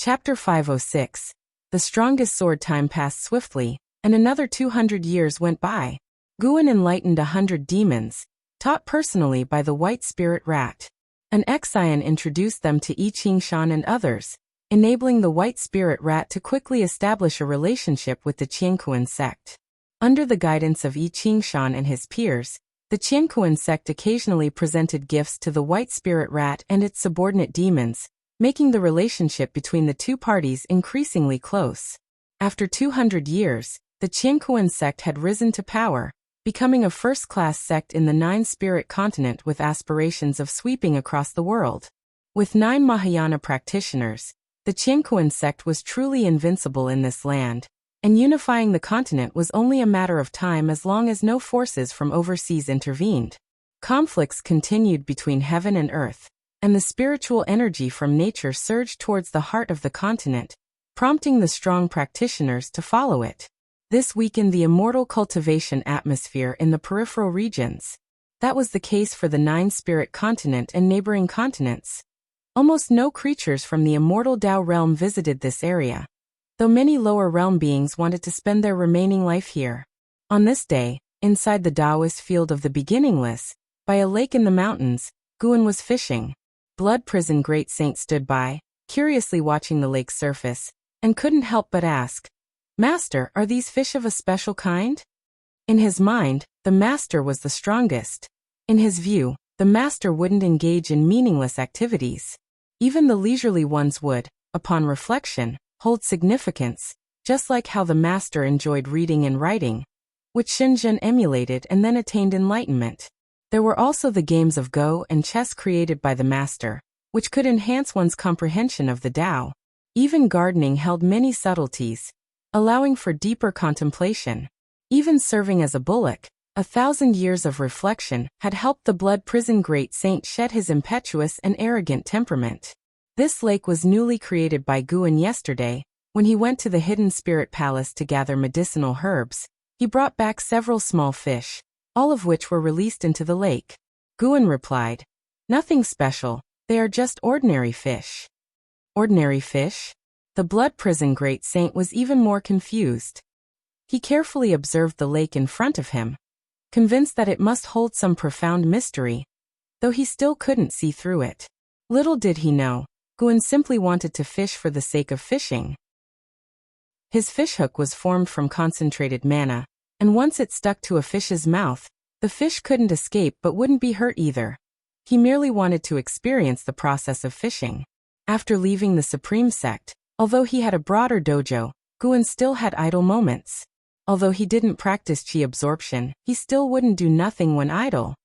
Chapter 506. The strongest sword. Time passed swiftly, and another 200 years went by. Guan enlightened 100 demons, taught personally by the White Spirit Rat. An Xian introduced them to I Ching Shan and others, enabling the White Spirit Rat to quickly establish a relationship with the Qiankuan sect. Under the guidance of I Ching Shan and his peers, the Qiankuan sect occasionally presented gifts to the White Spirit Rat and its subordinate demons, making the relationship between the two parties increasingly close. After 200 years, the Qiankuan sect had risen to power, becoming a first-class sect in the Nine-Spirit continent with aspirations of sweeping across the world. With 9 Mahayana practitioners, the Qiankuan sect was truly invincible in this land, and unifying the continent was only a matter of time as long as no forces from overseas intervened. Conflicts continued between heaven and earth, and the spiritual energy from nature surged towards the heart of the continent, prompting the strong practitioners to follow it. This weakened the immortal cultivation atmosphere in the peripheral regions. That was the case for the Nine-Spirit continent and neighboring continents. Almost no creatures from the immortal Tao realm visited this area, though many lower realm beings wanted to spend their remaining life here. On this day, inside the Taoist field of the beginningless, by a lake in the mountains, Guan was fishing. Blood Prison Great Saint stood by, curiously watching the lake's surface, and couldn't help but ask, "Master, are these fish of a special kind?" In his mind, the master was the strongest. In his view, the master wouldn't engage in meaningless activities. Even the leisurely ones would, upon reflection, hold significance, just like how the master enjoyed reading and writing, which Shenzhen emulated and then attained enlightenment. There were also the games of Go and chess created by the master, which could enhance one's comprehension of the Tao. Even gardening held many subtleties, allowing for deeper contemplation. Even serving as a bullock, 1,000 years of reflection had helped the Blood Prison Great Saint shed his impetuous and arrogant temperament. This lake was newly created by Guan yesterday. When he went to the Hidden Spirit Palace to gather medicinal herbs, he brought back several small fish, all of which were released into the lake. Guan replied, "Nothing special, they are just ordinary fish." Ordinary fish? The Blood Prison Great Saint was even more confused. He carefully observed the lake in front of him, convinced that it must hold some profound mystery, though he still couldn't see through it. Little did he know, Guan simply wanted to fish for the sake of fishing. His fishhook was formed from concentrated mana, and once it stuck to a fish's mouth, the fish couldn't escape but wouldn't be hurt either. He merely wanted to experience the process of fishing. After leaving the Supreme Sect, although he had a broader dojo, Guan still had idle moments. Although he didn't practice chi absorption, he still wouldn't do nothing when idle.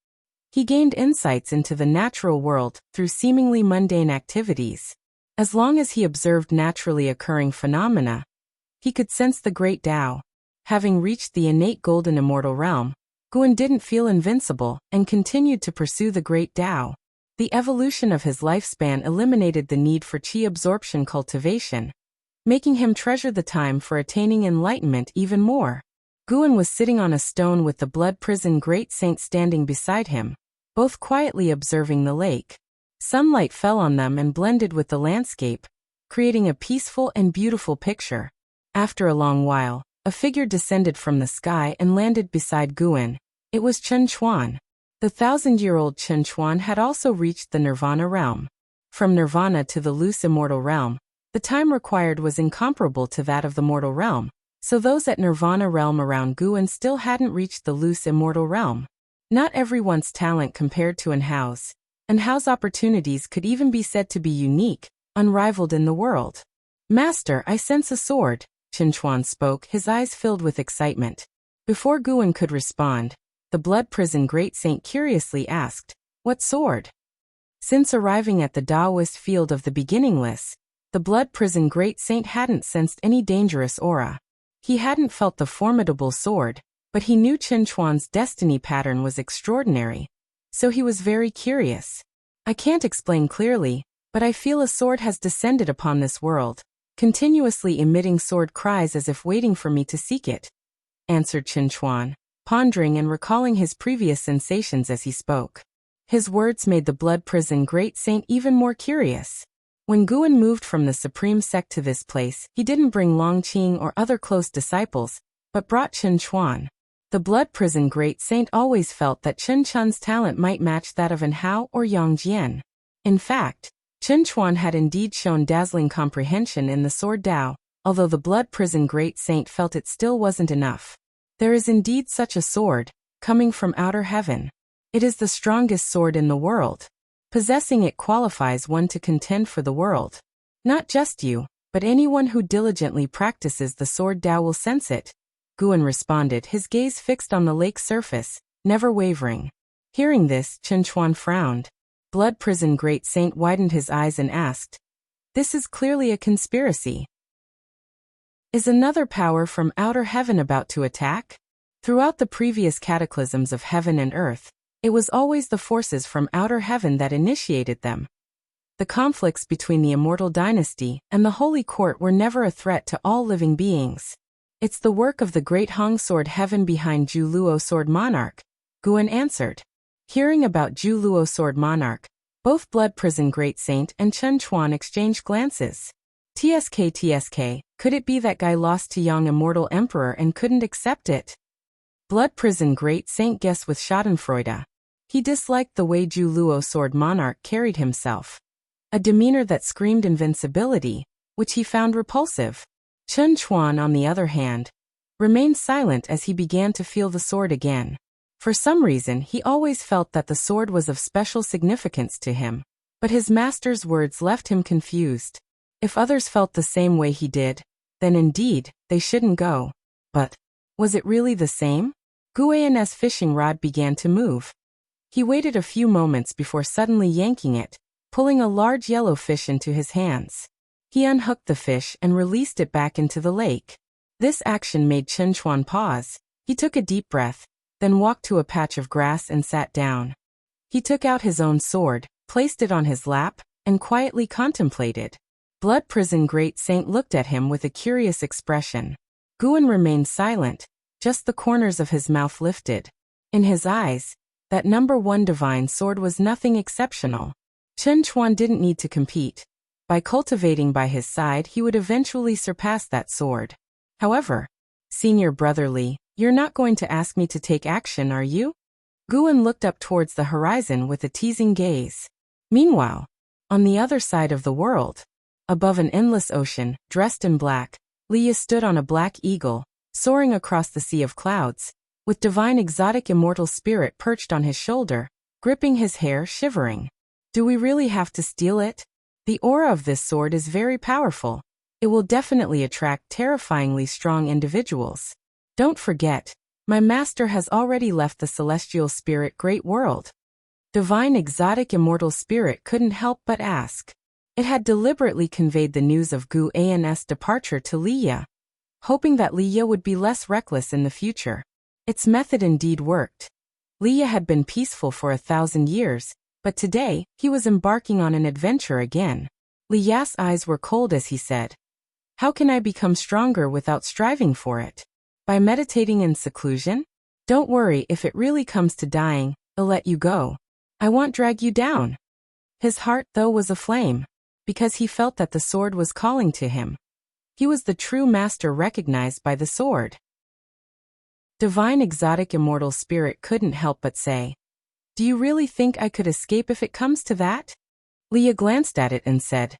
He gained insights into the natural world through seemingly mundane activities. As long as he observed naturally occurring phenomena, he could sense the great Tao. Having reached the innate golden immortal realm, Guan didn't feel invincible and continued to pursue the great Tao. The evolution of his lifespan eliminated the need for chi absorption cultivation, making him treasure the time for attaining enlightenment even more. Guan was sitting on a stone with the Blood Prison Great Saint standing beside him, both quietly observing the lake. Sunlight fell on them and blended with the landscape, creating a peaceful and beautiful picture. After a long while, a figure descended from the sky and landed beside Guan. It was Chen Chuan. The 1,000-year-old Chen Chuan had also reached the Nirvana realm. From Nirvana to the loose immortal realm, the time required was incomparable to that of the mortal realm, so those at Nirvana realm around Guan still hadn't reached the loose immortal realm. Not everyone's talent compared to Anhao's, and Hao's opportunities could even be said to be unique, unrivaled in the world. "Master, I sense a sword," Chen Chuan spoke, his eyes filled with excitement. Before Guan could respond, the Blood Prison Great Saint curiously asked, "What sword?" Since arriving at the Taoist field of the beginningless, the Blood Prison Great Saint hadn't sensed any dangerous aura. He hadn't felt the formidable sword, but he knew Chen Chuan's destiny pattern was extraordinary, so he was very curious. "I can't explain clearly, but I feel a sword has descended upon this world, continuously emitting sword cries as if waiting for me to seek it," answered Chen Chuan, pondering and recalling his previous sensations as he spoke. His words made the Blood Prison Great Saint even more curious. When Guan moved from the supreme sect to this place, he didn't bring Long Qing or other close disciples, but brought Chen Chuan. The blood prison great saint always felt that Chen Chun's talent might match that of An Hao or Yang Jian. In fact, Chen Chuan had indeed shown dazzling comprehension in the sword Dao, although the blood prison great saint felt it still wasn't enough. There is indeed such a sword, coming from outer heaven. It is the strongest sword in the world. Possessing it qualifies one to contend for the world. Not just you, but anyone who diligently practices the sword Dao will sense it. Guan responded, his gaze fixed on the lake's surface, never wavering. Hearing this, Chen Chuan frowned. Blood prison great saint widened his eyes and asked, "This is clearly a conspiracy. Is another power from outer heaven about to attack?" Throughout the previous cataclysms of heaven and earth, it was always the forces from outer heaven that initiated them. The conflicts between the immortal dynasty and the holy court were never a threat to all living beings. It's the work of the great Hong sword heaven behind Zhu Luo sword monarch, Guan answered. Hearing about Zhu Luo sword monarch, both blood prison great saint and Chen Chuan exchanged glances. TSK, could it be that guy lost to Yang immortal emperor and couldn't accept it? Blood prison great saint guessed with schadenfreude. He disliked the way Zhu Luo sword monarch carried himself. A demeanor that screamed invincibility, which he found repulsive. Chen Chuan, on the other hand, remained silent as he began to feel the sword again. For some reason, he always felt that the sword was of special significance to him. But his master's words left him confused. If others felt the same way he did, then indeed, they shouldn't go. But was it really the same? Guan's fishing rod began to move. He waited a few moments before suddenly yanking it, pulling a large yellow fish into his hands. He unhooked the fish and released it back into the lake. This action made Chen Chuan pause. He took a deep breath, then walked to a patch of grass and sat down. He took out his own sword, placed it on his lap, and quietly contemplated. Blood prison great saint looked at him with a curious expression. Guan remained silent, just the corners of his mouth lifted. In his eyes, that number one divine sword was nothing exceptional. Chen Chuan didn't need to compete. By cultivating by his side, he would eventually surpass that sword. However, Senior Brother Li, you're not going to ask me to take action, are you? Guan looked up towards the horizon with a teasing gaze. Meanwhile, on the other side of the world, above an endless ocean, dressed in black, Li stood on a black eagle, soaring across the sea of clouds, with divine exotic immortal spirit perched on his shoulder, gripping his hair, shivering. Do we really have to steal it? The aura of this sword is very powerful. It will definitely attract terrifyingly strong individuals. Don't forget, my master has already left the celestial spirit great world. Divine exotic immortal spirit couldn't help but ask. It had deliberately conveyed the news of Gu An's departure to Liya, hoping that Liya would be less reckless in the future. Its method indeed worked. Liya had been peaceful for 1,000 years, but today, he was embarking on an adventure again. Liya's eyes were cold as he said, "How can I become stronger without striving for it? By meditating in seclusion? Don't worry, if it really comes to dying, I'll let you go. I won't drag you down." His heart, though, was aflame, because he felt that the sword was calling to him. He was the true master recognized by the sword. Divine exotic immortal spirit couldn't help but say, "Do you really think I could escape if it comes to that?" Liya glanced at it and said,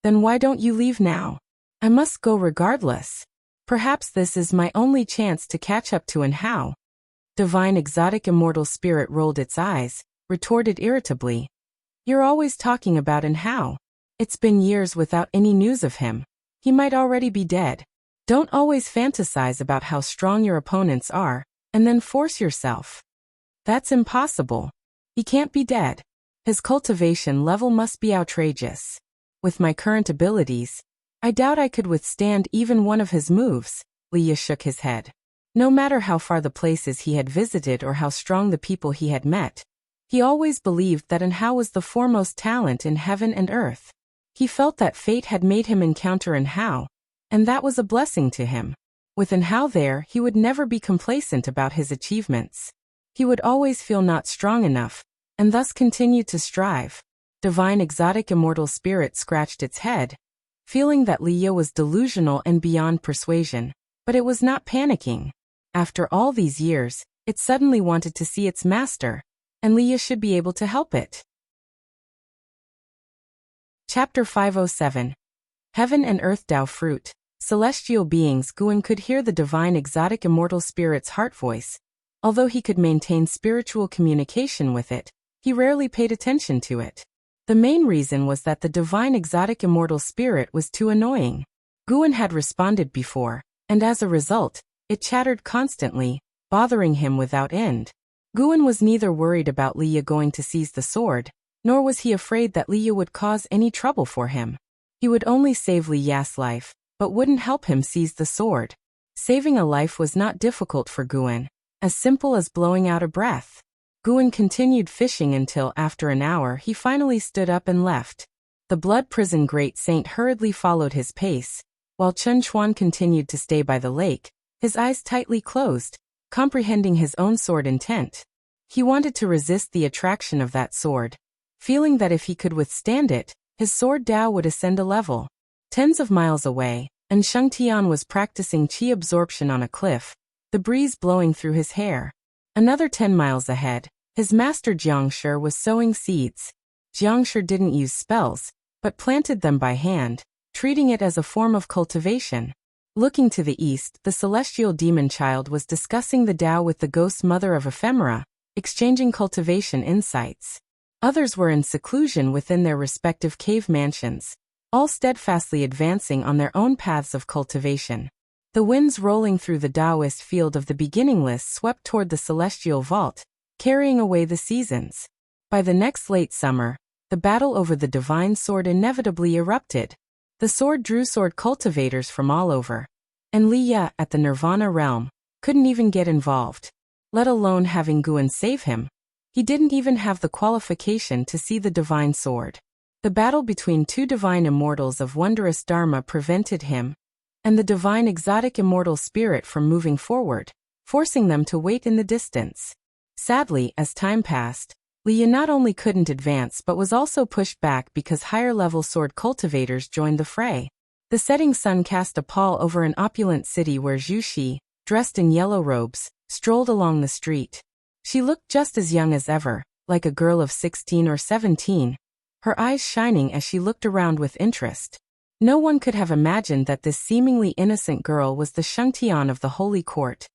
"Then why don't you leave now? I must go regardless. Perhaps this is my only chance to catch up to An Hao." Divine exotic immortal spirit rolled its eyes, retorted irritably, "You're always talking about An Hao. It's been years without any news of him. He might already be dead. Don't always fantasize about how strong your opponents are, and then force yourself. That's impossible. He can't be dead. His cultivation level must be outrageous. With my current abilities, I doubt I could withstand even one of his moves." Liya shook his head. No matter how far the places he had visited or how strong the people he had met, he always believed that An Hao was the foremost talent in heaven and earth. He felt that fate had made him encounter An Hao, and that was a blessing to him. With An Hao there, he would never be complacent about his achievements. He would always feel not strong enough, and thus continue to strive. divine exotic immortal spirit scratched its head, feeling that Leah was delusional and beyond persuasion, but it was not panicking. After all these years, it suddenly wanted to see its master, and Leah should be able to help it. Chapter 507. Heaven and Earth Tao Fruit. Celestial beings. Guan could hear the divine exotic immortal spirit's heart voice. Although he could maintain spiritual communication with it, he rarely paid attention to it. The main reason was that the divine exotic immortal spirit was too annoying. Guan had responded before, and as a result, it chattered constantly, bothering him without end. Guan was neither worried about Leah going to seize the sword, nor was he afraid that Leah would cause any trouble for him. He would only save Leah's life, but wouldn't help him seize the sword. Saving a life was not difficult for Guan, as simple as blowing out a breath. Guan continued fishing until, after an hour, he finally stood up and left. The blood prison great saint hurriedly followed his pace, while Chun Chuan continued to stay by the lake, his eyes tightly closed, comprehending his own sword intent. He wanted to resist the attraction of that sword, feeling that if he could withstand it, his sword Tao would ascend a level. Tens of miles away, and Shengtian was practicing qi absorption on a cliff, the breeze blowing through his hair. Another 10 miles ahead, his master Jiangshi was sowing seeds. Jiangshi didn't use spells, but planted them by hand, treating it as a form of cultivation. Looking to the east, the celestial demon child was discussing the Tao with the ghost mother of ephemera, exchanging cultivation insights. Others were in seclusion within their respective cave mansions, all steadfastly advancing on their own paths of cultivation. The winds rolling through the Taoist field of the beginningless swept toward the celestial vault, carrying away the seasons. By the next late summer, the battle over the divine sword inevitably erupted. The sword drew sword cultivators from all over, and Leah, at the Nirvana realm, couldn't even get involved, let alone having Guan save him. He didn't even have the qualification to see the divine sword. The battle between two divine immortals of wondrous dharma prevented him and the divine exotic immortal spirit from moving forward, forcing them to wait in the distance. Sadly, as time passed, Leah not only couldn't advance but was also pushed back because higher-level sword cultivators joined the fray. The setting sun cast a pall over an opulent city where Zhu Xi, dressed in yellow robes, strolled along the street. She looked just as young as ever, like a girl of 16 or 17, her eyes shining as she looked around with interest. No one could have imagined that this seemingly innocent girl was the Shengtian of the Holy Court,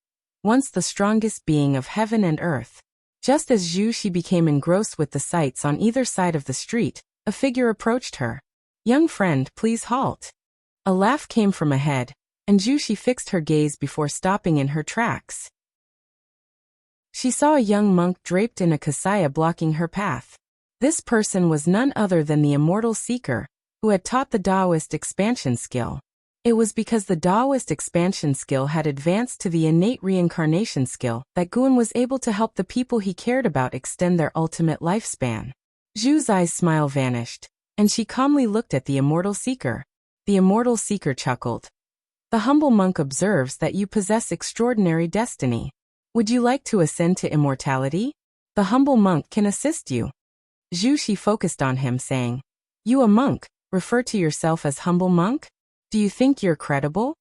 once the strongest being of heaven and earth. Just as Zhu Xi became engrossed with the sights on either side of the street, a figure approached her. "Young friend, please halt." A laugh came from ahead, and Zhu Xi fixed her gaze before stopping in her tracks. She saw a young monk draped in a kasaya blocking her path. This person was none other than the immortal seeker, who had taught the Taoist expansion skill. It was because the Taoist expansion skill had advanced to the innate reincarnation skill that Guan was able to help the people he cared about extend their ultimate lifespan. Zhu's eyes' smile vanished, and she calmly looked at the immortal seeker. The immortal seeker chuckled. "The humble monk observes that you possess extraordinary destiny. Would you like to ascend to immortality? The humble monk can assist you." Zhu Xi focused on him, saying, "You a monk, refer to yourself as humble monk? Do you think you're credible?"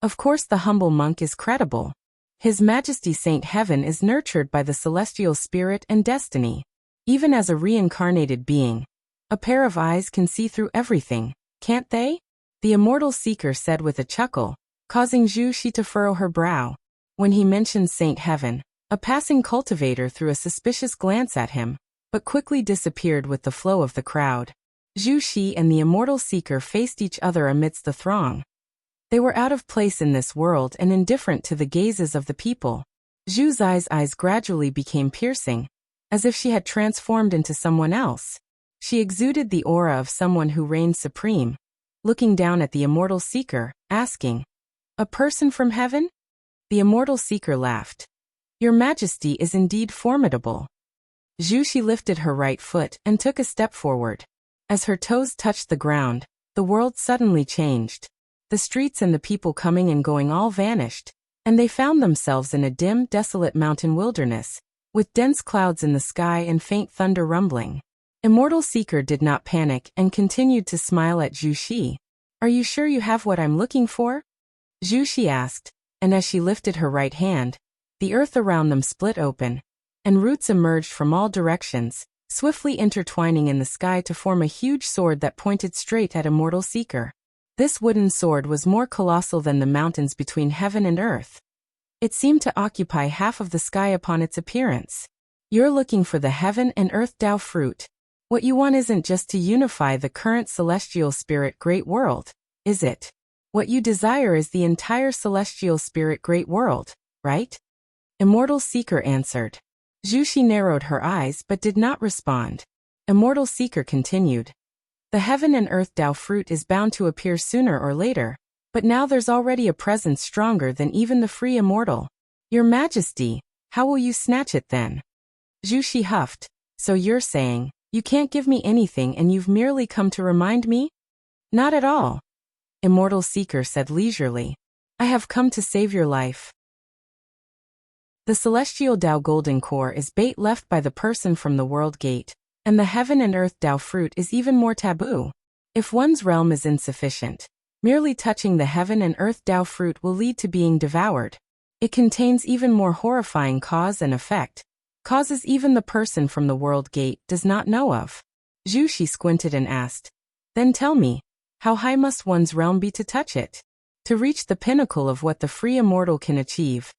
Of course the humble monk is credible. His Majesty Saint Heaven is nurtured by the celestial spirit and destiny. Even as a reincarnated being, a pair of eyes can see through everything, can't they? The immortal seeker said with a chuckle, causing Zhu Xi to furrow her brow. When he mentioned Saint Heaven, a passing cultivator threw a suspicious glance at him, but quickly disappeared with the flow of the crowd. Zhu Xi and the immortal seeker faced each other amidst the throng. They were out of place in this world and indifferent to the gazes of the people. Zhu's eyes gradually became piercing, as if she had transformed into someone else. She exuded the aura of someone who reigned supreme, looking down at the immortal seeker, asking, "A person from heaven?" The immortal seeker laughed. "Your Majesty is indeed formidable." Zhu Xi lifted her right foot and took a step forward. As her toes touched the ground, the world suddenly changed. The streets and the people coming and going all vanished, and they found themselves in a dim, desolate mountain wilderness, with dense clouds in the sky and faint thunder rumbling. Immortal Seeker did not panic and continued to smile at Zhu Xi. Are you sure you have what I'm looking for? Zhu Xi asked, and as she lifted her right hand, the earth around them split open, and roots emerged from all directions, swiftly intertwining in the sky to form a huge sword that pointed straight at Immortal Seeker. This wooden sword was more colossal than the mountains between heaven and earth. It seemed to occupy half of the sky upon its appearance. You're looking for the heaven and earth Tao fruit. What you want isn't just to unify the current celestial spirit great world, is it? What you desire is the entire celestial spirit great world, right? Immortal Seeker answered. Zhu Xi narrowed her eyes but did not respond. Immortal Seeker continued. The heaven and earth Tao fruit is bound to appear sooner or later, but now there's already a presence stronger than even the free immortal. Your Majesty, how will you snatch it then? Zhu Xi huffed. So you're saying, you can't give me anything and you've merely come to remind me? Not at all. Immortal Seeker said leisurely. I have come to save your life. The celestial Tao golden core is bait left by the person from the world gate, and the heaven and earth Tao fruit is even more taboo. If one's realm is insufficient, merely touching the heaven and earth Tao fruit will lead to being devoured. It contains even more horrifying cause and effect, causes even the person from the world gate does not know of. Zhu Xi squinted and asked, then tell me, how high must one's realm be to touch it? To reach the pinnacle of what the free immortal can achieve.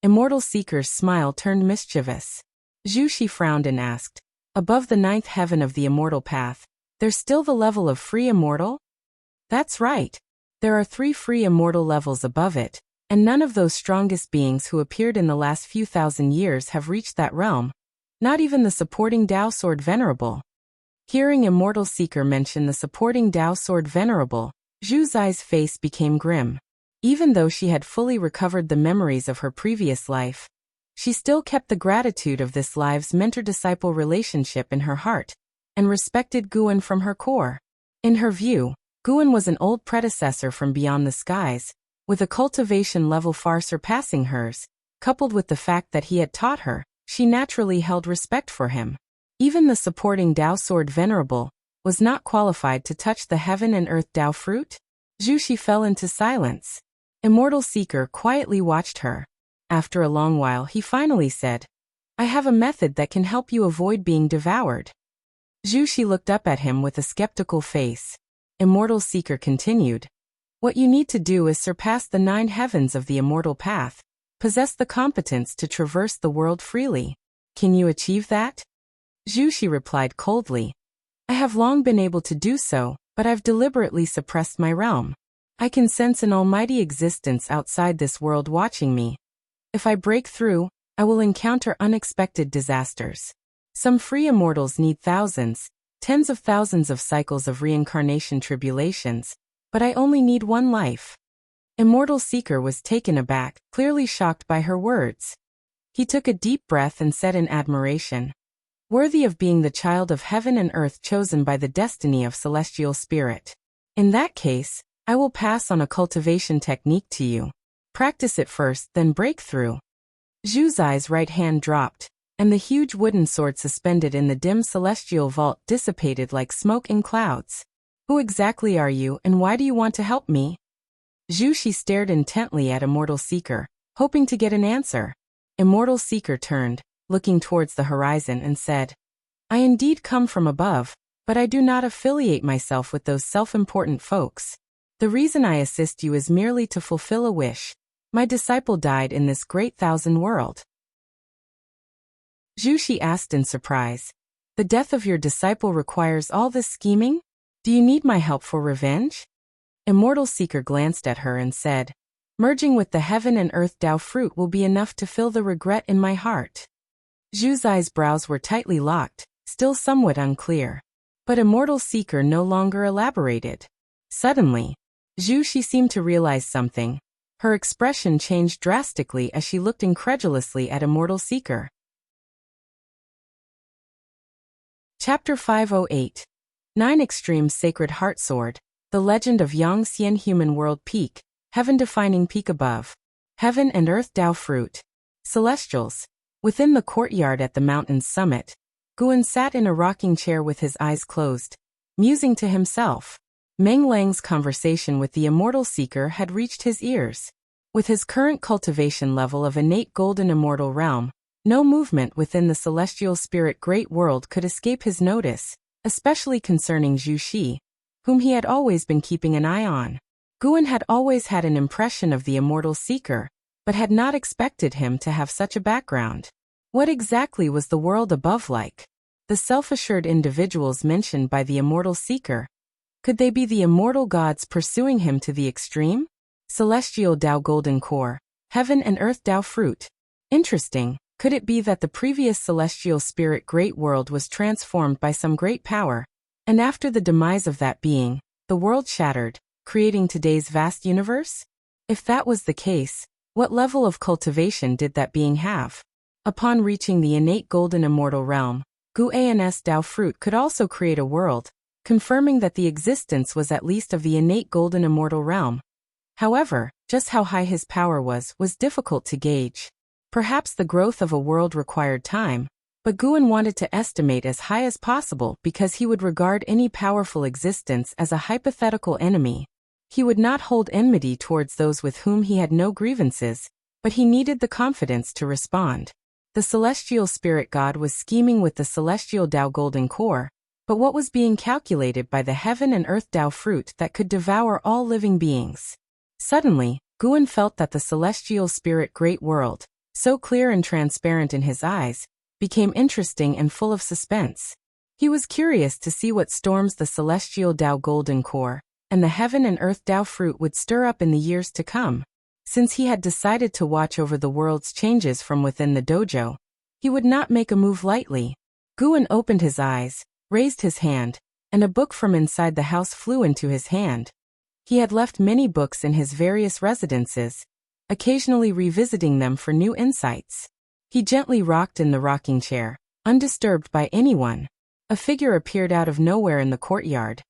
Immortal Seeker's smile turned mischievous. Zhu Xi frowned and asked, above the 9th heaven of the immortal path, there's still the level of free immortal? That's right. There are 3 free immortal levels above it, and none of those strongest beings who appeared in the last few thousand years have reached that realm. Not even the supporting Tao Sword Venerable. Hearing Immortal Seeker mention the supporting Tao Sword Venerable, Zhu Xi's face became grim. Even though she had fully recovered the memories of her previous life, she still kept the gratitude of this life's mentor-disciple relationship in her heart, and respected Guan from her core. In her view, Guan was an old predecessor from beyond the skies, with a cultivation level far surpassing hers. Coupled with the fact that he had taught her, she naturally held respect for him. Even the supporting Tao Sword Venerable was not qualified to touch the heaven and earth Tao fruit. Zhu Xi fell into silence. Immortal Seeker quietly watched her. After a long while he finally said, I have a method that can help you avoid being devoured. Zhu Xi looked up at him with a skeptical face. Immortal Seeker continued, what you need to do is surpass the 9 heavens of the immortal path, possess the competence to traverse the world freely. Can you achieve that? Zhu Xi replied coldly, I have long been able to do so, but I've deliberately suppressed my realm. I can sense an almighty existence outside this world watching me. If I break through, I will encounter unexpected disasters. Some free immortals need thousands, tens of thousands of cycles of reincarnation tribulations, but I only need 1 life. Immortal Seeker was taken aback, clearly shocked by her words. He took a deep breath and said in admiration, worthy of being the child of heaven and earth chosen by the destiny of celestial spirit. In that case, I will pass on a cultivation technique to you. Practice it first, then break through. Zhu Xi's right hand dropped, and the huge wooden sword suspended in the dim celestial vault dissipated like smoke in clouds. Who exactly are you and why do you want to help me? Zhu Xi stared intently at Immortal Seeker, hoping to get an answer. Immortal Seeker turned, looking towards the horizon and said, I indeed come from above, but I do not affiliate myself with those self-important folks. The reason I assist you is merely to fulfill a wish. My disciple died in this great thousand world. Zhu Xi asked in surprise, the death of your disciple requires all this scheming? Do you need my help for revenge? Immortal Seeker glanced at her and said, merging with the heaven and earth Tao fruit will be enough to fill the regret in my heart. Zhu Xi's brows were tightly locked, still somewhat unclear. But Immortal Seeker no longer elaborated. Suddenly, Zhu Xi seemed to realize something. Her expression changed drastically as she looked incredulously at Immortal Seeker. Chapter 508. 9 Extreme Sacred Heart Sword. The Legend of Yang Xian Human World Peak. Heaven-defining peak above. Heaven and Earth Tao Fruit. Celestials. Within the courtyard at the mountain's summit, Guan sat in a rocking chair with his eyes closed, musing to himself. Meng Lang's conversation with the immortal seeker had reached his ears. With his current cultivation level of innate golden immortal realm, no movement within the celestial spirit great world could escape his notice, especially concerning Zhu Shi, whom he had always been keeping an eye on. Guan had always had an impression of the immortal seeker, but had not expected him to have such a background. What exactly was the world above like? The self-assured individuals mentioned by the immortal seeker. Could they be the immortal gods pursuing him to the extreme? Celestial Tao Golden Core, Heaven and Earth Tao Fruit. Interesting. Could it be that the previous celestial spirit great world was transformed by some great power, and after the demise of that being, the world shattered, creating today's vast universe? If that was the case, what level of cultivation did that being have? Upon reaching the innate golden immortal realm, Guan's Tao fruit could also create a world, confirming that the existence was at least of the innate golden immortal realm. However, just how high his power was difficult to gauge. Perhaps the growth of a world required time, but Guan wanted to estimate as high as possible because he would regard any powerful existence as a hypothetical enemy. He would not hold enmity towards those with whom he had no grievances, but he needed the confidence to respond. The celestial spirit god was scheming with the celestial Tao golden core, but what was being calculated by the heaven and earth Tao fruit that could devour all living beings? Suddenly, Guan felt that the celestial spirit great world, so clear and transparent in his eyes, became interesting and full of suspense. He was curious to see what storms the celestial Tao golden core and the heaven and earth Tao fruit would stir up in the years to come. Since he had decided to watch over the world's changes from within the dojo, he would not make a move lightly. Guan opened his eyes, raised his hand, and a book from inside the house flew into his hand. He had left many books in his various residences, occasionally revisiting them for new insights. He gently rocked in the rocking chair, undisturbed by anyone. A figure appeared out of nowhere in the courtyard.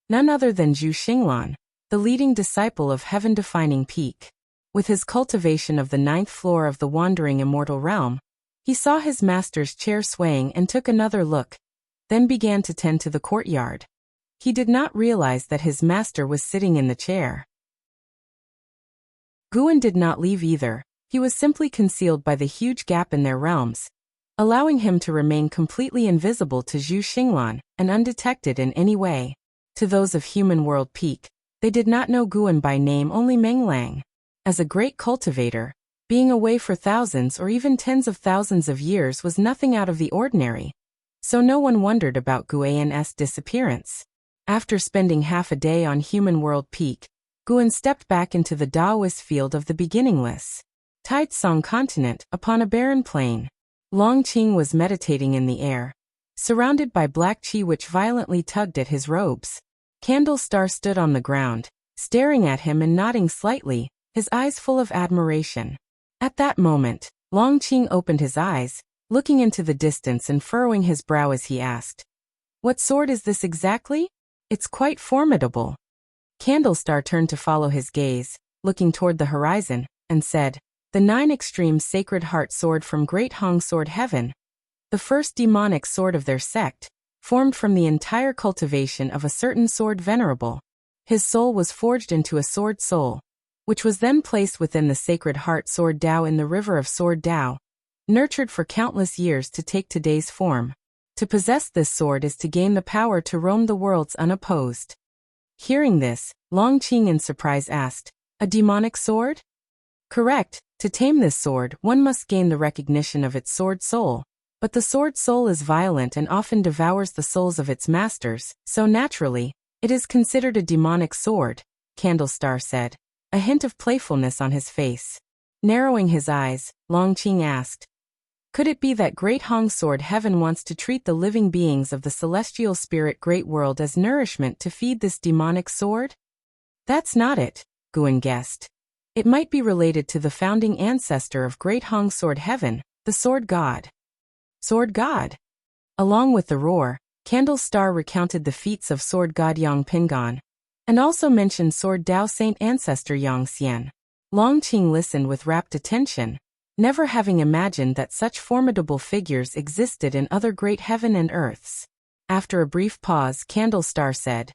None other than Zhu Xinglan, the leading disciple of heaven-defining peak. With his cultivation of the 9th floor of the wandering immortal realm, he saw his master's chair swaying and took another look, then began to tend to the courtyard. He did not realize that his master was sitting in the chair. Guan did not leave either. He was simply concealed by the huge gap in their realms, allowing him to remain completely invisible to Zhu Xinglan and undetected in any way. To those of Human World Peak, they did not know Guan by name, only Meng Lang. As a great cultivator, being away for thousands or even tens of thousands of years was nothing out of the ordinary, so no one wondered about Guan's disappearance. After spending half a day on Human World Peak, Guan stepped back into the Taoist field of the beginningless Taitsong continent upon a barren plain. Longqing was meditating in the air, surrounded by black qi which violently tugged at his robes. Candlestar stood on the ground, staring at him and nodding slightly, his eyes full of admiration. At that moment, Longqing opened his eyes, looking into the distance and furrowing his brow as he asked, "What sword is this exactly? It's quite formidable." Candlestar turned to follow his gaze, looking toward the horizon, and said, "The 9 Extreme Sacred Heart Sword from Great Hong Sword Heaven, the first demonic sword of their sect, formed from the entire cultivation of a certain sword venerable. His soul was forged into a sword soul, which was then placed within the Sacred Heart Sword Tao in the river of Sword Tao, nurtured for countless years to take today's form. To possess this sword is to gain the power to roam the worlds unopposed." Hearing this, Longqing in surprise asked, "A demonic sword?" "Correct. To tame this sword, one must gain the recognition of its sword soul. But the sword soul is violent and often devours the souls of its masters, so naturally, it is considered a demonic sword," Candlestar said, a hint of playfulness on his face. Narrowing his eyes, Longqing asked, "Could it be that Great Hong Sword Heaven wants to treat the living beings of the celestial spirit great world as nourishment to feed this demonic sword?" "That's not it," Guan guessed. "It might be related to the founding ancestor of Great Hong Sword Heaven, the Sword God." "Sword God?" Along with the roar, Candlestar recounted the feats of Sword God Yang Pingan, and also mentioned Sword Tao Saint Ancestor Yang Xian. Longqing listened with rapt attention, never having imagined that such formidable figures existed in other great heaven and earths. After a brief pause, Candlestar said,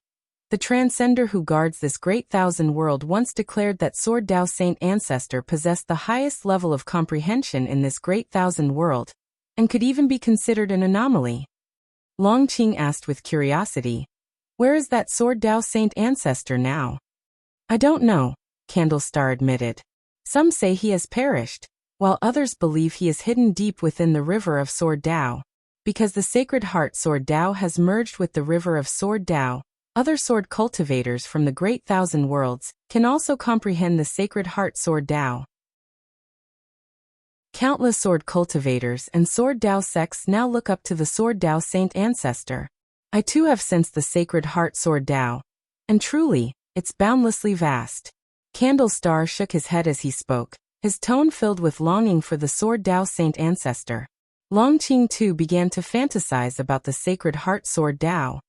"The transcender who guards this great thousand world once declared that Sword Dao Saint Ancestor possessed the highest level of comprehension in this great thousand world, and could even be considered an anomaly." Long Qing asked with curiosity, "Where is that Sword Dao Saint Ancestor now?" "I don't know," Candlestar admitted. "Some say he has perished, while others believe he is hidden deep within the river of Sword Dao. Because the Sacred Heart Sword Dao has merged with the river of Sword Dao, other sword cultivators from the Great Thousand Worlds can also comprehend the Sacred Heart Sword Dao. Countless sword cultivators and Sword Dao sects now look up to the Sword Dao Saint Ancestor. I too have sensed the Sacred Heart Sword Dao, and truly, it's boundlessly vast." Candlestar shook his head as he spoke, his tone filled with longing for the Sword Dao Saint Ancestor. Long Qing too began to fantasize about the Sacred Heart Sword Dao.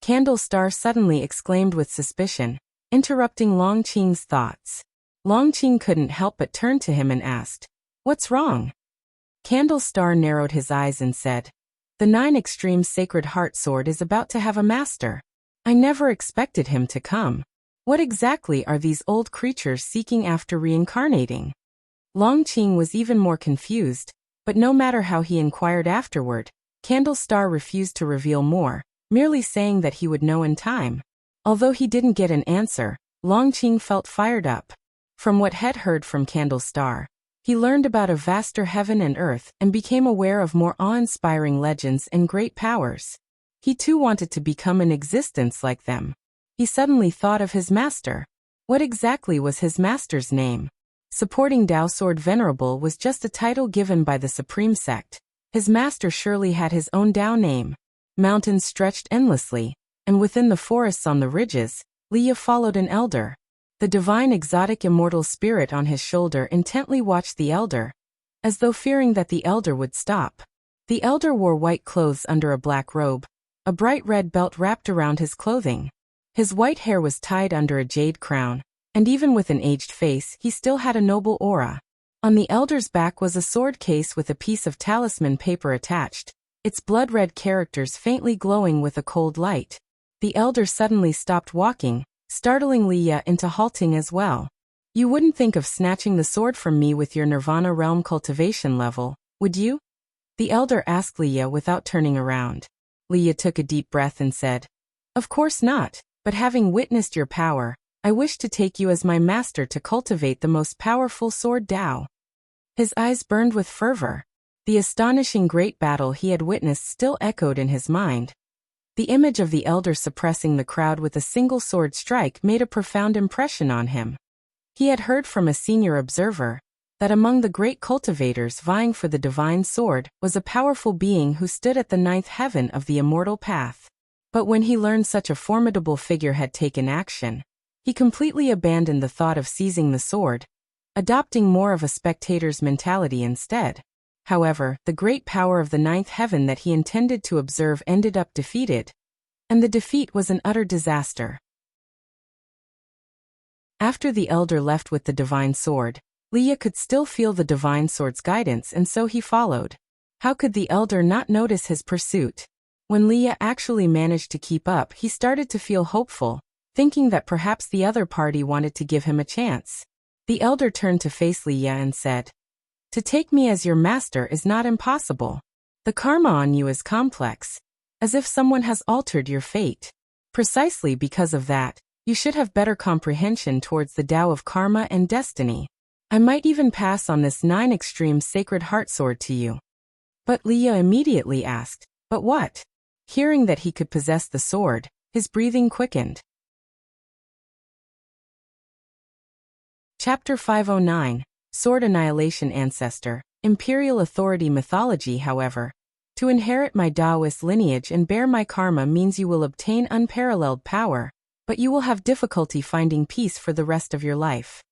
Candlestar suddenly exclaimed with suspicion, interrupting Long Qing's thoughts. Long Qing couldn't help but turn to him and asked, "What's wrong?" Candlestar narrowed his eyes and said, "The 9 Extreme Sacred Heart Sword is about to have a master. I never expected him to come. What exactly are these old creatures seeking after reincarnating?" Long Qing was even more confused, but no matter how he inquired afterward, Candlestar refused to reveal more, merely saying that he would know in time. Although he didn't get an answer, Long Qing felt fired up. From what had heard from Candlestar, he learned about a vaster heaven and earth and became aware of more awe-inspiring legends and great powers. He too wanted to become an existence like them. He suddenly thought of his master. What exactly was his master's name? Supporting Dao Sword Venerable was just a title given by the Supreme Sect. His master surely had his own Dao name. Mountains stretched endlessly, and within the forests on the ridges, Leah followed an elder. The divine exotic immortal spirit on his shoulder intently watched the elder, as though fearing that the elder would stop. The elder wore white clothes under a black robe, a bright red belt wrapped around his clothing. His white hair was tied under a jade crown, and even with an aged face, he still had a noble aura. On the elder's back was a sword case with a piece of talisman paper attached, its blood-red characters faintly glowing with a cold light. The elder suddenly stopped walking, startling Leah into halting as well. "You wouldn't think of snatching the sword from me with your Nirvana realm cultivation level, would you?" the elder asked Leah without turning around. Leah took a deep breath and said, "Of course not, but having witnessed your power, I wish to take you as my master to cultivate the most powerful Sword Dao." His eyes burned with fervor. The astonishing great battle he had witnessed still echoed in his mind. The image of the elder suppressing the crowd with a single sword strike made a profound impression on him. He had heard from a senior observer that among the great cultivators vying for the divine sword was a powerful being who stood at the 9th heaven of the immortal path. But when he learned such a formidable figure had taken action, he completely abandoned the thought of seizing the sword, adopting more of a spectator's mentality instead. However, the great power of the 9th heaven that he intended to observe ended up defeated, and the defeat was an utter disaster. After the elder left with the divine sword, Leah could still feel the divine sword's guidance, and so he followed. How could the elder not notice his pursuit? When Leah actually managed to keep up, he started to feel hopeful, thinking that perhaps the other party wanted to give him a chance. The elder turned to face Leah and said, "To take me as your master is not impossible. The karma on you is complex, as if someone has altered your fate. Precisely because of that, you should have better comprehension towards the Tao of karma and destiny. I might even pass on this 9 Extreme Sacred Heart Sword to you." But Leah immediately asked, "But what?" Hearing that he could possess the sword, his breathing quickened. Chapter 509, Sword Annihilation Ancestor, Imperial Authority Mythology. However, to inherit my Taoist lineage and bear my karma means you will obtain unparalleled power, but you will have difficulty finding peace for the rest of your life.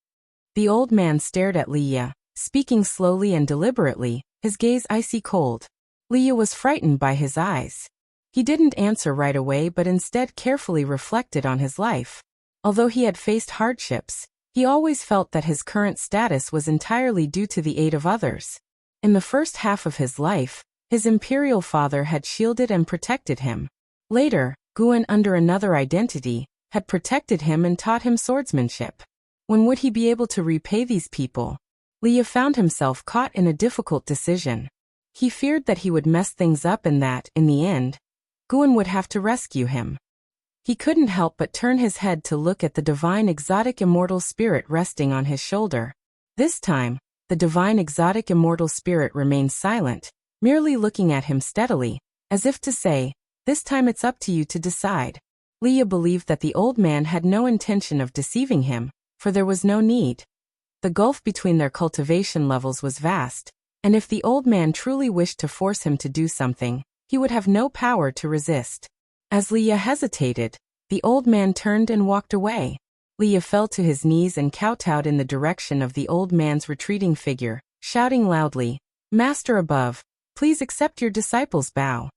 The old man stared at Leah, speaking slowly and deliberately, his gaze icy cold. Leah was frightened by his eyes. He didn't answer right away but instead carefully reflected on his life. Although he had faced hardships, He always felt that his current status was entirely due to the aid of others. In the first half of his life, his imperial father had shielded and protected him. Later, Guan, under another identity, had protected him and taught him swordsmanship. When would he be able to repay these people? Leah found himself caught in a difficult decision. He feared that he would mess things up and that, in the end, Guan would have to rescue him. He couldn't help but turn his head to look at the divine exotic immortal spirit resting on his shoulder. This time, the divine exotic immortal spirit remained silent, merely looking at him steadily, as if to say, "This time it's up to you to decide." Leah believed that the old man had no intention of deceiving him, for there was no need. The gulf between their cultivation levels was vast, and if the old man truly wished to force him to do something, he would have no power to resist. As Leah hesitated, the old man turned and walked away. Leah fell to his knees and kowtowed in the direction of the old man's retreating figure, shouting loudly, "Master above, please accept your disciple's bow."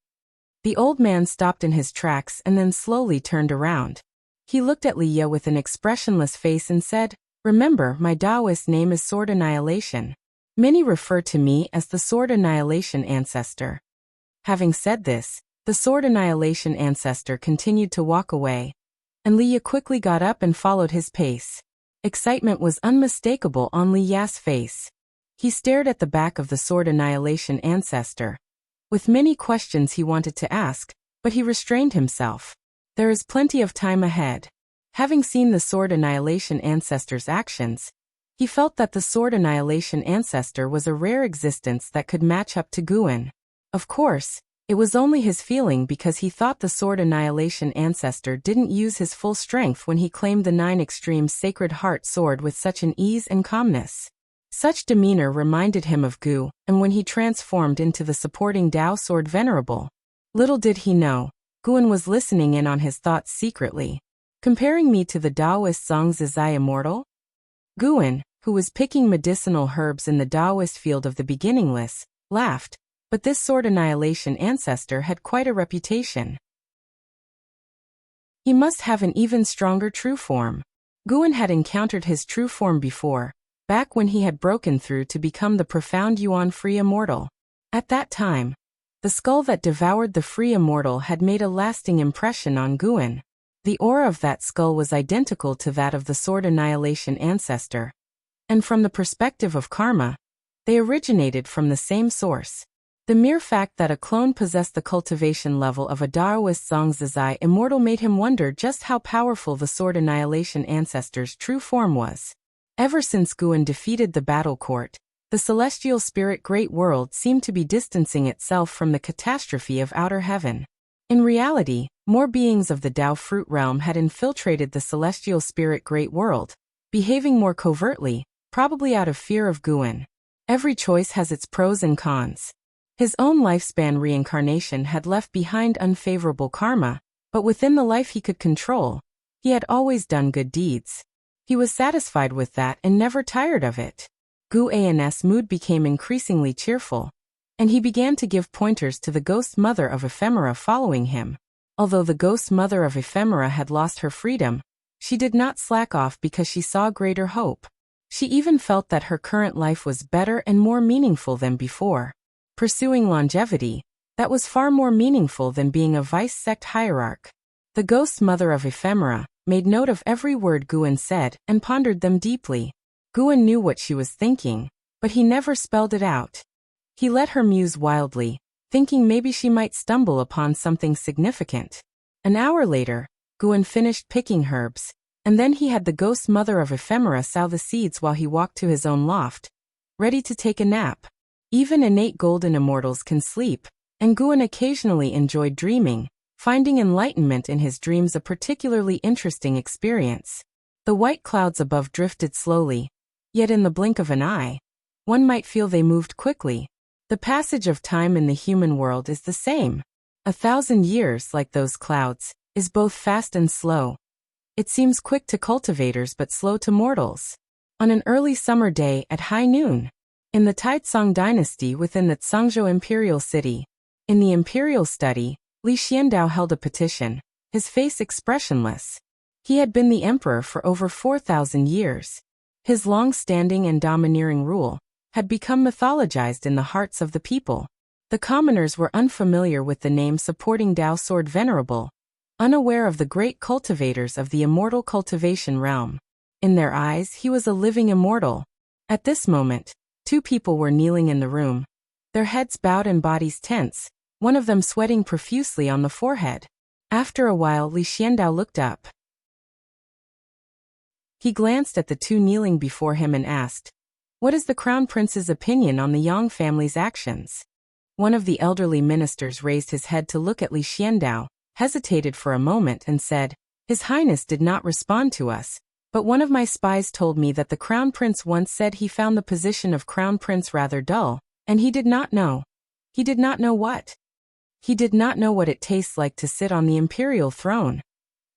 The old man stopped in his tracks and then slowly turned around. He looked at Leah with an expressionless face and said, "Remember, my Taoist name is Sword Annihilation. Many refer to me as the Sword Annihilation Ancestor." Having said this, the Sword Annihilation Ancestor continued to walk away, and Leah quickly got up and followed his pace. Excitement was unmistakable on Leah's face. He stared at the back of the Sword Annihilation Ancestor, with many questions he wanted to ask, but he restrained himself. There is plenty of time ahead. Having seen the Sword Annihilation Ancestor's actions, he felt that the Sword Annihilation Ancestor was a rare existence that could match up to Guan. Of course, it was only his feeling because he thought the Sword Annihilation Ancestor didn't use his full strength when he claimed the 9 Extremes Sacred Heart sword with such an ease and calmness. Such demeanor reminded him of Gu, and when he transformed into the supporting Tao sword Venerable. Little did he know, Guan was listening in on his thoughts secretly. "Comparing me to the Taoist Zhangzizai Immortal?" Guan, who was picking medicinal herbs in the Taoist field of the beginningless, laughed, but this Sword Annihilation Ancestor had quite a reputation. He must have an even stronger true form. Guan had encountered his true form before, back when he had broken through to become the profound Yuan-free immortal. At that time, the skull that devoured the free immortal had made a lasting impression on Guan. The aura of that skull was identical to that of the Sword Annihilation Ancestor, and from the perspective of karma, they originated from the same source. The mere fact that a clone possessed the cultivation level of a Taoist Zhangzizai immortal made him wonder just how powerful the Sword Annihilation Ancestor's true form was. Ever since Guan defeated the battle court, the celestial spirit Great World seemed to be distancing itself from the catastrophe of outer heaven. In reality, more beings of the Tao fruit realm had infiltrated the celestial spirit Great World, behaving more covertly, probably out of fear of Guan. Every choice has its pros and cons. His own lifespan reincarnation had left behind unfavorable karma, but within the life he could control, he had always done good deeds. He was satisfied with that and never tired of it. Guan's mood became increasingly cheerful, and he began to give pointers to the ghost mother of Ephemera following him. Although the ghost mother of Ephemera had lost her freedom, she did not slack off because she saw greater hope. She even felt that her current life was better and more meaningful than before. Pursuing longevity, that was far more meaningful than being a vice-sect hierarch. The ghost mother of Ephemera made note of every word Guan said and pondered them deeply. Guan knew what she was thinking, but he never spelled it out. He let her muse wildly, thinking maybe she might stumble upon something significant. An hour later, Guan finished picking herbs, and then he had the ghost mother of Ephemera sow the seeds while he walked to his own loft, ready to take a nap. Even innate golden immortals can sleep, and Guan occasionally enjoyed dreaming, finding enlightenment in his dreams a particularly interesting experience. The white clouds above drifted slowly, yet in the blink of an eye, one might feel they moved quickly. The passage of time in the human world is the same. 1,000 years, like those clouds, is both fast and slow. It seems quick to cultivators but slow to mortals. On an early summer day at high noon, in the Taizong dynasty within the Zhangzhou imperial city, in the imperial study, Li Xiandao held a petition, his face expressionless. He had been the emperor for over 4,000 years. His long-standing and domineering rule had become mythologized in the hearts of the people. The commoners were unfamiliar with the name supporting Dao Sword Venerable, unaware of the great cultivators of the immortal cultivation realm. In their eyes, he was a living immortal. At this moment, two people were kneeling in the room, their heads bowed and bodies tense, one of them sweating profusely on the forehead. After a while, Li Xiandao looked up. He glanced at the two kneeling before him and asked, "What is the crown prince's opinion on the Yang family's actions?" One of the elderly ministers raised his head to look at Li Xiandao, hesitated for a moment and said, "His Highness did not respond to us, but one of my spies told me that the crown prince once said he found the position of crown prince rather dull, and he did not know. He did not know what? He did not know what it tastes like to sit on the imperial throne."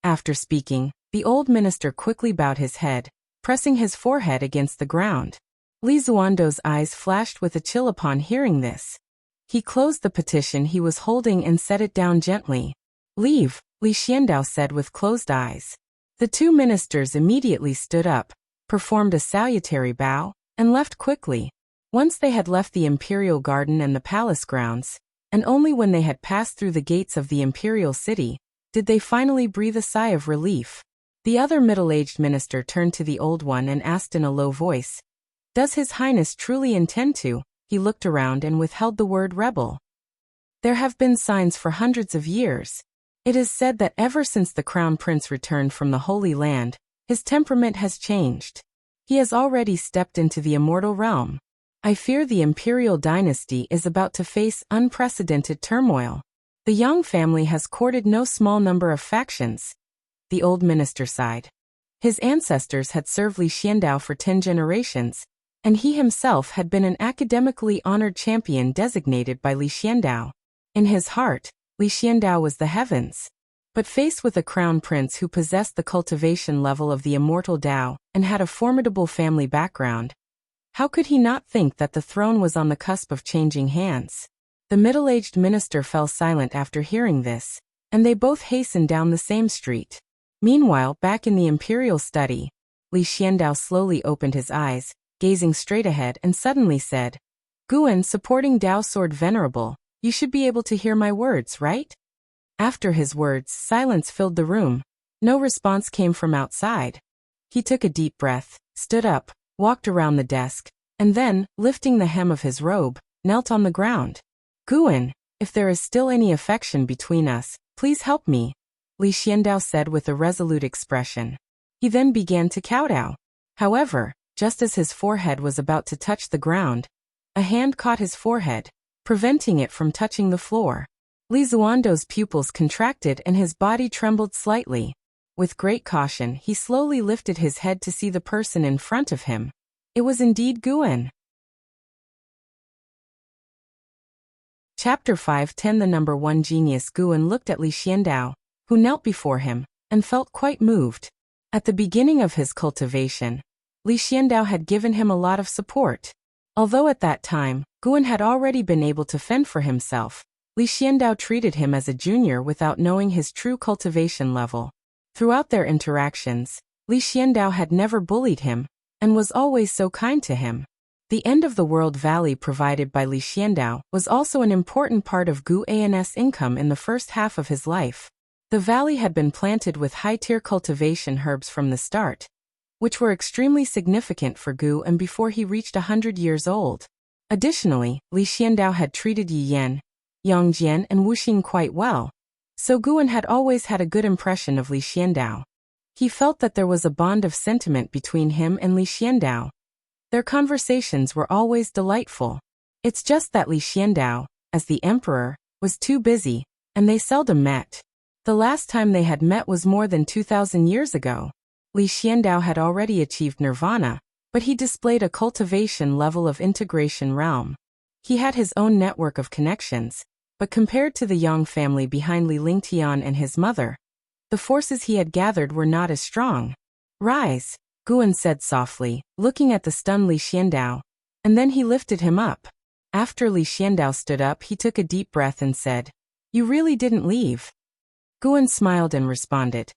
After speaking, the old minister quickly bowed his head, pressing his forehead against the ground. Li Zuando's eyes flashed with a chill upon hearing this. He closed the petition he was holding and set it down gently. "Leave," Li Xiandao said with closed eyes. The two ministers immediately stood up, performed a salutary bow, and left quickly. Once they had left the imperial garden and the palace grounds, and only when they had passed through the gates of the imperial city, did they finally breathe a sigh of relief. The other middle-aged minister turned to the old one and asked in a low voice, "Does His Highness truly intend to?" He looked around and withheld the word rebel. "There have been signs for hundreds of years. It is said that ever since the crown prince returned from the Holy Land, his temperament has changed. He has already stepped into the immortal realm. I fear the imperial dynasty is about to face unprecedented turmoil. The Yang family has courted no small number of factions." The old minister sighed. His ancestors had served Li Xiandao for 10 generations, and he himself had been an academically honored champion designated by Li Xiandao. In his heart, Li Xiandao was the heavens. But faced with a crown prince who possessed the cultivation level of the immortal Dao and had a formidable family background, how could he not think that the throne was on the cusp of changing hands? The middle-aged minister fell silent after hearing this, and they both hastened down the same street. Meanwhile, back in the imperial study, Li Xiandao slowly opened his eyes, gazing straight ahead, and suddenly said, "Guan, supporting Dao Sword Venerable, you should be able to hear my words, right?" After his words, silence filled the room. No response came from outside. He took a deep breath, stood up, walked around the desk, and then, lifting the hem of his robe, knelt on the ground. "Guan, if there is still any affection between us, please help me," Li Xiandao said with a resolute expression. He then began to kowtow. However, just as his forehead was about to touch the ground, a hand caught his forehead, preventing it from touching the floor. Li Zuando's pupils contracted and his body trembled slightly. With great caution, he slowly lifted his head to see the person in front of him. It was indeed Guan. Chapter 5:10 The number 1 genius Guan looked at Li Xiandao, who knelt before him, and felt quite moved. At the beginning of his cultivation, Li Xiandao had given him a lot of support. Although at that time, Guan had already been able to fend for himself, Li Xiandao treated him as a junior without knowing his true cultivation level. Throughout their interactions, Li Xiandao had never bullied him, and was always so kind to him. The end-of-the-world valley provided by Li Xiandao was also an important part of Gu An's income in the first half of his life. The valley had been planted with high-tier cultivation herbs from the start, which were extremely significant for Gu and before he reached 100 years old. Additionally, Li Xiandao had treated Yi Yan, Yang Jian and Wuxia quite well, so Guan had always had a good impression of Li Xiandao. He felt that there was a bond of sentiment between him and Li Xiandao. Their conversations were always delightful. It's just that Li Xiandao, as the emperor, was too busy, and they seldom met. The last time they had met was more than 2,000 years ago. Li Xiandao had already achieved nirvana, but he displayed a cultivation level of integration realm. He had his own network of connections, but compared to the Yang family behind Li Lingtian and his mother, the forces he had gathered were not as strong. "Rise," Guan said softly, looking at the stunned Li Xiandao, and then he lifted him up. After Li Xiandao stood up, he took a deep breath and said, "You really didn't leave?" Guan smiled and responded,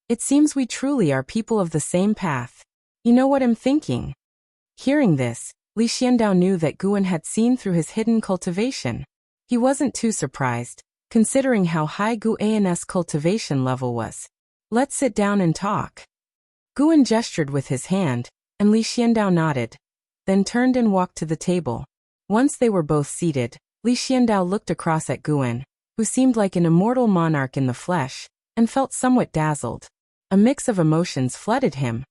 It seems we truly are people of the same path. You know what I'm thinking? Hearing this, Li Xiandao knew that Guan had seen through his hidden cultivation. He wasn't too surprised, considering how high Guan's cultivation level was. Let's sit down and talk. Guan gestured with his hand, and Li Xiandao nodded, then turned and walked to the table. Once they were both seated, Li Xiandao looked across at Guan, who seemed like an immortal monarch in the flesh, and felt somewhat dazzled. A mix of emotions flooded him.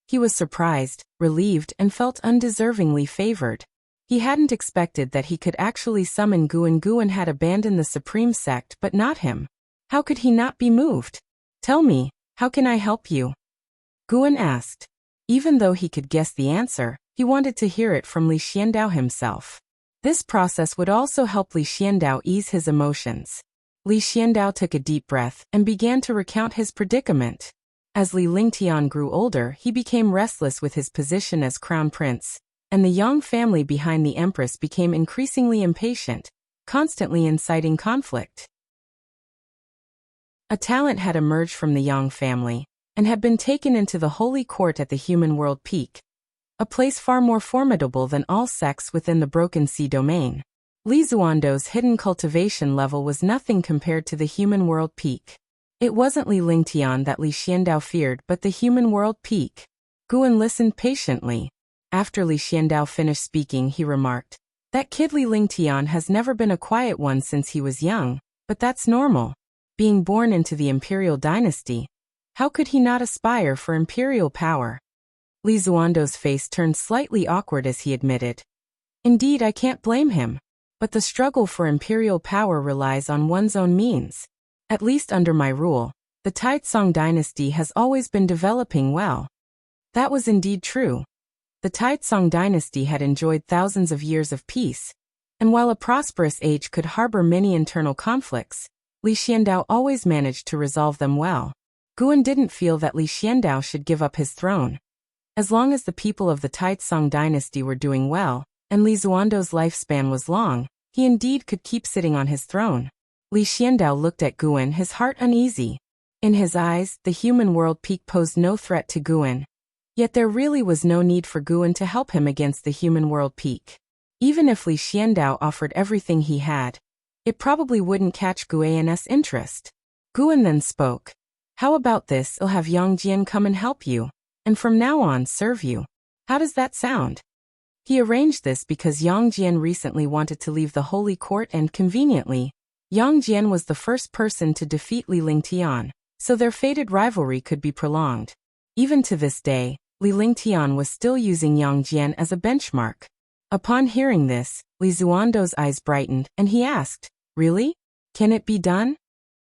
He was surprised, relieved, and felt undeservingly favored. He hadn't expected that he could actually summon Guan. Guan had abandoned the supreme sect but not him. How could he not be moved? Tell me, how can I help you? Guan asked. Even though he could guess the answer, he wanted to hear it from Li Xiandao himself. This process would also help Li Xiandao ease his emotions. Li Xiandao took a deep breath and began to recount his predicament. As Li Lingtian grew older, he became restless with his position as crown prince, and the Yang family behind the empress became increasingly impatient, constantly inciting conflict. A talent had emerged from the Yang family, and had been taken into the holy court at the human world peak, a place far more formidable than all sects within the Broken Sea domain. Li Zuando's hidden cultivation level was nothing compared to the human world peak. It wasn't Li Lingtian that Li Xiandao feared but the human world peak. Guan listened patiently. After Li Xiandao finished speaking, he remarked, "That kid Li Lingtian has never been a quiet one since he was young, but that's normal. Being born into the imperial dynasty, how could he not aspire for imperial power?" Li Zuando's face turned slightly awkward as he admitted, "Indeed, I can't blame him. But the struggle for imperial power relies on one's own means. At least under my rule, the Taizong dynasty has always been developing well." That was indeed true. The Taizong dynasty had enjoyed thousands of years of peace, and while a prosperous age could harbor many internal conflicts, Li Xiandao always managed to resolve them well. Guan didn't feel that Li Xiandao should give up his throne. As long as the people of the Taizong dynasty were doing well, and Li Zuando's lifespan was long, he indeed could keep sitting on his throne. Li Xiandao looked at Guan, his heart uneasy. In his eyes, the human world peak posed no threat to Guan. Yet there really was no need for Guan to help him against the human world peak. Even if Li Xiandao offered everything he had, it probably wouldn't catch Guan's interest. Guan then spoke. "How about this? I'll have Yang Jian come and help you, and from now on serve you. How does that sound?" He arranged this because Yang Jian recently wanted to leave the holy court and, conveniently, Yang Jian was the first person to defeat Li Lingtian, so their fated rivalry could be prolonged. Even to this day, Li Lingtian was still using Yang Jian as a benchmark. Upon hearing this, Li Zuando's eyes brightened, and he asked, "Really? Can it be done?"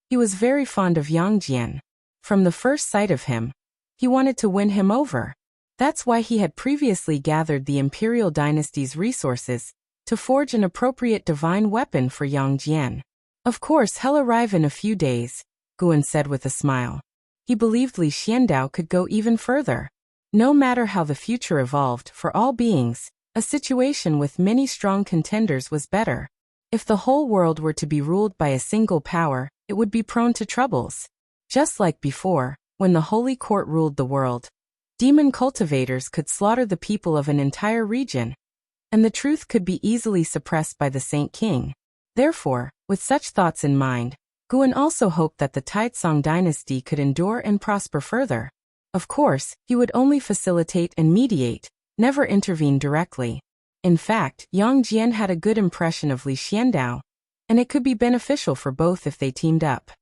He was very fond of Yang Jian. From the first sight of him, he wanted to win him over. That's why he had previously gathered the imperial dynasty's resources to forge an appropriate divine weapon for Yang Jian. "Of course, he'll arrive in a few days," Guan said with a smile. He believed Li Xiandao could go even further. No matter how the future evolved, for all beings, a situation with many strong contenders was better. If the whole world were to be ruled by a single power, it would be prone to troubles. Just like before, when the Holy Court ruled the world, demon cultivators could slaughter the people of an entire region, and the truth could be easily suppressed by the Saint King. Therefore, with such thoughts in mind, Guan also hoped that the Taizong dynasty could endure and prosper further. Of course, he would only facilitate and mediate, never intervene directly. In fact, Yang Jian had a good impression of Li Xiandao, and it could be beneficial for both if they teamed up.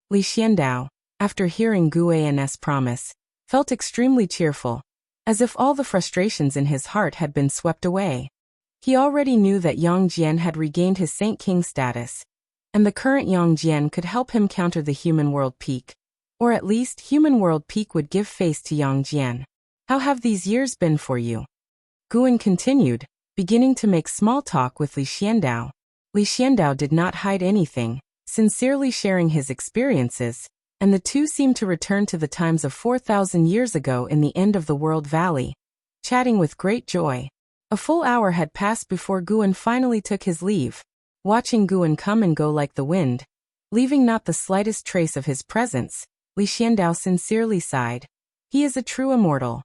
Li Xiandao, after hearing Guan's promise, felt extremely cheerful, as if all the frustrations in his heart had been swept away. He already knew that Yang Jian had regained his Saint King status, and the current Yang Jian could help him counter the human world peak, or at least human world peak would give face to Yang Jian. "How have these years been for you?" Guan continued, beginning to make small talk with Li Xiandao. Li Xiandao did not hide anything, sincerely sharing his experiences, and the two seemed to return to the times of 4,000 years ago in the end of the world valley, chatting with great joy. A full hour had passed before Guan finally took his leave. Watching Guan come and go like the wind, Leaving not the slightest trace of his presence, Li Xiandao sincerely sighed. He is a true immortal.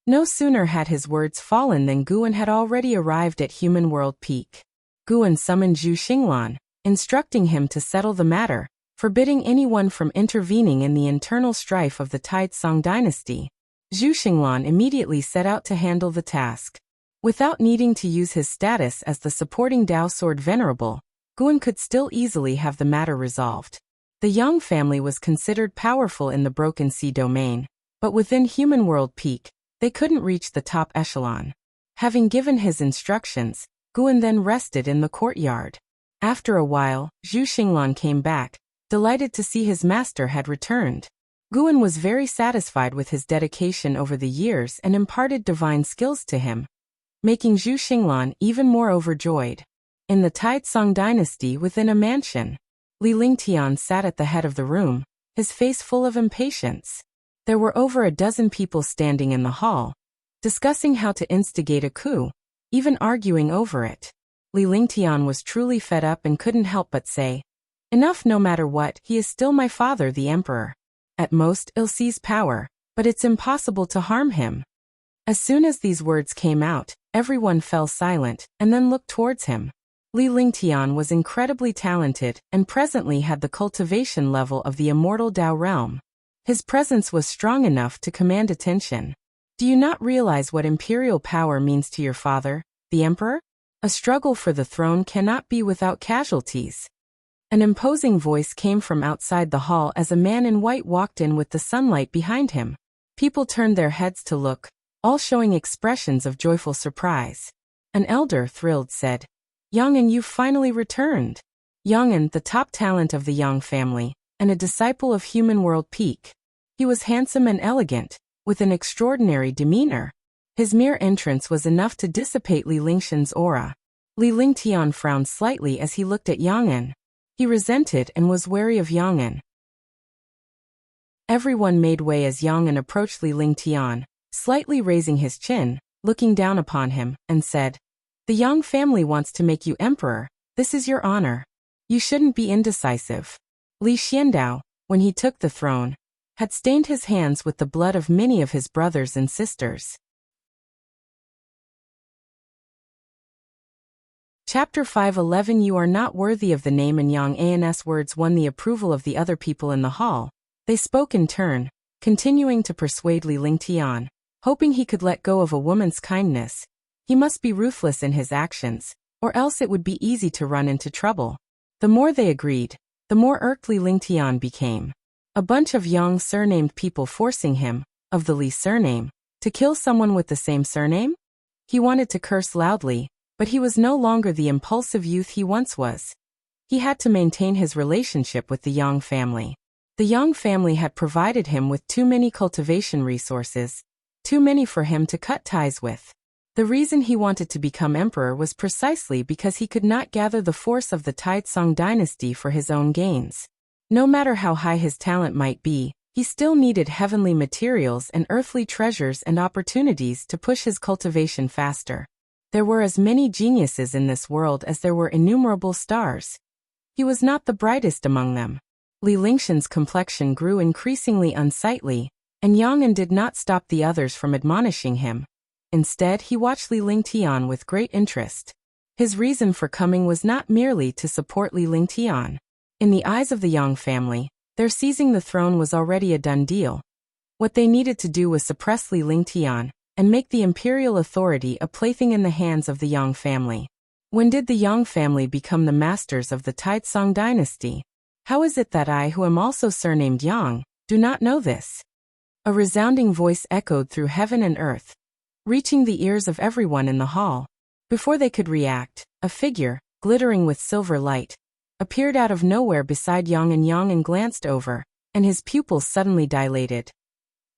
No sooner had his words fallen than Guan had already arrived at Human World Peak. Guan summoned Zhu Xinglan, instructing him to settle the matter, forbidding anyone from intervening in the internal strife of the Taizong dynasty. Zhu Xinglan immediately set out to handle the task. Without needing to use his status as the supporting Dao Sword Venerable, Guan could still easily have the matter resolved. The Yang family was considered powerful in the Broken Sea domain, but within Human World Peak, they couldn't reach the top echelon. Having given his instructions, Guan then rested in the courtyard. After a while, Zhu Xinglan came back, delighted to see his master had returned. Guan was very satisfied with his dedication over the years and imparted divine skills to him, making Zhu Xinglan even more overjoyed. In the Taizong dynasty within a mansion, Li Lingtian sat at the head of the room, his face full of impatience. There were over a dozen people standing in the hall, discussing how to instigate a coup, even arguing over it. Li Lingtian was truly fed up and couldn't help but say, "Enough, no matter what, he is still my father the emperor. At most, he'll seize power, but it's impossible to harm him." As soon as these words came out, everyone fell silent and then looked towards him. Li Lingtian was incredibly talented and presently had the cultivation level of the immortal Dao realm. His presence was strong enough to command attention. Do you not realize what imperial power means to your father, the emperor? A struggle for the throne cannot be without casualties. An imposing voice came from outside the hall as a man in white walked in with the sunlight behind him. People turned their heads to look, all showing expressions of joyful surprise. An elder, thrilled, said, "Yang'an, you've finally returned." Yang'an, the top talent of the Yang family, and a disciple of Human World Peak. He was handsome and elegant, with an extraordinary demeanor. His mere entrance was enough to dissipate Li Lingtian's aura. Li Lingtian frowned slightly as he looked at Yang'an. He resented and was wary of Yang'an. Everyone made way as Yang'an approached Li Lingtian, slightly raising his chin, looking down upon him, and said, "The Yang family wants to make you emperor. This is your honor. You shouldn't be indecisive." Li Xiandao, when he took the throne, had stained his hands with the blood of many of his brothers and sisters. Chapter 5:11 You are not worthy of the name, and Yang An's words won the approval of the other people in the hall. They spoke in turn, continuing to persuade Li Lingtian, hoping he could let go of a woman's kindness. He must be ruthless in his actions, or else it would be easy to run into trouble. The more they agreed, the more irked Li Lingtian became. A bunch of Yang surnamed people forcing him, of the Li surname, to kill someone with the same surname? He wanted to curse loudly, but he was no longer the impulsive youth he once was. He had to maintain his relationship with the Yang family. The Yang family had provided him with too many cultivation resources, too many for him to cut ties with. The reason he wanted to become emperor was precisely because he could not gather the force of the Taizong dynasty for his own gains. No matter how high his talent might be, he still needed heavenly materials and earthly treasures and opportunities to push his cultivation faster. There were as many geniuses in this world as there were innumerable stars. He was not the brightest among them. Li Lingtian's complexion grew increasingly unsightly, and Yang'an did not stop the others from admonishing him. Instead, he watched Li Lingtian with great interest. His reason for coming was not merely to support Li Lingtian. In the eyes of the Yang family, their seizing the throne was already a done deal. What they needed to do was suppress Li Lingtian and make the imperial authority a plaything in the hands of the Yang family. When did the Yang family become the masters of the Taizong dynasty? How is it that I, who am also surnamed Yang, do not know this? A resounding voice echoed through heaven and earth, reaching the ears of everyone in the hall. Before they could react, a figure, glittering with silver light, appeared out of nowhere beside Yang and glanced over, and his pupils suddenly dilated.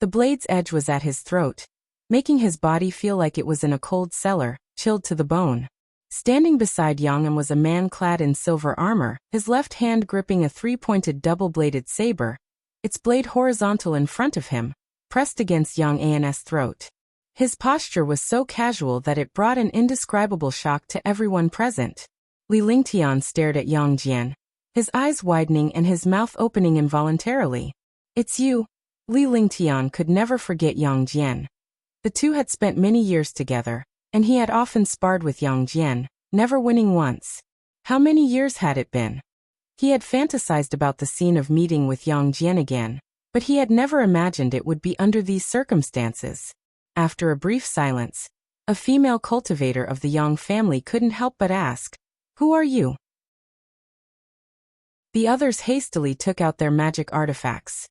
The blade's edge was at his throat, making his body feel like it was in a cold cellar, chilled to the bone. Standing beside Yang was a man clad in silver armor, his left hand gripping a three-pointed double-bladed saber, its blade horizontal in front of him, pressed against Yang An's throat. His posture was so casual that it brought an indescribable shock to everyone present. Li Lingtian stared at Yang Jian, his eyes widening and his mouth opening involuntarily. It's you. Li Lingtian could never forget Yang Jian. The two had spent many years together, and he had often sparred with Yang Jian, never winning once. How many years had it been? He had fantasized about the scene of meeting with Yang Jian again, but he had never imagined it would be under these circumstances. After a brief silence, a female cultivator of the Yang family couldn't help but ask, "Who are you?" The others hastily took out their magic artifacts.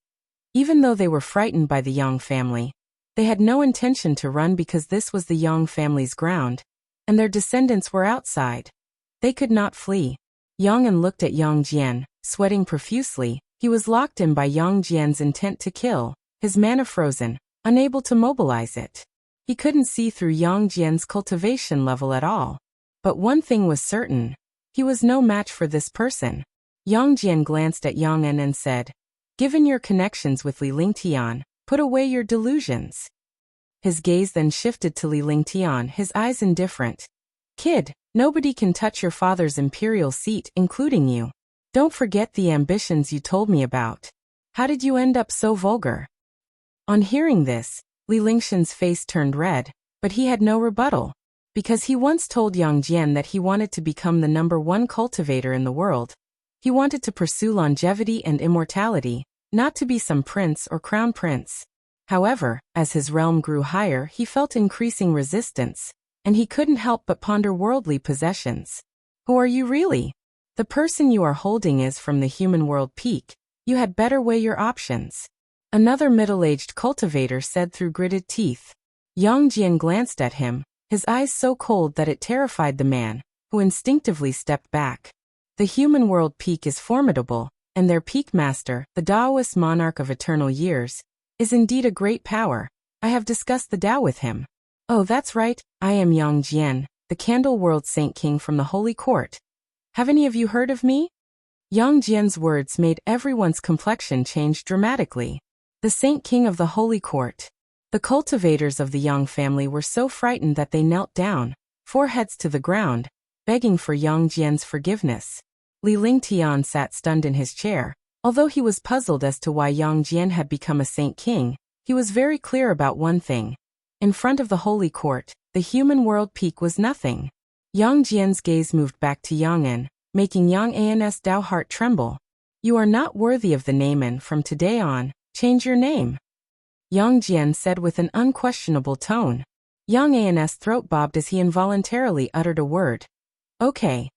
Even though they were frightened by the Yang family, they had no intention to run because this was the Yang family's ground, and their descendants were outside. They could not flee. Yang An looked at Yang Jian, sweating profusely. He was locked in by Yang Jian's intent to kill, his mana frozen, unable to mobilize it. He couldn't see through Yang Jian's cultivation level at all. But one thing was certain. He was no match for this person. Yang Jian glanced at Yang An and said, "Given your connections with Li Lingtian, put away your delusions." His gaze then shifted to Li Lingtian, his eyes indifferent. "Kid, nobody can touch your father's imperial seat, including you. Don't forget the ambitions you told me about. How did you end up so vulgar?" On hearing this, Li Lingtian's face turned red, but he had no rebuttal. Because he once told Yang Jian that he wanted to become the #1 cultivator in the world. He wanted to pursue longevity and immortality, not to be some prince or crown prince. However, as his realm grew higher, he felt increasing resistance, and he couldn't help but ponder worldly possessions. Who are you really? The person you are holding is from the human world peak. You had better weigh your options. Another middle-aged cultivator said through gritted teeth. Yang Jian glanced at him, his eyes so cold that it terrified the man, who instinctively stepped back. The human world peak is formidable, and their peak master, the Taoist monarch of eternal years, is indeed a great power. I have discussed the Tao with him. Oh, that's right, I am Yang Jian, the Candle World Saint King from the Holy Court. Have any of you heard of me? Yang Jian's words made everyone's complexion change dramatically. The Saint King of the Holy Court. The cultivators of the Yang family were so frightened that they knelt down, foreheads to the ground, begging for Yang Jian's forgiveness. Li Lingtian sat stunned in his chair. Although he was puzzled as to why Yang Jian had become a Saint King, he was very clear about one thing. In front of the Holy Court, the human world peak was nothing. Yang Jian's gaze moved back to Yang An, making Yang An's Tao heart tremble. "You are not worthy of the name, and from today on, change your name," Yang Jian said with an unquestionable tone. Yang An's throat bobbed as he involuntarily uttered a word. "Okay."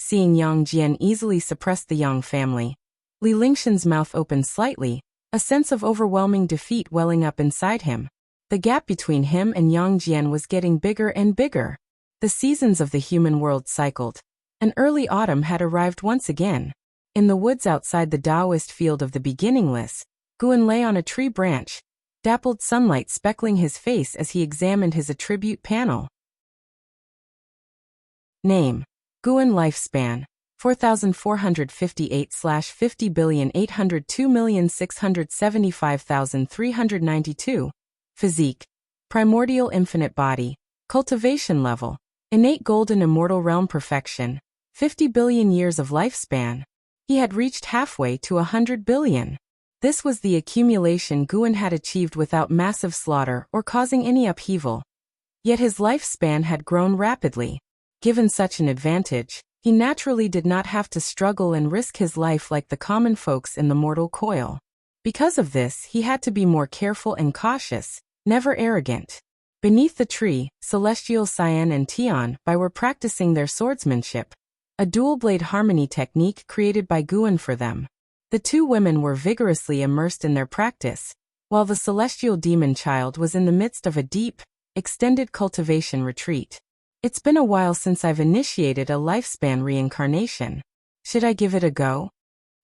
Seeing Yang Jian easily suppress the Yang family, Li Lingtian's mouth opened slightly, a sense of overwhelming defeat welling up inside him. The gap between him and Yang Jian was getting bigger and bigger. The seasons of the human world cycled. An early autumn had arrived once again. In the woods outside the Taoist field of the beginningless, Guan lay on a tree branch, dappled sunlight speckling his face as he examined his attribute panel. Name: Guan. Lifespan: 4,458/50,802,675,392. Physique: primordial infinite body. Cultivation level: innate golden immortal realm perfection. 50 billion years of lifespan. He had reached halfway to 100 billion. This was the accumulation Guan had achieved without massive slaughter or causing any upheaval. Yet his lifespan had grown rapidly. Given such an advantage, he naturally did not have to struggle and risk his life like the common folks in the mortal coil. Because of this, he had to be more careful and cautious, never arrogant. Beneath the tree, Celestial Cyan and Tian Bai were practicing their swordsmanship, a dual-blade harmony technique created by Guan for them. The two women were vigorously immersed in their practice, while the celestial demon child was in the midst of a deep, extended cultivation retreat. It's been a while since I've initiated a lifespan reincarnation. Should I give it a go?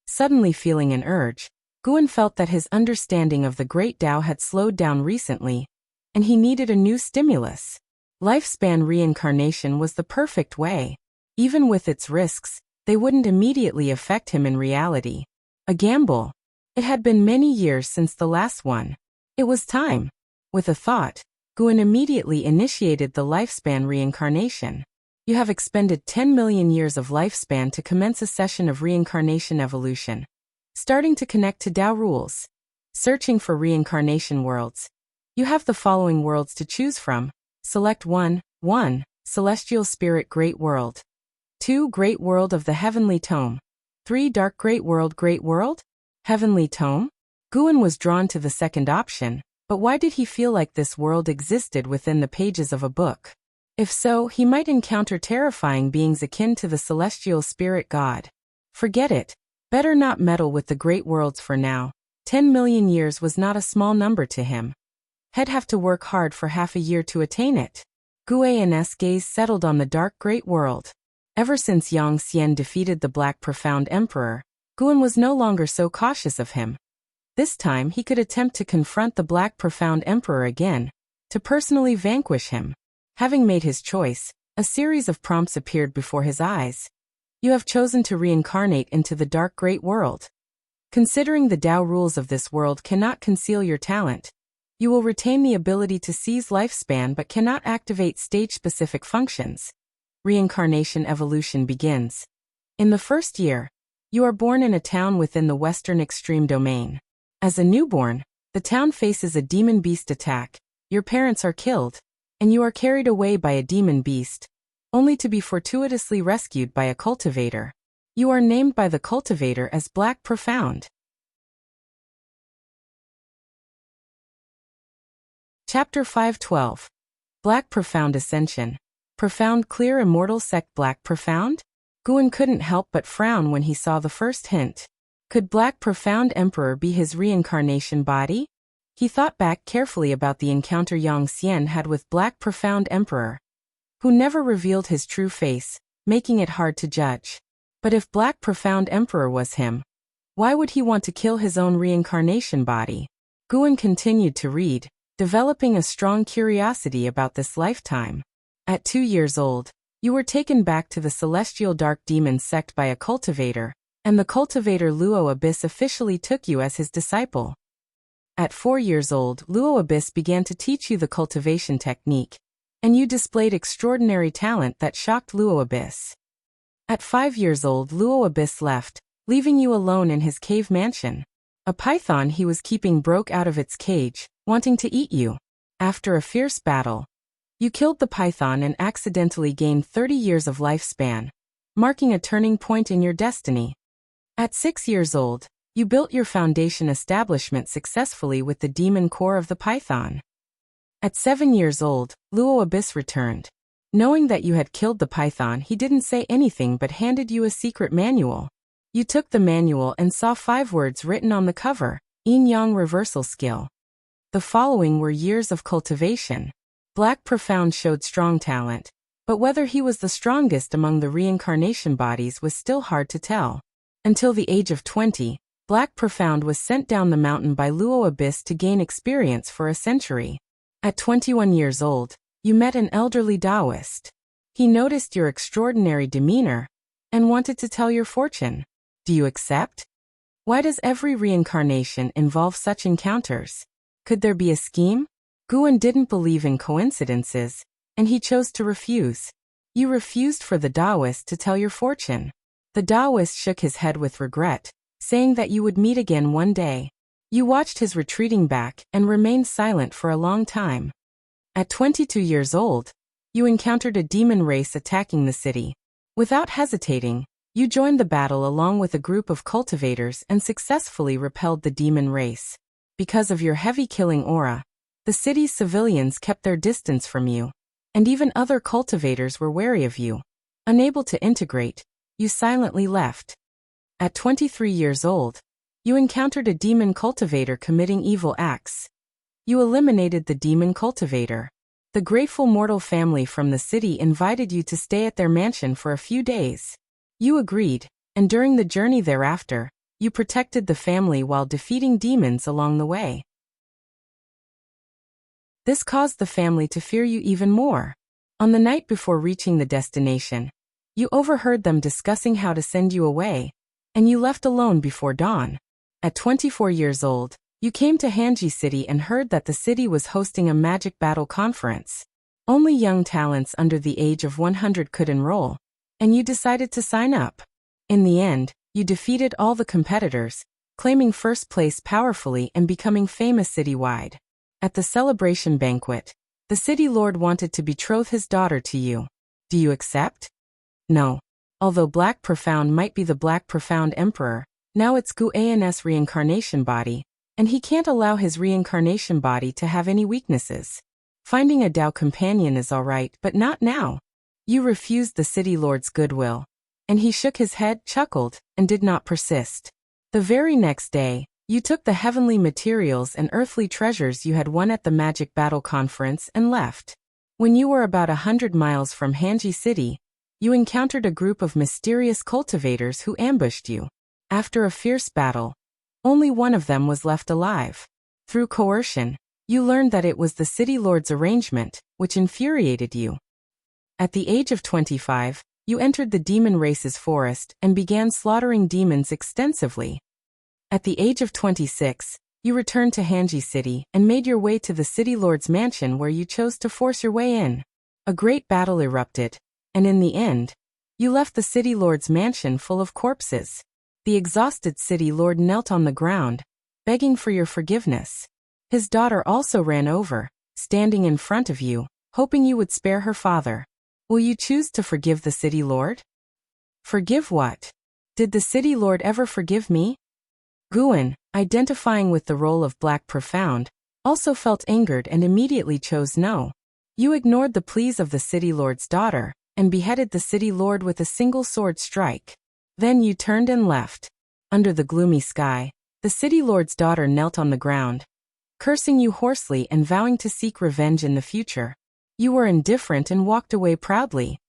Suddenly feeling an urge, Guan felt that his understanding of the Great Tao had slowed down recently, and he needed a new stimulus. Lifespan reincarnation was the perfect way. Even with its risks, they wouldn't immediately affect him in reality. A gamble. It had been many years since the last one. It was time. With a thought, Guan immediately initiated the lifespan reincarnation. You have expended 10 million years of lifespan to commence a session of reincarnation evolution. Starting to connect to Tao rules. Searching for reincarnation worlds. You have the following worlds to choose from. Select 1. 1. Celestial Spirit Great World. 2. Great World of the Heavenly Tome. 3. Dark Great World Heavenly Tome? Guan was drawn to the second option, but why did he feel like this world existed within the pages of a book? If so, he might encounter terrifying beings akin to the celestial spirit god. Forget it. Better not meddle with the great worlds for now. 10 million years was not a small number to him. He'd have to work hard for half a year to attain it. Guan's gaze settled on the dark great world. Ever since Yang Xian defeated the Black Profound Emperor, Guan was no longer so cautious of him. This time he could attempt to confront the Black Profound Emperor again, to personally vanquish him. Having made his choice, a series of prompts appeared before his eyes. You have chosen to reincarnate into the dark great world. Considering the Tao rules of this world cannot conceal your talent, you will retain the ability to seize lifespan but cannot activate stage-specific functions. Reincarnation evolution begins. In the first year, you are born in a town within the western extreme domain. As a newborn, the town faces a demon beast attack, your parents are killed, and you are carried away by a demon beast, only to be fortuitously rescued by a cultivator. You are named by the cultivator as Black Profound. Chapter 512. Black Profound Ascension. Profound Clear Immortal Sect Black Profound? Guan couldn't help but frown when he saw the first hint. Could Black Profound Emperor be his reincarnation body? He thought back carefully about the encounter Yang Xian had with Black Profound Emperor, who never revealed his true face, making it hard to judge. But if Black Profound Emperor was him, why would he want to kill his own reincarnation body? Guan continued to read, developing a strong curiosity about this lifetime. At 2 years old, you were taken back to the Celestial Dark Demon sect by a cultivator, and the cultivator Luo Abyss officially took you as his disciple. At 4 years old, Luo Abyss began to teach you the cultivation technique, and you displayed extraordinary talent that shocked Luo Abyss. At 5 years old, Luo Abyss left, leaving you alone in his cave mansion. A python he was keeping broke out of its cage, wanting to eat you. After a fierce battle, you killed the python and accidentally gained 30 years of lifespan, marking a turning point in your destiny. At 6 years old, you built your foundation establishment successfully with the demon core of the python. At 7 years old, Luo Abyss returned. Knowing that you had killed the python, he didn't say anything but handed you a secret manual. You took the manual and saw 5 words written on the cover, Yin-Yang Reversal Skill. The following were years of cultivation. Black Profound showed strong talent, but whether he was the strongest among the reincarnation bodies was still hard to tell. Until the age of 20, Black Profound was sent down the mountain by Luo Abyss to gain experience for a century. At 21 years old, you met an elderly Taoist. He noticed your extraordinary demeanor and wanted to tell your fortune. Do you accept? Why does every reincarnation involve such encounters? Could there be a scheme? Guan didn't believe in coincidences, and he chose to refuse. You refused for the Taoist to tell your fortune. The Taoist shook his head with regret, saying that you would meet again one day. You watched his retreating back and remained silent for a long time. At 22 years old, you encountered a demon race attacking the city. Without hesitating, you joined the battle along with a group of cultivators and successfully repelled the demon race. Because of your heavy killing aura, the city's civilians kept their distance from you, and even other cultivators were wary of you. Unable to integrate, you silently left. At 23 years old, you encountered a demon cultivator committing evil acts. You eliminated the demon cultivator. The grateful mortal family from the city invited you to stay at their mansion for a few days. You agreed, and during the journey thereafter, you protected the family while defeating demons along the way. This caused the family to fear you even more. On the night before reaching the destination, you overheard them discussing how to send you away, and you left alone before dawn. At 24 years old, you came to Hanji City and heard that the city was hosting a magic battle conference. Only young talents under the age of 100 could enroll, and you decided to sign up. In the end, you defeated all the competitors, claiming first place powerfully and becoming famous citywide. At the celebration banquet, the city lord wanted to betroth his daughter to you. Do you accept? No. Although Black Profound might be the Black Profound Emperor, now it's Guan's reincarnation body, and he can't allow his reincarnation body to have any weaknesses. Finding a Dao companion is alright, but not now. You refused the city lord's goodwill. And he shook his head, chuckled, and did not persist. The very next day, you took the heavenly materials and earthly treasures you had won at the Magic Battle Conference and left. When you were about 100 miles from Hanji City, you encountered a group of mysterious cultivators who ambushed you. After a fierce battle, only one of them was left alive. Through coercion, you learned that it was the city lord's arrangement, which infuriated you. At the age of 25, you entered the demon race's forest and began slaughtering demons extensively. At the age of 26, you returned to Hanji City and made your way to the city lord's mansion where you chose to force your way in. A great battle erupted, and in the end, you left the city lord's mansion full of corpses. The exhausted city lord knelt on the ground, begging for your forgiveness. His daughter also ran over, standing in front of you, hoping you would spare her father. Will you choose to forgive the city lord? Forgive what? Did the city lord ever forgive me? Guan, identifying with the role of Black Profound, also felt angered and immediately chose no. You ignored the pleas of the city lord's daughter, and beheaded the city lord with a single sword strike. Then you turned and left. Under the gloomy sky, the city lord's daughter knelt on the ground, cursing you hoarsely and vowing to seek revenge in the future. You were indifferent and walked away proudly.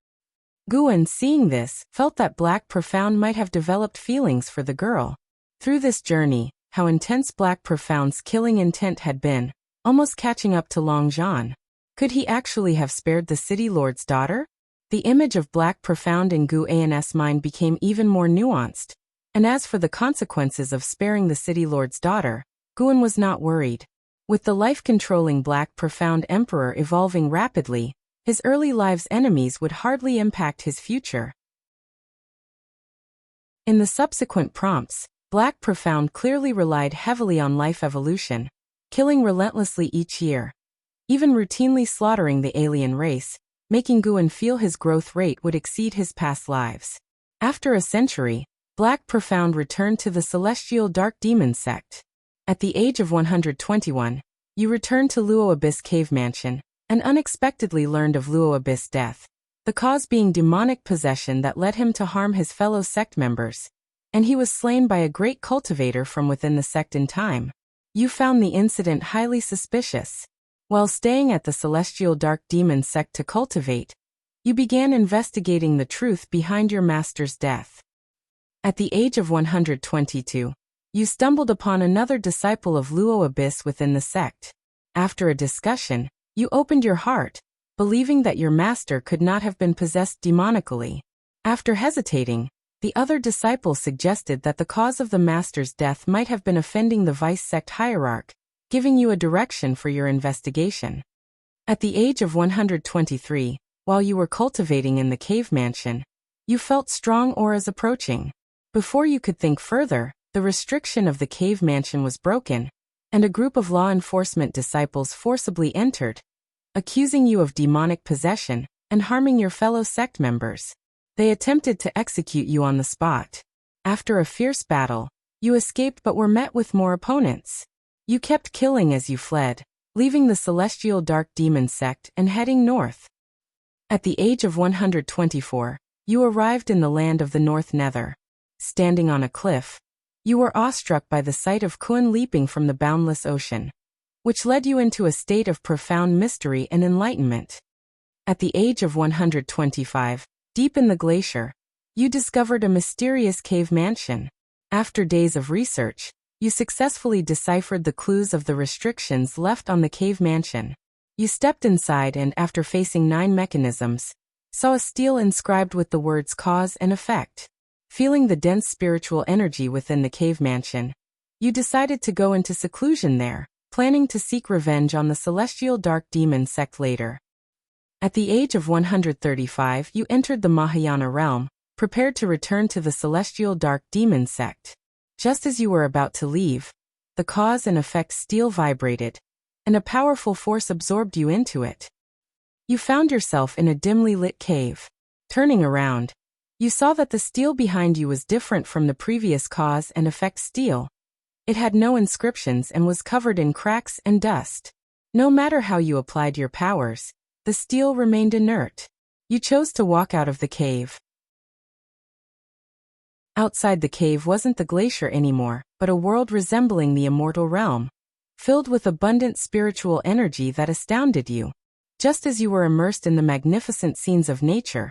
Guan, seeing this, felt that Black Profound might have developed feelings for the girl. Through this journey, how intense Black Profound's killing intent had been, almost catching up to Long Zhan. Could he actually have spared the city lord's daughter? The image of Black Profound in Guan's mind became even more nuanced, and as for the consequences of sparing the city lord's daughter, Guan was not worried. With the life-controlling Black Profound Emperor evolving rapidly, his early life's enemies would hardly impact his future. In the subsequent prompts, Black Profound clearly relied heavily on life evolution, killing relentlessly each year, even routinely slaughtering the alien race, making Guan feel his growth rate would exceed his past lives. After a century, Black Profound returned to the Celestial Dark Demon sect. At the age of 121, you returned to Luo Abyss Cave Mansion, and unexpectedly learned of Luo Abyss' death, the cause being demonic possession that led him to harm his fellow sect members, and he was slain by a great cultivator from within the sect in time. You found the incident highly suspicious. While staying at the Celestial Dark Demon sect to cultivate, you began investigating the truth behind your master's death. At the age of 122, you stumbled upon another disciple of Luo Abyss within the sect. After a discussion, you opened your heart, believing that your master could not have been possessed demonically. After hesitating, the other disciple suggested that the cause of the master's death might have been offending the vice sect hierarch, giving you a direction for your investigation. At the age of 123, while you were cultivating in the cave mansion, you felt strong auras approaching. Before you could think further, the restriction of the cave mansion was broken, and a group of law enforcement disciples forcibly entered, accusing you of demonic possession and harming your fellow sect members. They attempted to execute you on the spot. After a fierce battle, you escaped but were met with more opponents. You kept killing as you fled, leaving the Celestial Dark Demon sect and heading north. At the age of 124, you arrived in the land of the North Nether. Standing on a cliff, you were awestruck by the sight of Kun leaping from the boundless ocean, which led you into a state of profound mystery and enlightenment. At the age of 125, deep in the glacier, you discovered a mysterious cave mansion. After days of research, you successfully deciphered the clues of the restrictions left on the cave mansion. You stepped inside and, after facing 9 mechanisms, saw a stele inscribed with the words cause and effect. Feeling the dense spiritual energy within the cave mansion, you decided to go into seclusion there, planning to seek revenge on the Celestial Dark Demon sect later. At the age of 135, you entered the Mahayana realm, prepared to return to the celestial dark demon sect. Just as you were about to leave, the cause and effect steel vibrated, and a powerful force absorbed you into it. You found yourself in a dimly lit cave. Turning around, you saw that the steel behind you was different from the previous cause and effect steel. It had no inscriptions and was covered in cracks and dust. No matter how you applied your powers, the steel remained inert. You chose to walk out of the cave. Outside the cave wasn't the glacier anymore, but a world resembling the immortal realm, filled with abundant spiritual energy that astounded you. Just as you were immersed in the magnificent scenes of nature,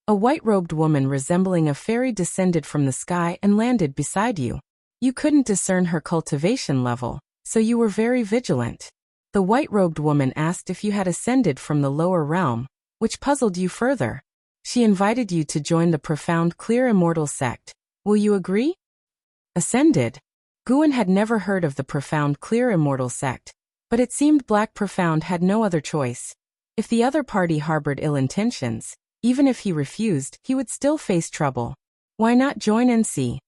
a white-robed woman resembling a fairy descended from the sky and landed beside you. You couldn't discern her cultivation level, so you were very vigilant. The white-robed woman asked if you had ascended from the lower realm, which puzzled you further. She invited you to join the profound clear immortal sect. Will you agree? Ascended? Guan had never heard of the profound clear immortal sect, but it seemed Black Profound had no other choice. If the other party harbored ill intentions, even if he refused, he would still face trouble. Why not join and see?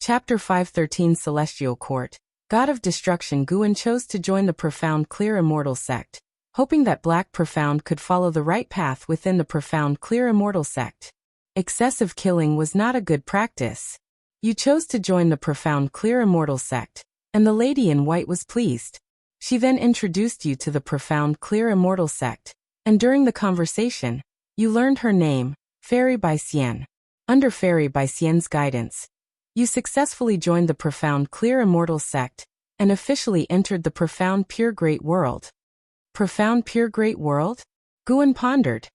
Chapter 513 Celestial Court. God of Destruction. Guan chose to join the profound clear immortal sect, hoping that Black Profound could follow the right path within the profound clear immortal sect. Excessive killing was not a good practice. You chose to join the profound clear immortal sect, and the lady in white was pleased. She then introduced you to the profound clear immortal sect, and during the conversation, you learned her name, Fairy Bai Xian. Under Fairy Bai Xian's guidance, you successfully joined the profound clear immortal sect, and officially entered the profound pure great world. Profound pure great world? Guan pondered.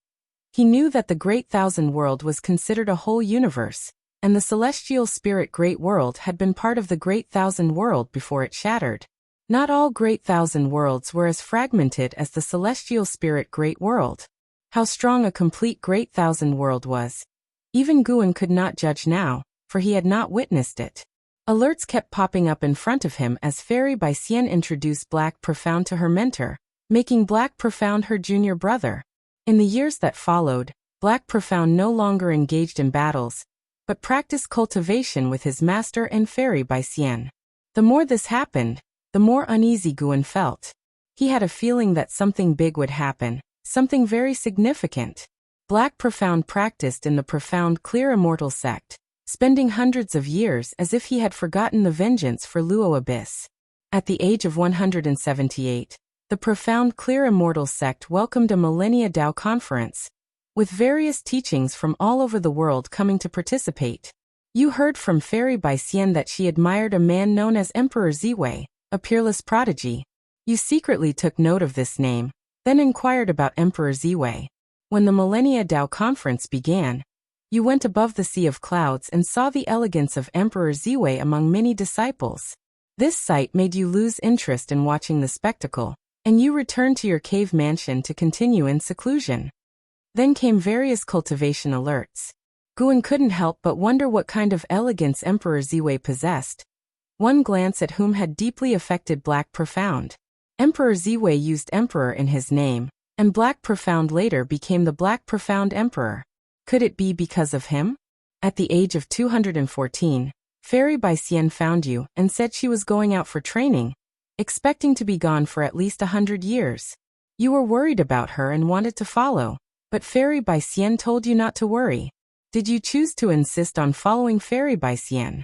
He knew that the Great Thousand World was considered a whole universe, and the celestial spirit Great World had been part of the Great Thousand World before it shattered. Not all Great Thousand Worlds were as fragmented as the celestial spirit Great World. How strong a complete Great Thousand World was, even Guan could not judge now, for he had not witnessed it. Alerts kept popping up in front of him as Fairy Bai Xian introduced Black Profound to her mentor, making Black Profound her junior brother. In the years that followed, Black Profound no longer engaged in battles, but practiced cultivation with his master and Fairy Bai Xian. The more this happened, the more uneasy Guan felt. He had a feeling that something big would happen, something very significant. Black Profound practiced in the profound clear immortal sect, spending hundreds of years as if he had forgotten the vengeance for Luo Abyss. At the age of 178, the profound clear immortal sect welcomed a Millennia Dao conference, with various teachings from all over the world coming to participate. You heard from Fairy Bai Xian that she admired a man known as Emperor Ziwei, a peerless prodigy. You secretly took note of this name, then inquired about Emperor Ziwei. When the Millennia Dao conference began, you went above the sea of clouds and saw the elegance of Emperor Ziwei among many disciples. This sight made you lose interest in watching the spectacle, and you returned to your cave mansion to continue in seclusion. Then came various cultivation alerts. Guan couldn't help but wonder what kind of elegance Emperor Ziwei possessed. One glance at whom had deeply affected Black Profound. Emperor Ziwei used Emperor in his name, and Black Profound later became the Black Profound Emperor. Could it be because of him? At the age of 214, Fairy Bai Xian found you and said she was going out for training, expecting to be gone for at least 100 years. You were worried about her and wanted to follow, but Fairy Bai Xian told you not to worry. Did you choose to insist on following Fairy Bai Xian?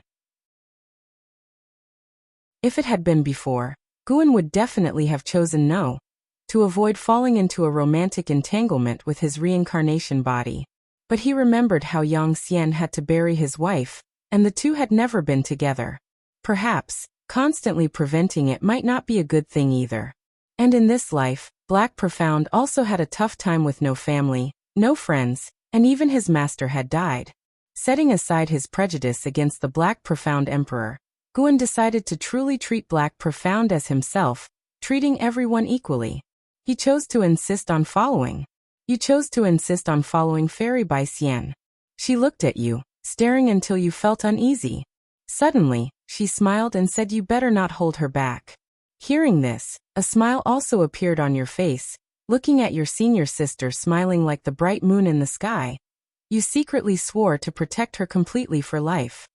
If it had been before, Guan would definitely have chosen no, to avoid falling into a romantic entanglement with his reincarnation body. But he remembered how Yang Xian had to bury his wife, and the two had never been together. Perhaps, constantly preventing it might not be a good thing either. And in this life, Black Profound also had a tough time with no family, no friends, and even his master had died. Setting aside his prejudice against the Black Profound Emperor, Guan decided to truly treat Black Profound as himself, treating everyone equally. He chose to insist on following. You chose to insist on following Fairy Bai Xian. She looked at you, staring until you felt uneasy. Suddenly, she smiled and said you better not hold her back. Hearing this, a smile also appeared on your face, looking at your senior sister smiling like the bright moon in the sky. You secretly swore to protect her completely for life.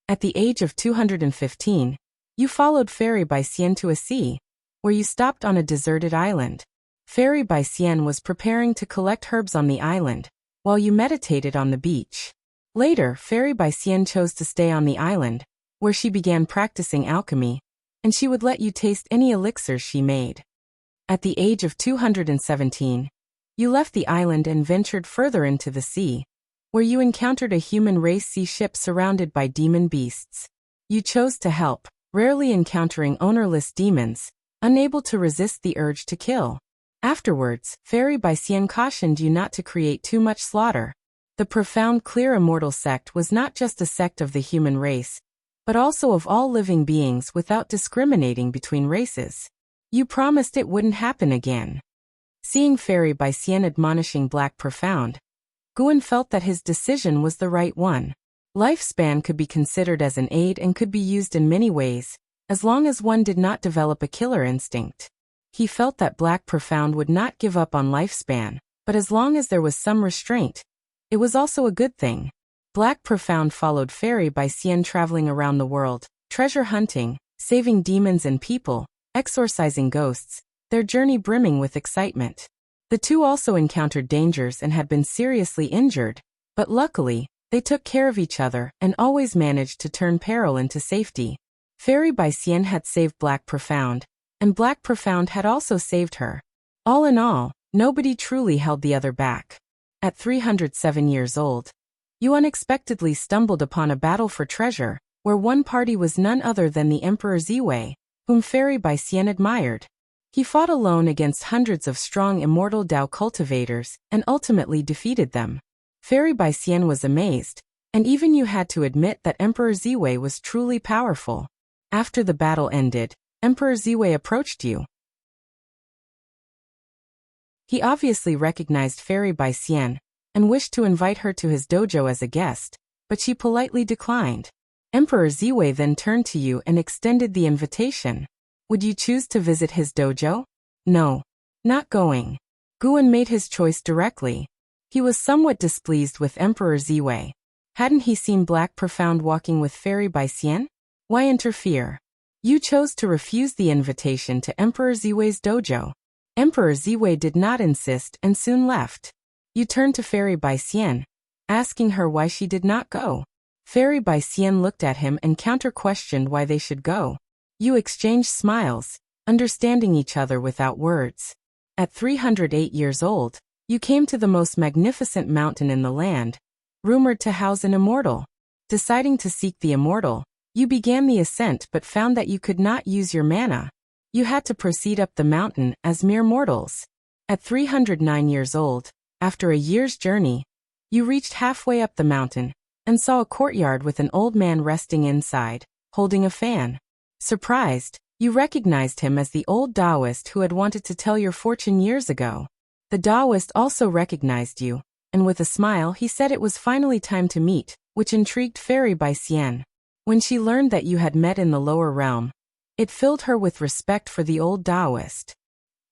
At the age of 215, you followed Fairy Baisien to a sea, where you stopped on a deserted island. Fairy Baisien was preparing to collect herbs on the island, while you meditated on the beach. Later, Fairy Baisien chose to stay on the island, where she began practicing alchemy, and she would let you taste any elixirs she made. At the age of 217, you left the island and ventured further into the sea, where you encountered a human race sea ship surrounded by demon beasts. You chose to help, rarely encountering ownerless demons, unable to resist the urge to kill. Afterwards, Fairy Baisien cautioned you not to create too much slaughter. The profound clear immortal sect was not just a sect of the human race, but also of all living beings without discriminating between races. You promised it wouldn't happen again. Seeing Fairy Baisien admonishing Black Profound, Guan felt that his decision was the right one. Lifespan could be considered as an aid and could be used in many ways, as long as one did not develop a killer instinct. He felt that Black Profound would not give up on lifespan, but as long as there was some restraint, it was also a good thing. Black Profound followed Fairy Baisien traveling around the world, treasure hunting, saving demons and people, exorcising ghosts, their journey brimming with excitement. The two also encountered dangers and had been seriously injured, but luckily, they took care of each other and always managed to turn peril into safety. Fairy Baisien had saved Black Profound, and Black Profound had also saved her. All in all, nobody truly held the other back. At 307 years old, you unexpectedly stumbled upon a battle for treasure, where one party was none other than the Emperor Ziwei, whom Fairy Baisien admired. He fought alone against hundreds of strong immortal Dao cultivators and ultimately defeated them. Fairy Baisien was amazed, and even you had to admit that Emperor Ziwei was truly powerful. After the battle ended, Emperor Ziwei approached you. He obviously recognized Fairy Baisien and wished to invite her to his dojo as a guest, but she politely declined. Emperor Ziwei then turned to you and extended the invitation. Would you choose to visit his dojo? No. Not going. Guan made his choice directly. He was somewhat displeased with Emperor Ziwei. Hadn't he seen Black Profound walking with Fairy Baisien? Why interfere? You chose to refuse the invitation to Emperor Ziwei's dojo. Emperor Ziwei did not insist and soon left. You turned to Fairy Baisien, asking her why she did not go. Fairy Baisien looked at him and counter-questioned why they should go. You exchanged smiles, understanding each other without words. At 308 years old, you came to the most magnificent mountain in the land, rumored to house an immortal. Deciding to seek the immortal, you began the ascent but found that you could not use your mana. You had to proceed up the mountain as mere mortals. At 309 years old, after a year's journey, you reached halfway up the mountain and saw a courtyard with an old man resting inside, holding a fan. Surprised, you recognized him as the old Taoist who had wanted to tell your fortune years ago. The Taoist also recognized you, and with a smile he said it was finally time to meet, which intrigued Fairy Baisien. When she learned that you had met in the lower realm, it filled her with respect for the old Taoist.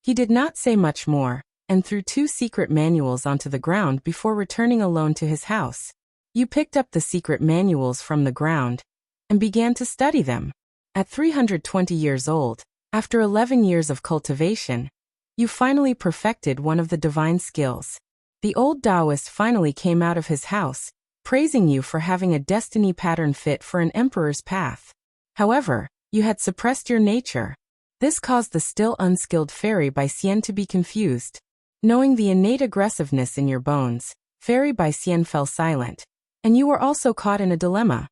He did not say much more, and threw 2 secret manuals onto the ground before returning alone to his house. You picked up the secret manuals from the ground and began to study them. At 320 years old, after 11 years of cultivation, you finally perfected one of the divine skills. The old Taoist finally came out of his house, praising you for having a destiny pattern fit for an emperor's path. However, you had suppressed your nature. This caused the still unskilled Fairy Baisien to be confused. Knowing the innate aggressiveness in your bones, Fairy Baisien fell silent, and you were also caught in a dilemma.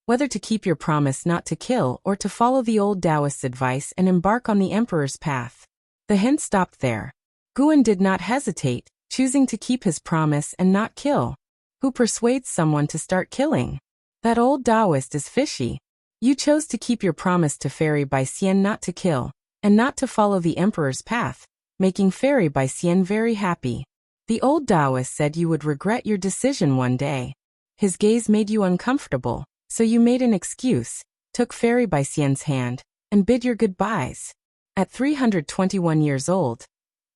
Whether to keep your promise not to kill or to follow the old Taoist's advice and embark on the emperor's path. The hint stopped there. Guan did not hesitate, choosing to keep his promise and not kill. Who persuades someone to start killing? That old Taoist is fishy. You chose to keep your promise to Fairy Baisien not to kill, and not to follow the emperor's path, making Fairy Baisien very happy. The old Taoist said you would regret your decision one day. His gaze made you uncomfortable, so you made an excuse, took Fairy Baisien's hand, and bid your goodbyes. At 321 years old,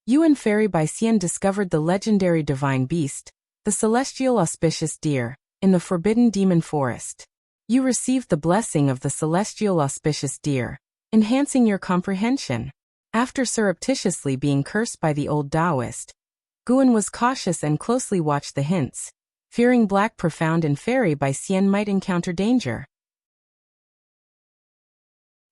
you and Fairy Baisien discovered the legendary divine beast, the celestial auspicious deer, in the forbidden demon forest. You received the blessing of the celestial auspicious deer, enhancing your comprehension. After surreptitiously being cursed by the old Taoist, Guan was cautious and closely watched the hints, fearing Black Profound and Fairy Baisien might encounter danger.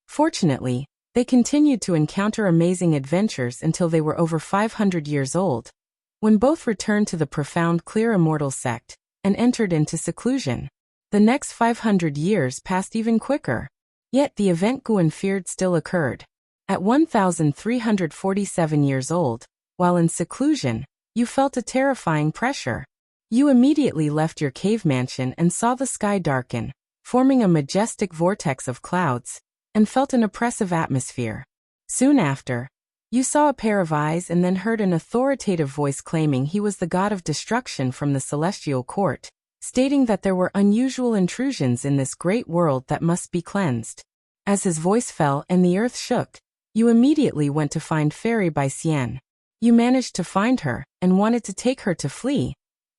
Fortunately, they continued to encounter amazing adventures until they were over 500 years old, when both returned to the profound clear immortal sect and entered into seclusion. The next 500 years passed even quicker. Yet the event Guan feared still occurred. At 1,347 years old, while in seclusion, you felt a terrifying pressure. You immediately left your cave mansion and saw the sky darken, forming a majestic vortex of clouds, and felt an oppressive atmosphere. Soon after, you saw a pair of eyes and then heard an authoritative voice claiming he was the god of destruction from the celestial court, stating that there were unusual intrusions in this great world that must be cleansed. As his voice fell and the earth shook, you immediately went to find Fairy Baisien. You managed to find her and wanted to take her to flee,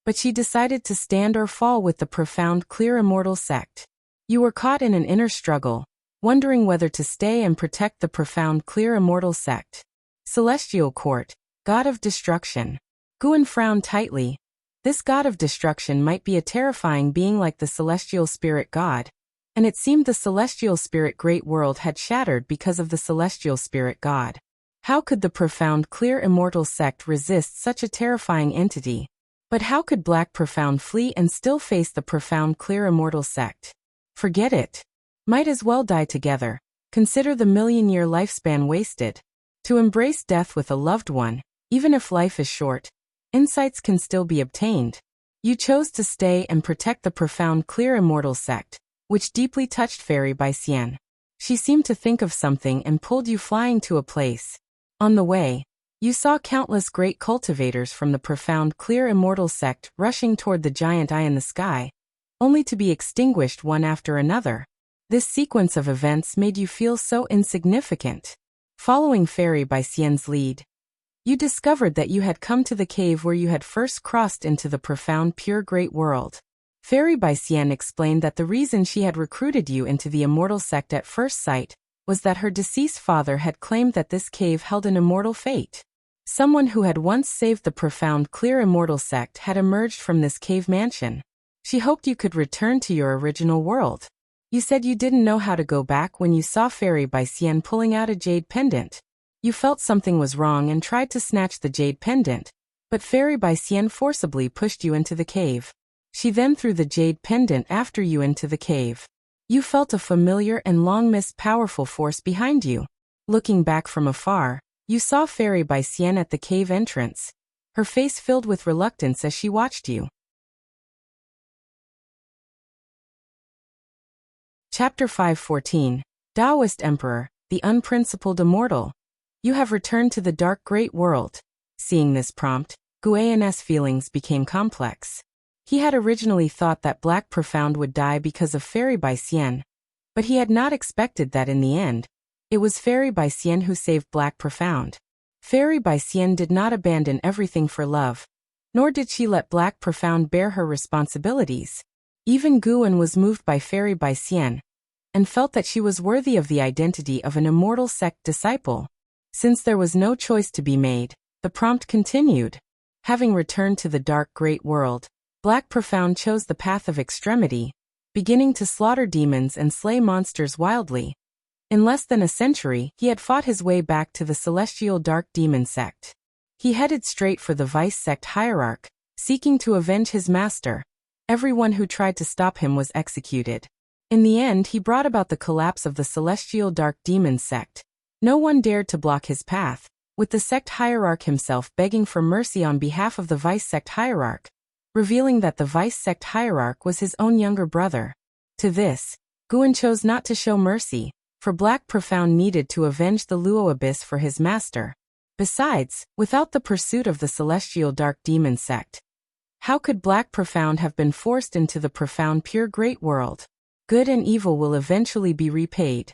but she decided to stand or fall with the profound clear immortal sect. You were caught in an inner struggle, wondering whether to stay and protect the profound clear immortal sect. Celestial Court, God of Destruction. Guan frowned tightly. This god of destruction might be a terrifying being like the celestial spirit god, and it seemed the celestial spirit great world had shattered because of the celestial spirit god. How could the profound clear immortal sect resist such a terrifying entity? But how could Black Profound flee and still face the profound clear immortal sect? Forget it. Might as well die together. Consider the million-year lifespan wasted. To embrace death with a loved one, even if life is short, insights can still be obtained. You chose to stay and protect the profound clear immortal sect, which deeply touched Fairy Baisien. She seemed to think of something and pulled you flying to a place. On the way, you saw countless great cultivators from the profound clear immortal sect rushing toward the giant eye in the sky, only to be extinguished one after another. This sequence of events made you feel so insignificant. Following Fairy Baisien's lead, you discovered that you had come to the cave where you had first crossed into the profound pure great world. Fairy Baisien explained that the reason she had recruited you into the immortal sect at first sight was that her deceased father had claimed that this cave held an immortal fate. Someone who had once saved the profound clear immortal sect had emerged from this cave mansion. She hoped you could return to your original world. You said you didn't know how to go back when you saw Fairy Baisien pulling out a jade pendant. You felt something was wrong and tried to snatch the jade pendant, but Fairy Baisien forcibly pushed you into the cave. She then threw the jade pendant after you into the cave. You felt a familiar and long-missed powerful force behind you. Looking back from afar, you saw Fairy Baisien at the cave entrance, her face filled with reluctance as she watched you. Chapter 514, Taoist Emperor, the Unprincipled Immortal. You have returned to the dark great world. Seeing this prompt, Guan's feelings became complex. He had originally thought that Black Profound would die because of Fairy Baisien, but he had not expected that in the end, it was Fairy Baisien who saved Black Profound. Fairy Baisien did not abandon everything for love, nor did she let Black Profound bear her responsibilities. Even Guan was moved by Fairy Baisien, and felt that she was worthy of the identity of an immortal sect disciple. Since there was no choice to be made, the prompt continued. Having returned to the dark great world, Black Profound chose the path of extremity, beginning to slaughter demons and slay monsters wildly. In less than a century, he had fought his way back to the celestial dark demon sect. He headed straight for the vice sect hierarch, seeking to avenge his master. Everyone who tried to stop him was executed. In the end, he brought about the collapse of the celestial dark demon sect. No one dared to block his path, with the sect hierarch himself begging for mercy on behalf of the vice sect hierarch, revealing that the vice sect hierarch was his own younger brother. To this, Guan chose not to show mercy, for Black Profound needed to avenge the Luo Abyss for his master. Besides, without the pursuit of the celestial dark demon sect, how could Black Profound have been forced into the profound pure great world? Good and evil will eventually be repaid.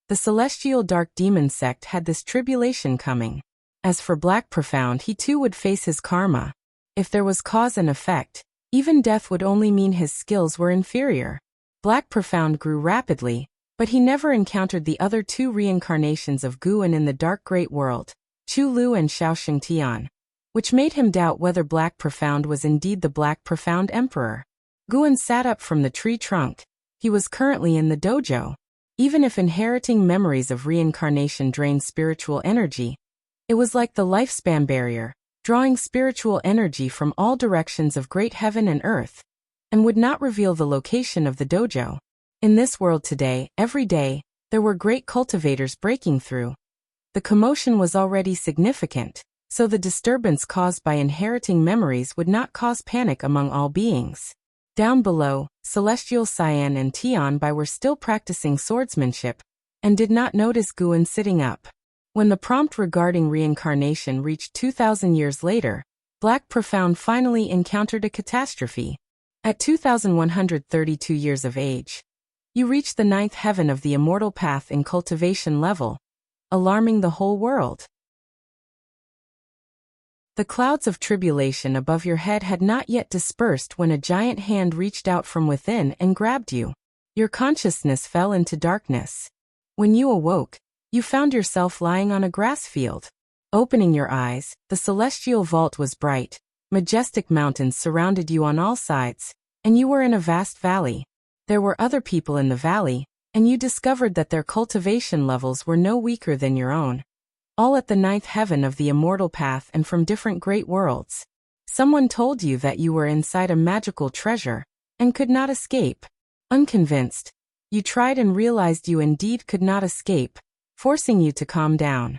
The celestial dark demon sect had this tribulation coming. As for Black Profound, he too would face his karma. If there was cause and effect, even death would only mean his skills were inferior. Black Profound grew rapidly, but he never encountered the other two reincarnations of Guan in the Dark Great World, Chu Lu and Xiaoxing Tian, which made him doubt whether Black Profound was indeed the Black Profound Emperor. Guan sat up from the tree trunk. He was currently in the dojo. Even if inheriting memories of reincarnation drained spiritual energy, it was like the lifespan barrier, drawing spiritual energy from all directions of great heaven and earth, and would not reveal the location of the dojo. In this world today, every day, there were great cultivators breaking through. The commotion was already significant, so the disturbance caused by inheriting memories would not cause panic among all beings. Down below, Celestial Cyan and Tian Bai were still practicing swordsmanship, and did not notice Guan sitting up. When the prompt regarding reincarnation reached 2,000 years later, Black Profound finally encountered a catastrophe. At 2,132 years of age, you reached the 9th heaven of the immortal path in cultivation level, alarming the whole world. The clouds of tribulation above your head had not yet dispersed when a giant hand reached out from within and grabbed you. Your consciousness fell into darkness. When you awoke, you found yourself lying on a grass field. Opening your eyes, the celestial vault was bright. Majestic mountains surrounded you on all sides, and you were in a vast valley. There were other people in the valley, and you discovered that their cultivation levels were no weaker than your own. All at the 9th heaven of the immortal path and from different great worlds. Someone told you that you were inside a magical treasure, and could not escape. Unconvinced, you tried and realized you indeed could not escape, forcing you to calm down.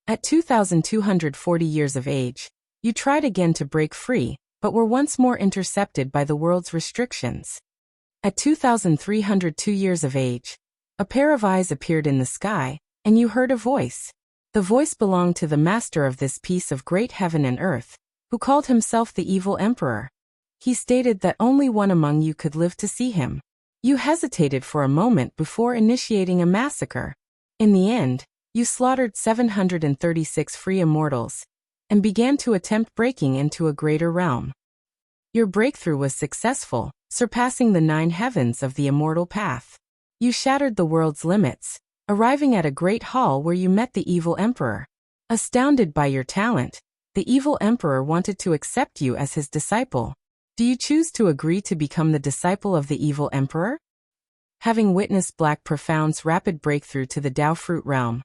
At 2,240 years of age, you tried again to break free, but were once more intercepted by the world's restrictions. At 2,302 years of age, a pair of eyes appeared in the sky, and you heard a voice. The voice belonged to the master of this piece of great heaven and earth, who called himself the evil emperor. He stated that only one among you could live to see him. You hesitated for a moment before initiating a massacre. In the end, you slaughtered 736 free immortals, and began to attempt breaking into a greater realm. Your breakthrough was successful, surpassing the 9 heavens of the immortal path. You shattered the world's limits, arriving at a great hall where you met the evil emperor. Astounded by your talent, the evil emperor wanted to accept you as his disciple. Do you choose to agree to become the disciple of the evil emperor? Having witnessed Black Profound's rapid breakthrough to the Dao fruit realm,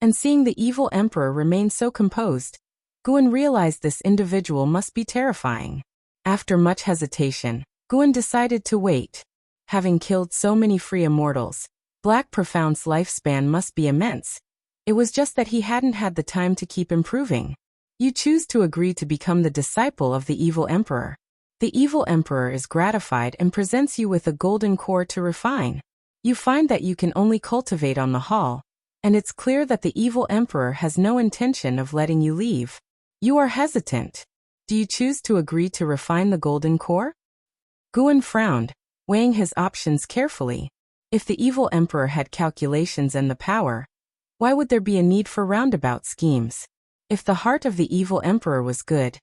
and seeing the evil emperor remain so composed, Guan realized this individual must be terrifying. After much hesitation, Guan decided to wait. Having killed so many free immortals, Black Profound's lifespan must be immense. It was just that he hadn't had the time to keep improving. You choose to agree to become the disciple of the evil emperor. The evil emperor is gratified and presents you with a golden core to refine. You find that you can only cultivate on the hall, and it's clear that the evil emperor has no intention of letting you leave. You are hesitant. Do you choose to agree to refine the golden core? Guan frowned, weighing his options carefully. If the evil emperor had calculations and the power, why would there be a need for roundabout schemes? If the heart of the evil emperor was good,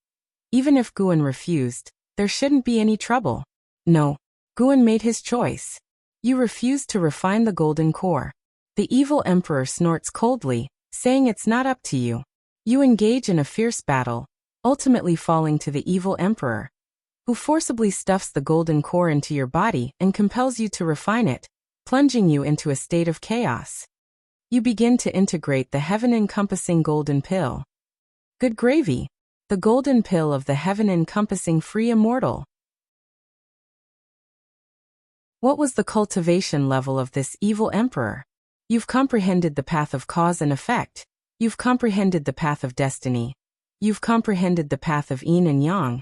even if Guan refused, there shouldn't be any trouble. No, Guan made his choice. You refused to refine the golden core. The evil emperor snorts coldly, saying it's not up to you. You engage in a fierce battle, ultimately falling to the evil emperor, who forcibly stuffs the golden core into your body and compels you to refine it, plunging you into a state of chaos. You begin to integrate the heaven-encompassing golden pill. Good gravy! The golden pill of the heaven-encompassing free immortal. What was the cultivation level of this evil emperor? You've comprehended the path of cause and effect. You've comprehended the path of destiny. You've comprehended the path of yin and yang.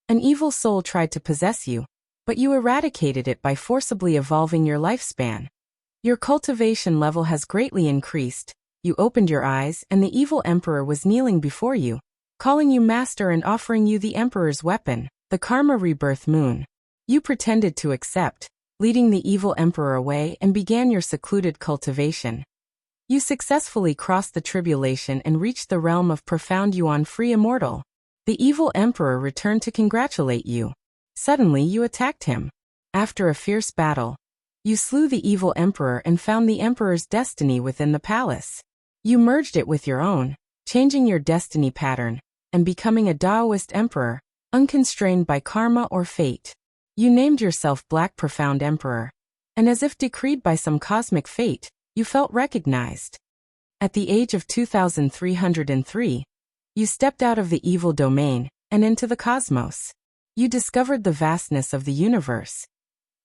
An evil soul tried to possess you, but you eradicated it by forcibly evolving your lifespan. Your cultivation level has greatly increased. You opened your eyes and the evil emperor was kneeling before you, calling you master and offering you the emperor's weapon, the karma rebirth moon. You pretended to accept, leading the evil emperor away and began your secluded cultivation. You successfully crossed the tribulation and reached the realm of profound Yuan free immortal. The evil emperor returned to congratulate you. Suddenly you attacked him. After a fierce battle, you slew the evil emperor and found the emperor's destiny within the palace. You merged it with your own, changing your destiny pattern, and becoming a Taoist emperor, unconstrained by karma or fate. You named yourself Black Profound Emperor, and as if decreed by some cosmic fate, you felt recognized. At the age of 2303, you stepped out of the evil domain and into the cosmos. You discovered the vastness of the universe.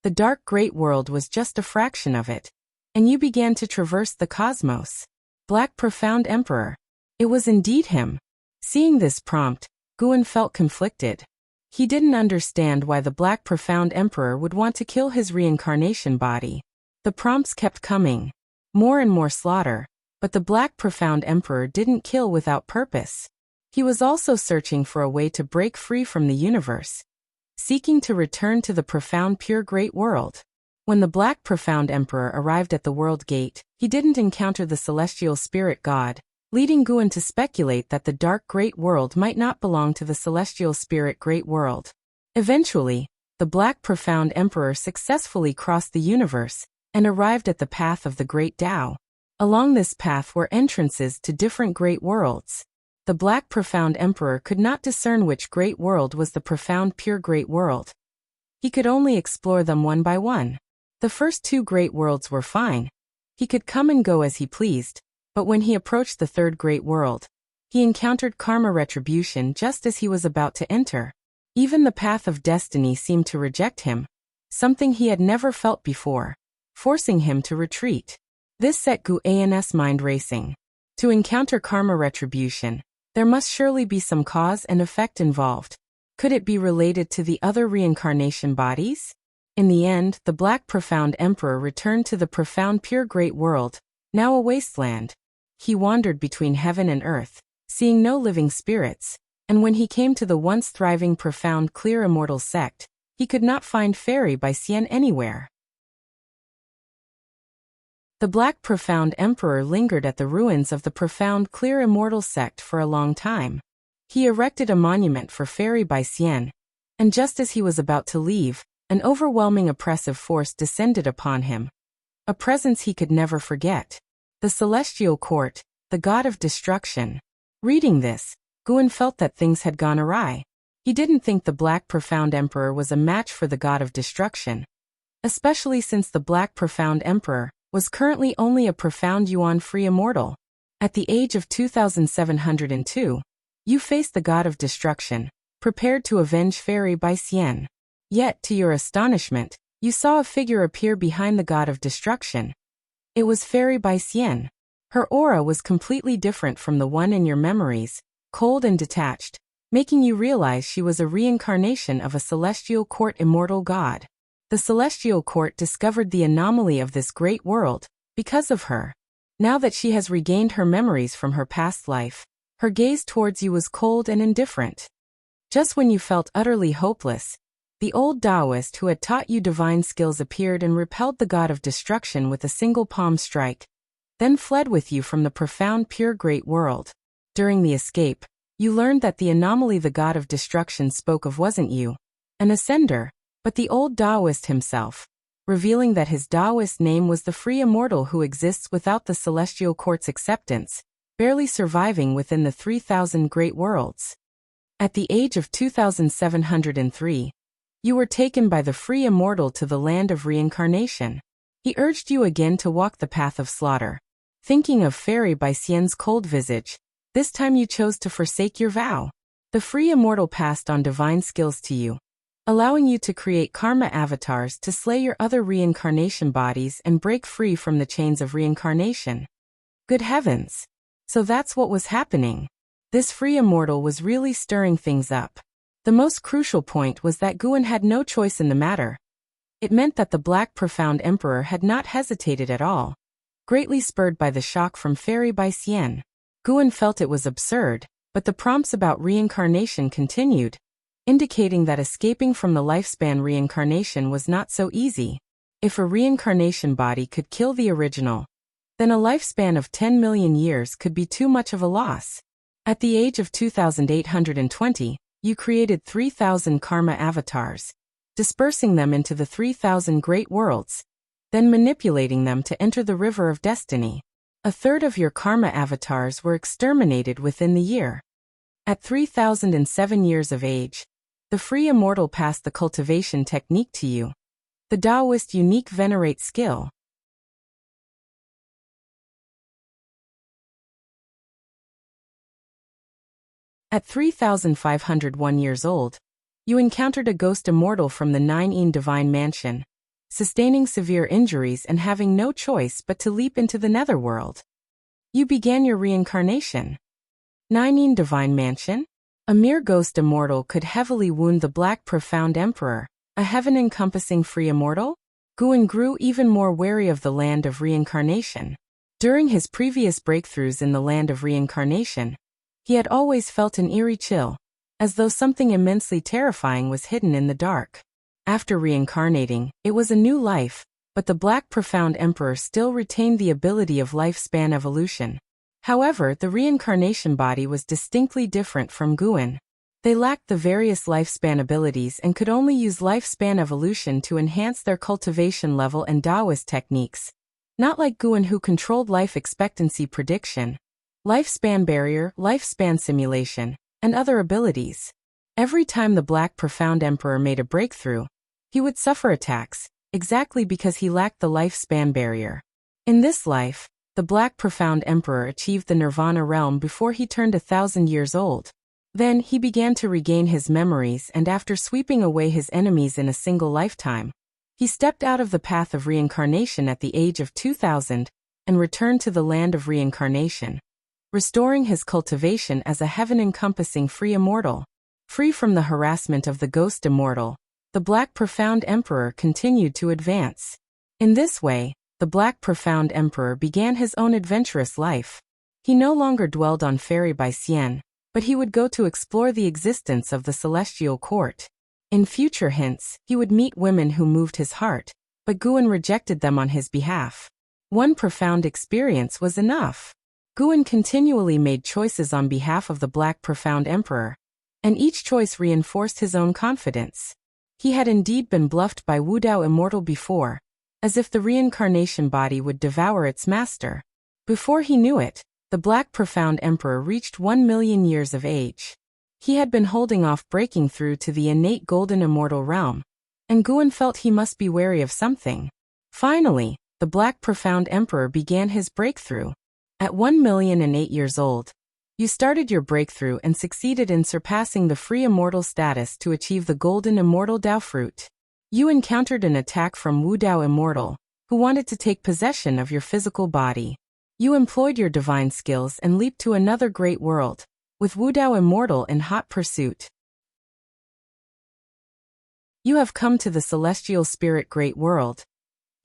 The dark great world was just a fraction of it, and you began to traverse the cosmos. Black Profound Emperor. It was indeed him. Seeing this prompt, Guan felt conflicted. He didn't understand why the Black Profound Emperor would want to kill his reincarnation body. The prompts kept coming. More and more slaughter, but the Black Profound Emperor didn't kill without purpose. He was also searching for a way to break free from the universe, seeking to return to the profound pure great world. When the Black Profound Emperor arrived at the world gate, he didn't encounter the celestial spirit god, leading Guan to speculate that the dark great world might not belong to the celestial spirit great world. Eventually, the Black Profound Emperor successfully crossed the universe and arrived at the path of the Great Tao. Along this path were entrances to different great worlds. The Black Profound Emperor could not discern which great world was the profound pure great world. He could only explore them one by one. The first two great worlds were fine. He could come and go as he pleased, but when he approached the third great world, he encountered karma retribution just as he was about to enter. Even the path of destiny seemed to reject him, something he had never felt before, forcing him to retreat. This set Guan's mind racing. To encounter karma retribution, there must surely be some cause and effect involved. Could it be related to the other reincarnation bodies? In the end, the Black Profound Emperor returned to the profound pure great world, now a wasteland. He wandered between heaven and earth, seeing no living spirits, and when he came to the once thriving profound clear immortal sect, he could not find Fairy by Xian anywhere. The Black Profound Emperor lingered at the ruins of the profound clear immortal sect for a long time. He erected a monument for Fairy by Xian, and just as he was about to leave, an overwhelming oppressive force descended upon him. A presence he could never forget. The Celestial Court, the God of Destruction. Reading this, Guan felt that things had gone awry. He didn't think the Black Profound Emperor was a match for the God of Destruction, especially since the Black Profound Emperor was currently only a profound Yuan-free immortal. At the age of 2702, you faced the God of Destruction, prepared to avenge Fairy by Xian. Yet, to your astonishment, you saw a figure appear behind the God of Destruction. It was Fairy by Xian. Her aura was completely different from the one in your memories, cold and detached, making you realize she was a reincarnation of a Celestial Court immortal god. The Celestial Court discovered the anomaly of this great world because of her. Now that she has regained her memories from her past life, her gaze towards you was cold and indifferent. Just when you felt utterly hopeless, the old Taoist who had taught you divine skills appeared and repelled the God of Destruction with a single palm strike, then fled with you from the profound pure great world. During the escape, you learned that the anomaly the God of Destruction spoke of wasn't you, an ascender, but the old Taoist himself, revealing that his Taoist name was the free immortal who exists without the Celestial Court's acceptance, barely surviving within the 3,000 great worlds. At the age of 2703, you were taken by the free immortal to the land of reincarnation. He urged you again to walk the path of slaughter. Thinking of Fairy by Xian's cold visage, this time you chose to forsake your vow. The free immortal passed on divine skills to you, allowing you to create karma avatars to slay your other reincarnation bodies and break free from the chains of reincarnation. Good heavens! So that's what was happening. This free immortal was really stirring things up. The most crucial point was that Guan had no choice in the matter. It meant that the Black Profound Emperor had not hesitated at all. Greatly spurred by the shock from Fairy by Xian, Guan felt it was absurd, but the prompts about reincarnation continued, indicating that escaping from the lifespan reincarnation was not so easy. If a reincarnation body could kill the original, then a lifespan of 10 million years could be too much of a loss. At the age of 2820, you created 3,000 karma avatars, dispersing them into the 3,000 great worlds, then manipulating them to enter the river of destiny. A third of your karma avatars were exterminated within the year. At 3,007 years of age, the free immortal passed the cultivation technique to you, the Taoist unique venerate skill. At 3,501 years old, you encountered a ghost immortal from the 9-in divine mansion, sustaining severe injuries and having no choice but to leap into the netherworld. You began your reincarnation. 9-in divine mansion? A mere ghost immortal could heavily wound the Black Profound Emperor, a heaven-encompassing free immortal? Guan grew even more wary of the land of reincarnation. During his previous breakthroughs in the land of reincarnation, he had always felt an eerie chill, as though something immensely terrifying was hidden in the dark. After reincarnating, it was a new life, but the Black Profound Emperor still retained the ability of lifespan evolution. However, the reincarnation body was distinctly different from Guan. They lacked the various lifespan abilities and could only use lifespan evolution to enhance their cultivation level and Taoist techniques. Not like Guan, who controlled life expectancy prediction, lifespan barrier, lifespan simulation, and other abilities. Every time the Black Profound Emperor made a breakthrough, he would suffer attacks, exactly because he lacked the lifespan barrier. In this life, the Black Profound Emperor achieved the Nirvana realm before he turned 1,000 years old. Then he began to regain his memories, and after sweeping away his enemies in a single lifetime, he stepped out of the path of reincarnation at the age of 2,000 and returned to the land of reincarnation, restoring his cultivation as a heaven-encompassing free immortal. Free from the harassment of the ghost immortal, the Black Profound Emperor continued to advance. In this way, the Black Profound Emperor began his own adventurous life. He no longer dwelled on Fairy by Xian, but he would go to explore the existence of the celestial court. In future hints, he would meet women who moved his heart, but Guan rejected them on his behalf. One profound experience was enough. Guan continually made choices on behalf of the Black Profound Emperor, and each choice reinforced his own confidence. He had indeed been bluffed by Wu Dao Immortal before, as if the reincarnation body would devour its master. Before he knew it, the Black Profound Emperor reached 1 million years of age. He had been holding off breaking through to the innate golden immortal realm, and Guan felt he must be wary of something. Finally, the Black Profound Emperor began his breakthrough. At 1,008 years old, you started your breakthrough and succeeded in surpassing the free immortal status to achieve the golden immortal Dao fruit. You encountered an attack from Wu Dao Immortal, who wanted to take possession of your physical body. You employed your divine skills and leaped to another great world, with Wu Dao Immortal in hot pursuit. You have come to the celestial spirit great world.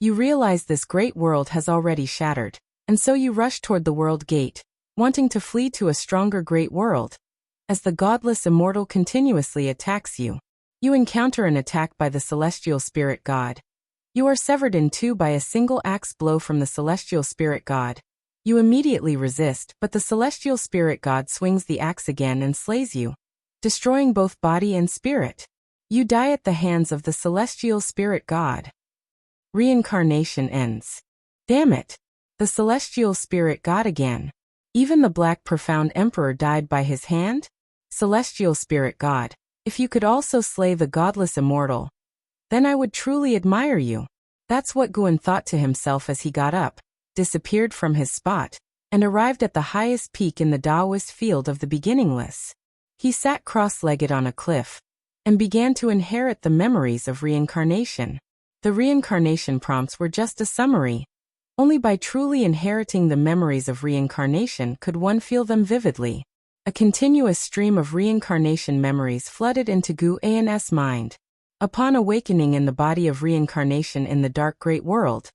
You realize this great world has already shattered, and so you rush toward the world gate, wanting to flee to a stronger great world. As the godless immortal continuously attacks you, you encounter an attack by the celestial spirit god. You are severed in two by a single axe blow from the celestial spirit god. You immediately resist, but the celestial spirit god swings the axe again and slays you, destroying both body and spirit. You die at the hands of the celestial spirit god. Reincarnation ends. Damn it! The celestial spirit god again. Even the Black Profound Emperor died by his hand? Celestial spirit god, if you could also slay the godless immortal, then I would truly admire you. That's what Guan thought to himself as he got up, disappeared from his spot, and arrived at the highest peak in the Taoist field of the beginningless. He sat cross-legged on a cliff, and began to inherit the memories of reincarnation. The reincarnation prompts were just a summary. Only by truly inheriting the memories of reincarnation could one feel them vividly. A continuous stream of reincarnation memories flooded into Guan's mind. Upon awakening in the body of reincarnation in the dark great world,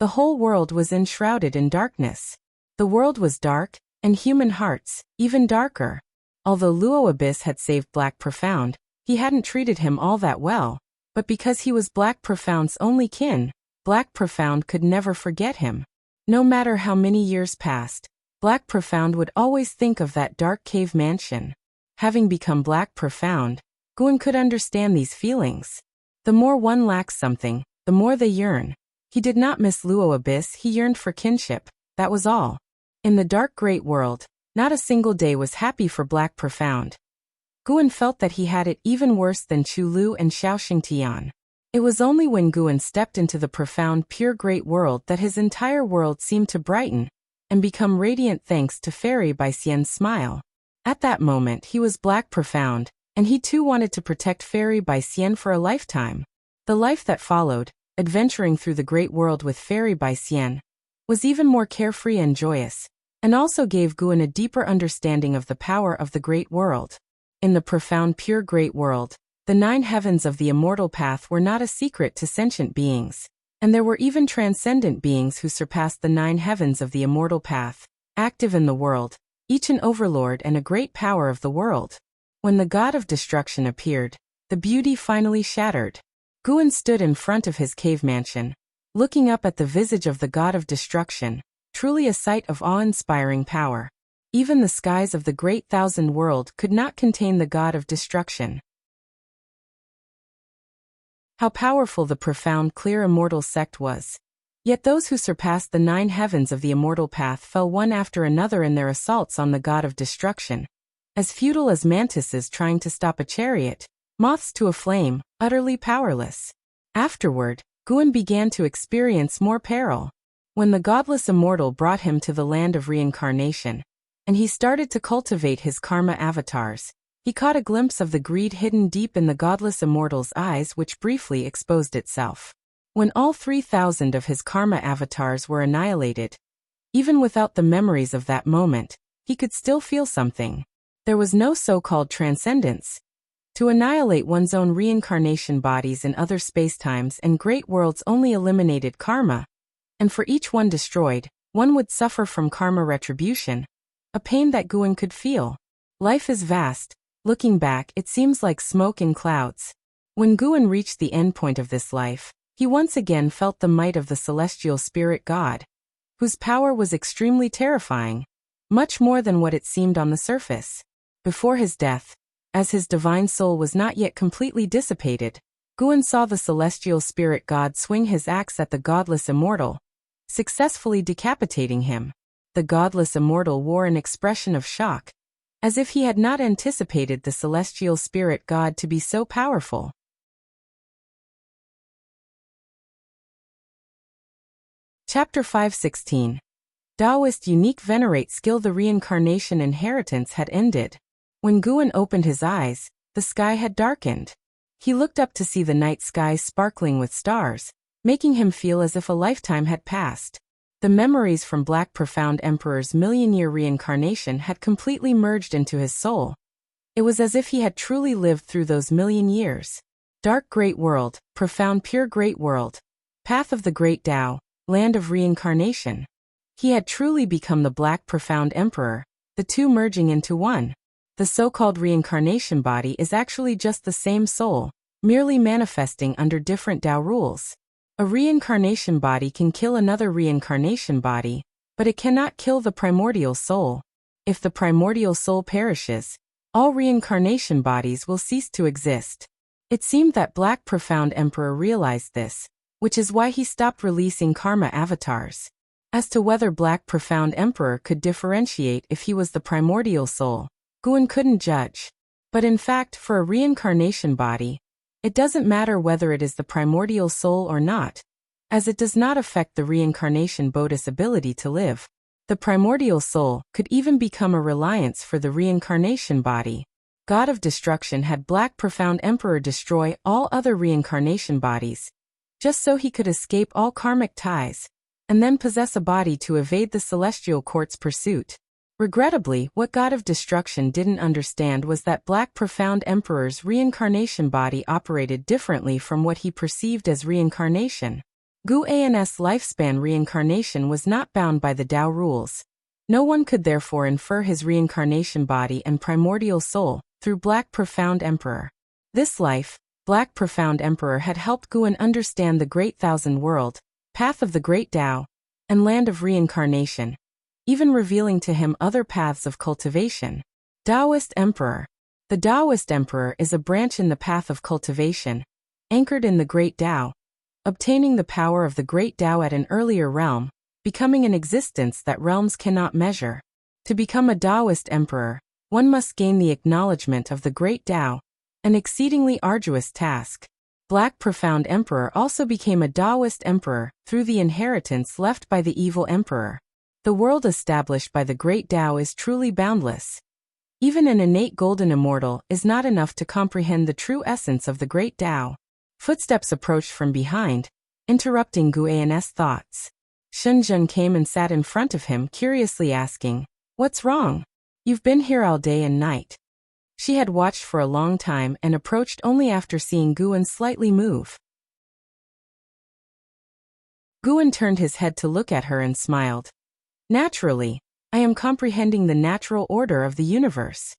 the whole world was enshrouded in darkness. The world was dark, and human hearts, even darker. Although Luo Abyss had saved Black Profound, he hadn't treated him all that well, but because he was Black Profound's only kin, Black Profound could never forget him. No matter how many years passed, Black Profound would always think of that dark cave mansion. Having become Black Profound, Guan could understand these feelings. The more one lacks something, the more they yearn. He did not miss Luo Abyss, he yearned for kinship, that was all. In the dark great world, not a single day was happy for Black Profound. Guan felt that he had it even worse than Chu Lu and Xiaoxing Tian. It was only when Guan stepped into the profound pure great world that his entire world seemed to brighten and become radiant thanks to Fairy Bai Xian's smile. At that moment he was Black Profound, and he too wanted to protect Fairy Bai Xian for a lifetime. The life that followed, adventuring through the great world with Fairy Bai Xian, was even more carefree and joyous, and also gave Guan a deeper understanding of the power of the great world. In the profound pure great world, the 9 heavens of the immortal path were not a secret to sentient beings, and there were even transcendent beings who surpassed the 9 heavens of the immortal path, active in the world, each an overlord and a great power of the world. When the god of destruction appeared, the beauty finally shattered. Guan stood in front of his cave mansion, looking up at the visage of the god of destruction, truly a sight of awe-inspiring power. Even the skies of the great thousand world could not contain the god of destruction. How powerful the profound clear immortal sect was. Yet those who surpassed the 9 heavens of the immortal path fell one after another in their assaults on the god of destruction. As futile as mantises trying to stop a chariot, moths to a flame, utterly powerless. Afterward, Guan began to experience more peril. When the godless immortal brought him to the land of reincarnation, and he started to cultivate his karma avatars, he caught a glimpse of the greed hidden deep in the godless immortal's eyes, which briefly exposed itself. When all 3,000 of his karma avatars were annihilated, even without the memories of that moment, he could still feel something. There was no so-called transcendence. To annihilate one's own reincarnation bodies in other spacetimes and great worlds only eliminated karma, and for each one destroyed, one would suffer from karma retribution, a pain that Guan could feel. Life is vast. Looking back, it seems like smoke in clouds. When Guan reached the endpoint of this life, he once again felt the might of the celestial spirit god, whose power was extremely terrifying, much more than what it seemed on the surface. Before his death, as his divine soul was not yet completely dissipated, Guan saw the celestial spirit god swing his axe at the godless immortal, successfully decapitating him. The godless immortal wore an expression of shock, as if he had not anticipated the celestial spirit god to be so powerful. Chapter 5:16. Taoist unique venerate skill. The reincarnation inheritance had ended. When Guan opened his eyes, the sky had darkened. He looked up to see the night sky sparkling with stars, making him feel as if a lifetime had passed. The memories from Black Profound Emperor's million-year reincarnation had completely merged into his soul. It was as if he had truly lived through those million years. Dark Great World, Profound Pure Great World, Path of the Great Tao, Land of Reincarnation. He had truly become the Black Profound Emperor, the two merging into one. The so-called reincarnation body is actually just the same soul, merely manifesting under different Tao rules. A reincarnation body can kill another reincarnation body, but it cannot kill the primordial soul. If the primordial soul perishes, all reincarnation bodies will cease to exist. It seemed that Black Profound Emperor realized this, which is why he stopped releasing karma avatars. As to whether Black Profound Emperor could differentiate if he was the primordial soul, Guan couldn't judge. But in fact, for a reincarnation body, it doesn't matter whether it is the primordial soul or not, as it does not affect the reincarnation body's ability to live. The primordial soul could even become a reliance for the reincarnation body. God of Destruction had Black Profound Emperor destroy all other reincarnation bodies, just so he could escape all karmic ties, and then possess a body to evade the celestial court's pursuit. Regrettably, what God of Destruction didn't understand was that Black Profound Emperor's reincarnation body operated differently from what he perceived as reincarnation. Gu An's lifespan reincarnation was not bound by the Tao rules. No one could therefore infer his reincarnation body and primordial soul through Black Profound Emperor. This life, Black Profound Emperor had helped Guan understand the Great Thousand World, Path of the Great Tao, and land of reincarnation, even revealing to him other paths of cultivation. Taoist Emperor. The Taoist Emperor is a branch in the path of cultivation, anchored in the Great Tao, obtaining the power of the Great Tao at an earlier realm, becoming an existence that realms cannot measure. To become a Taoist Emperor, one must gain the acknowledgement of the Great Tao, an exceedingly arduous task. Black Profound Emperor also became a Taoist Emperor through the inheritance left by the evil Emperor. The world established by the Great Tao is truly boundless. Even an innate golden immortal is not enough to comprehend the true essence of the Great Tao. Footsteps approached from behind, interrupting Guan's thoughts. Shenzhen came and sat in front of him, curiously asking, "What's wrong? You've been here all day and night." She had watched for a long time and approached only after seeing Guan slightly move. Guan turned his head to look at her and smiled. "Naturally, I am comprehending the natural order of the universe."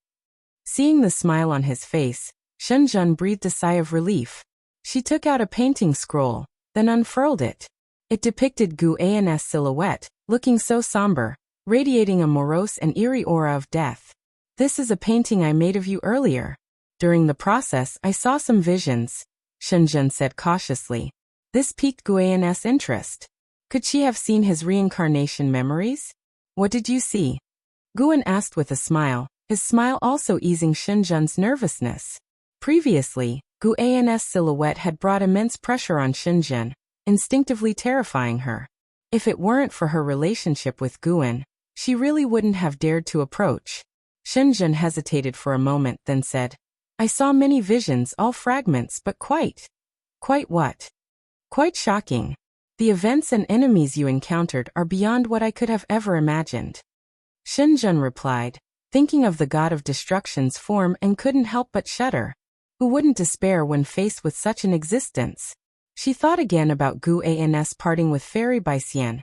Seeing the smile on his face, Shenzhen breathed a sigh of relief. She took out a painting scroll, then unfurled it. It depicted Guan's silhouette, looking so somber, radiating a morose and eerie aura of death. "This is a painting I made of you earlier. During the process, I saw some visions," Shenzhen said cautiously. This piqued Guan's interest. Could she have seen his reincarnation memories? "What did you see?" Guan asked with a smile, his smile also easing Shenzhen's nervousness. Previously, Guan's silhouette had brought immense pressure on Shenzhen, instinctively terrifying her. If it weren't for her relationship with Guan, she really wouldn't have dared to approach. Shenzhen hesitated for a moment, then said, "I saw many visions, all fragments, but quite what? Quite shocking. The events and enemies you encountered are beyond what I could have ever imagined." Shenzhen replied, thinking of the god of destruction's form, and couldn't help but shudder. Who wouldn't despair when faced with such an existence? She thought again about Guan's parting with Fairy Baixian.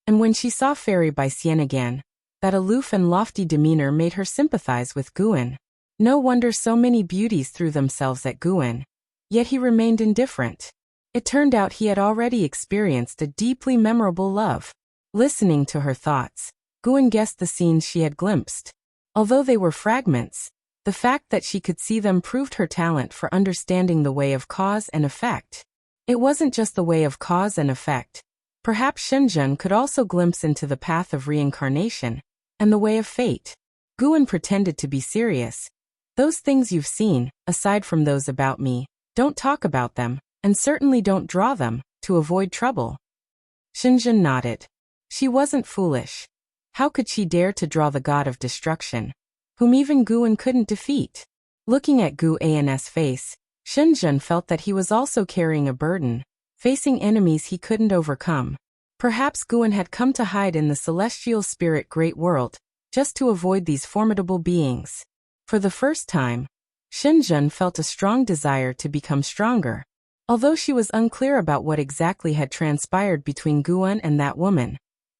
And when she saw Fairy Baixian again, that aloof and lofty demeanor made her sympathize with Guan. No wonder so many beauties threw themselves at Guan. Yet he remained indifferent. It turned out he had already experienced a deeply memorable love. Listening to her thoughts, Guan guessed the scenes she had glimpsed. Although they were fragments, the fact that she could see them proved her talent for understanding the way of cause and effect. It wasn't just the way of cause and effect. Perhaps Shenzhen could also glimpse into the path of reincarnation and the way of fate. Guan pretended to be serious. "Those things you've seen, aside from those about me, don't talk about them, and certainly don't draw them, to avoid trouble." Shenzhen nodded. She wasn't foolish. How could she dare to draw the god of destruction, whom even Guan couldn't defeat? Looking at Guan's face, Shenzhen felt that he was also carrying a burden, facing enemies he couldn't overcome. Perhaps Guan had come to hide in the celestial spirit great world, just to avoid these formidable beings. For the first time, Shenzhen felt a strong desire to become stronger. Although she was unclear about what exactly had transpired between Guan and that woman,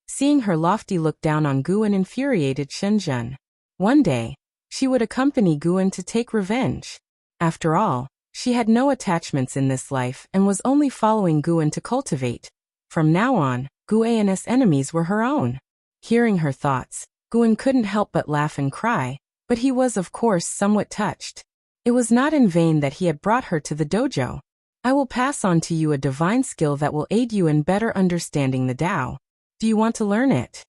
seeing her lofty look down on Guan infuriated Shenzhen. One day, she would accompany Guan to take revenge. After all, she had no attachments in this life and was only following Guan to cultivate. From now on, Guan's enemies were her own. Hearing her thoughts, Guan couldn't help but laugh and cry, but he was of course somewhat touched. It was not in vain that he had brought her to the dojo. "I will pass on to you a divine skill that will aid you in better understanding the Tao. Do you want to learn it?"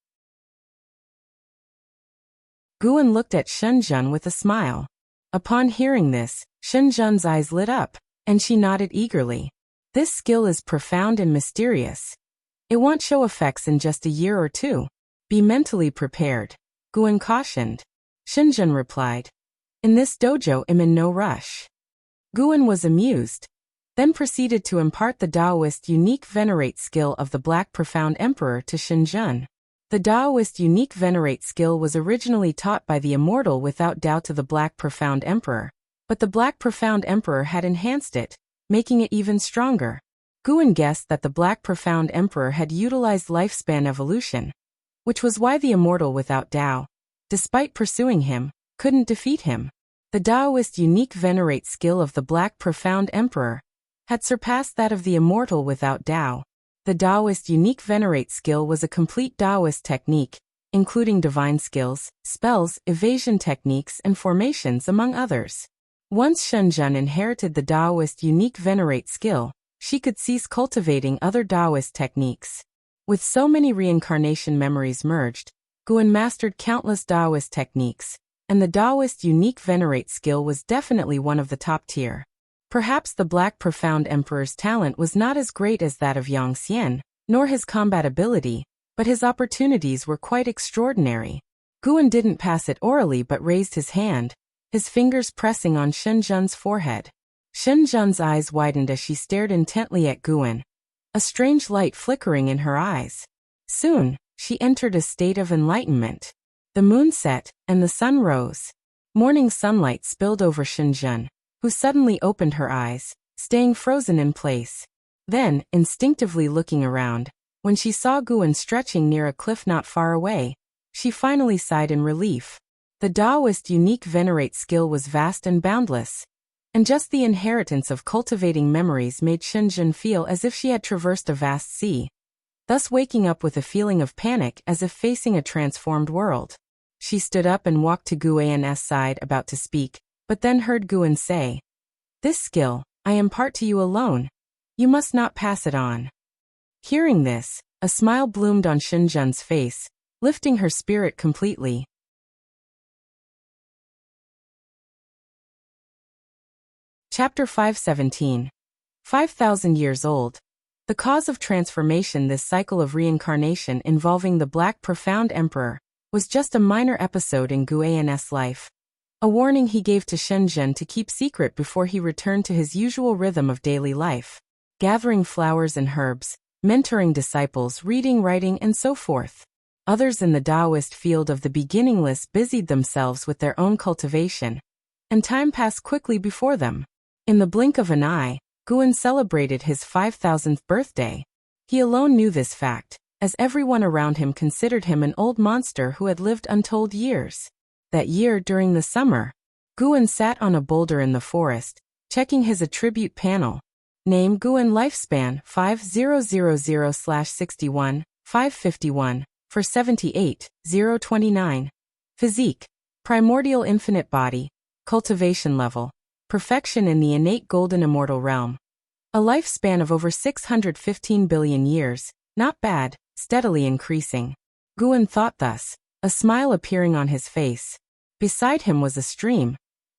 Guan looked at Shenzhen with a smile. Upon hearing this, Shenzhen's eyes lit up, and she nodded eagerly. "This skill is profound and mysterious. It won't show effects in just a year or two. Be mentally prepared," Guan cautioned. Shenzhen replied, "In this dojo I'm in no rush." Guan was amused, then proceeded to impart the Taoist unique venerate skill of the Black Profound Emperor to Shenzhen. The Taoist unique venerate skill was originally taught by the immortal without doubt to the Black Profound Emperor, but the Black Profound Emperor had enhanced it, making it even stronger. Guan guessed that the Black Profound Emperor had utilized lifespan evolution, which was why the immortal without Tao, despite pursuing him, couldn't defeat him. The Taoist unique venerate skill of the Black Profound Emperor had surpassed that of the immortal without Tao. The Taoist unique venerate skill was a complete Taoist technique, including divine skills, spells, evasion techniques and formations among others. Once Shenzhen inherited the Taoist unique venerate skill, she could cease cultivating other Taoist techniques. With so many reincarnation memories merged, Guan mastered countless Taoist techniques, and the Taoist unique venerate skill was definitely one of the top tier. Perhaps the Black Profound Emperor's talent was not as great as that of Yang Xian, nor his combat ability, but his opportunities were quite extraordinary. Guan didn't pass it orally but raised his hand, his fingers pressing on Shenzhen's forehead. Shenzhen's eyes widened as she stared intently at Guan, a strange light flickering in her eyes. Soon, she entered a state of enlightenment. The moon set, and the sun rose. Morning sunlight spilled over Shenzhen, who suddenly opened her eyes, staying frozen in place. Then, instinctively looking around, when she saw Guan stretching near a cliff not far away, she finally sighed in relief. The Taoist unique venerate skill was vast and boundless, and just the inheritance of cultivating memories made Shenzhen feel as if she had traversed a vast sea, thus waking up with a feeling of panic as if facing a transformed world. She stood up and walked to Guan's side about to speak, but then heard Guan say, "This skill, I impart to you alone. You must not pass it on." Hearing this, a smile bloomed on Shenzhen's face, lifting her spirit completely. Chapter 517. 5,000 years old. The cause of transformation. This cycle of reincarnation involving the Black Profound Emperor was just a minor episode in Guan's life. A warning he gave to Shenzhen to keep secret before he returned to his usual rhythm of daily life. Gathering flowers and herbs, mentoring disciples, reading, writing, and so forth. Others in the Taoist field of the beginningless busied themselves with their own cultivation, and time passed quickly before them. In the blink of an eye, Guan celebrated his 5,000th birthday. He alone knew this fact, as everyone around him considered him an old monster who had lived untold years. That year during the summer, Guan sat on a boulder in the forest, checking his attribute panel. Name: Guan. Lifespan 5000/61, 551, for 78, 029. Physique: primordial infinite body. Cultivation level: perfection in the innate golden immortal realm. A lifespan of over 615 billion years, not bad, steadily increasing. Guan thought thus, a smile appearing on his face. Beside him was a stream,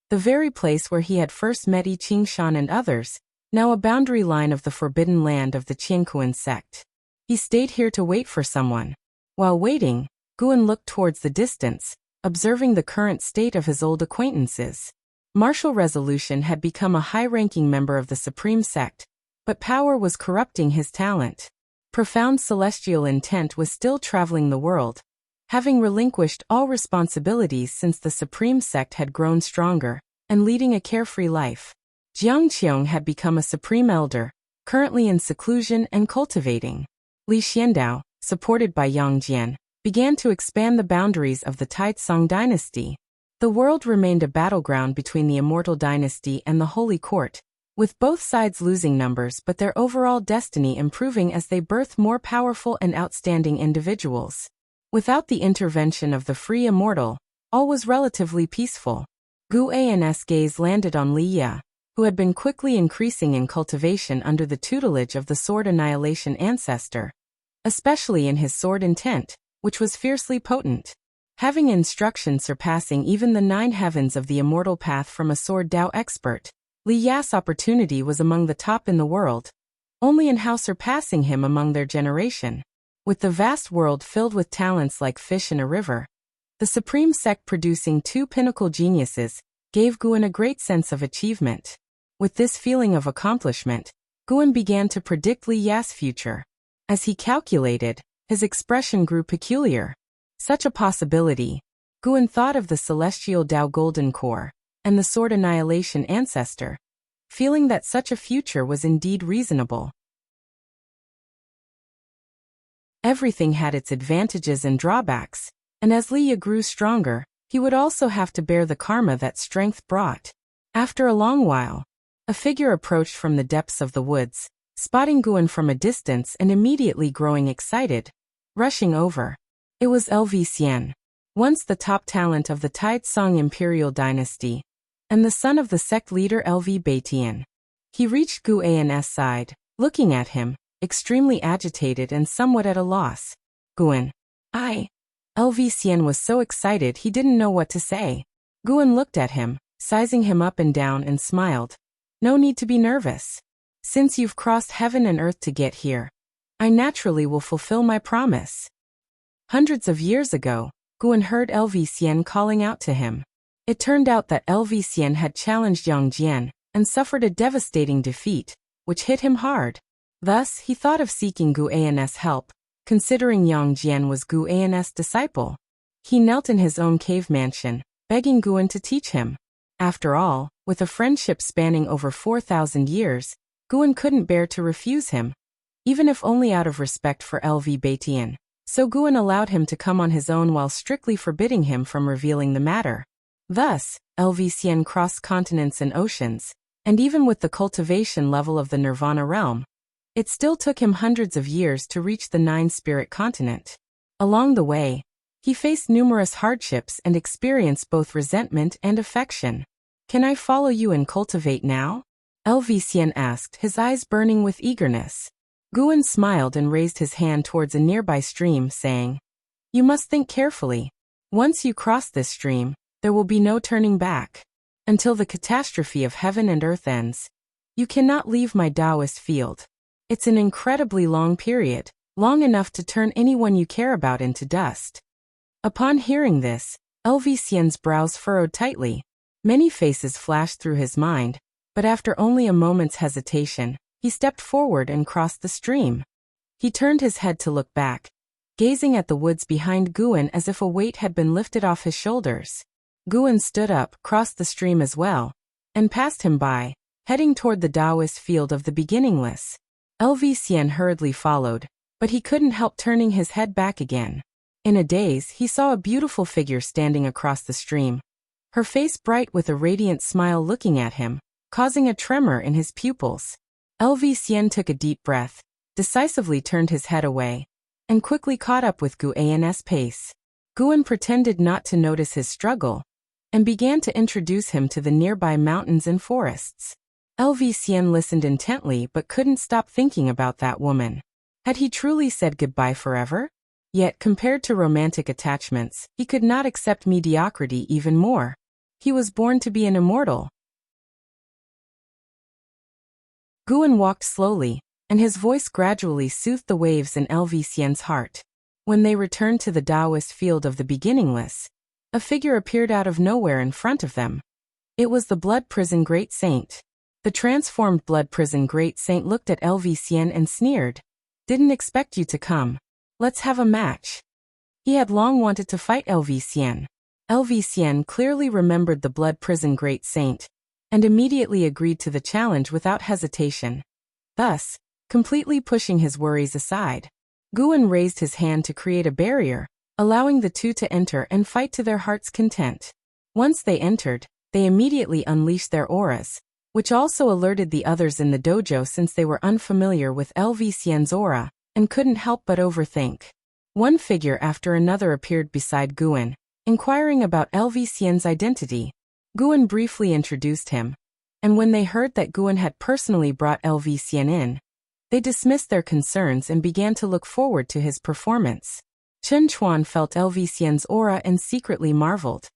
the very place where he had first met I Ching Shan and others, now a boundary line of the forbidden land of the Qiankuan sect. He stayed here to wait for someone. While waiting, Guan looked towards the distance, observing the current state of his old acquaintances. Martial resolution had become a high-ranking member of the Supreme Sect, but power was corrupting his talent. Profound celestial intent was still traveling the world, having relinquished all responsibilities since the Supreme Sect had grown stronger, and leading a carefree life. Jiang Qiong had become a Supreme Elder, currently in seclusion and cultivating. Li Xiandao, supported by Yang Jian, began to expand the boundaries of the Taizong dynasty. The world remained a battleground between the Immortal Dynasty and the Holy Court, with both sides losing numbers but their overall destiny improving as they birthed more powerful and outstanding individuals. Without the intervention of the free immortal, all was relatively peaceful. Guan's gaze landed on Li Ya, who had been quickly increasing in cultivation under the tutelage of the Sword Annihilation ancestor, especially in his sword intent, which was fiercely potent. Having instruction surpassing even the 9 heavens of the immortal path from a sword Dao expert, Li Ya's opportunity was among the top in the world, only in how surpassing him among their generation. With the vast world filled with talents like fish in a river, the Supreme Sect producing 2 pinnacle geniuses gave Guan a great sense of achievement. With this feeling of accomplishment, Guan began to predict Li Ya's future. As he calculated, his expression grew peculiar. Such a possibility. Guan thought of the celestial Dao Golden Core and the Sword Annihilation ancestor, feeling that such a future was indeed reasonable. Everything had its advantages and drawbacks, and as Li Ya grew stronger, he would also have to bear the karma that strength brought. After a long while, a figure approached from the depths of the woods, spotting Guan from a distance and immediately growing excited, rushing over. It was LV Xian, once the top talent of the Taizong imperial dynasty, and the son of the sect leader LV Baitian. He reached Gu An's side, looking at him, extremely agitated and somewhat at a loss. Guan. LV Xian was so excited he didn't know what to say. Guan looked at him, sizing him up and down, and smiled. No need to be nervous. Since you've crossed heaven and earth to get here, I naturally will fulfill my promise. Hundreds of years ago, Guan heard LV Xian calling out to him. It turned out that LV Xian had challenged Yang Jian and suffered a devastating defeat, which hit him hard. Thus, he thought of seeking Gu An's help, considering Yang Jian was Gu An's disciple. He knelt in his own cave mansion, begging Guan to teach him. After all, with a friendship spanning over 4,000 years, Guan couldn't bear to refuse him, even if only out of respect for LV Baitian. So Guan allowed him to come on his own while strictly forbidding him from revealing the matter. Thus, LV Xian crossed continents and oceans, and even with the cultivation level of the Nirvana realm, it still took him hundreds of years to reach the nine-spirit continent. Along the way, he faced numerous hardships and experienced both resentment and affection. Can I follow you and cultivate now? LV Xian asked, his eyes burning with eagerness. Guan smiled and raised his hand towards a nearby stream, saying, You must think carefully. Once you cross this stream, there will be no turning back. Until the catastrophe of heaven and earth ends, you cannot leave my Taoist field. It's an incredibly long period, long enough to turn anyone you care about into dust. Upon hearing this, LV Xian's brows furrowed tightly. Many faces flashed through his mind, but after only a moment's hesitation, he stepped forward and crossed the stream. He turned his head to look back, gazing at the woods behind Guan as if a weight had been lifted off his shoulders. Guan stood up, crossed the stream as well, and passed him by, heading toward the Taoist field of the beginningless. LV Xian hurriedly followed, but he couldn't help turning his head back again. In a daze, he saw a beautiful figure standing across the stream, her face bright with a radiant smile looking at him, causing a tremor in his pupils. LV Xian took a deep breath, decisively turned his head away, and quickly caught up with Gu An's pace. Guan pretended not to notice his struggle, and began to introduce him to the nearby mountains and forests. LV Xian listened intently but couldn't stop thinking about that woman. Had he truly said goodbye forever? Yet, compared to romantic attachments, he could not accept mediocrity even more. He was born to be an immortal. Guan walked slowly, and his voice gradually soothed the waves in LV Xian's heart. When they returned to the Taoist field of the beginningless, a figure appeared out of nowhere in front of them. It was the Blood Prison Great Saint. The transformed Blood Prison Great Saint looked at LV Xian and sneered. Didn't expect you to come. Let's have a match. He had long wanted to fight LV Xian. LV Xian clearly remembered the Blood Prison Great Saint, and immediately agreed to the challenge without hesitation. Thus, completely pushing his worries aside, Guan raised his hand to create a barrier, allowing the two to enter and fight to their heart's content. Once they entered, they immediately unleashed their auras, which also alerted the others in the dojo since they were unfamiliar with LV Xian's aura, and couldn't help but overthink. One figure after another appeared beside Guan, inquiring about LV Xian's identity. Guan briefly introduced him, and when they heard that Guan had personally brought LV Xian in, they dismissed their concerns and began to look forward to his performance. Chen Chuan felt LV Xian's aura and secretly marveled.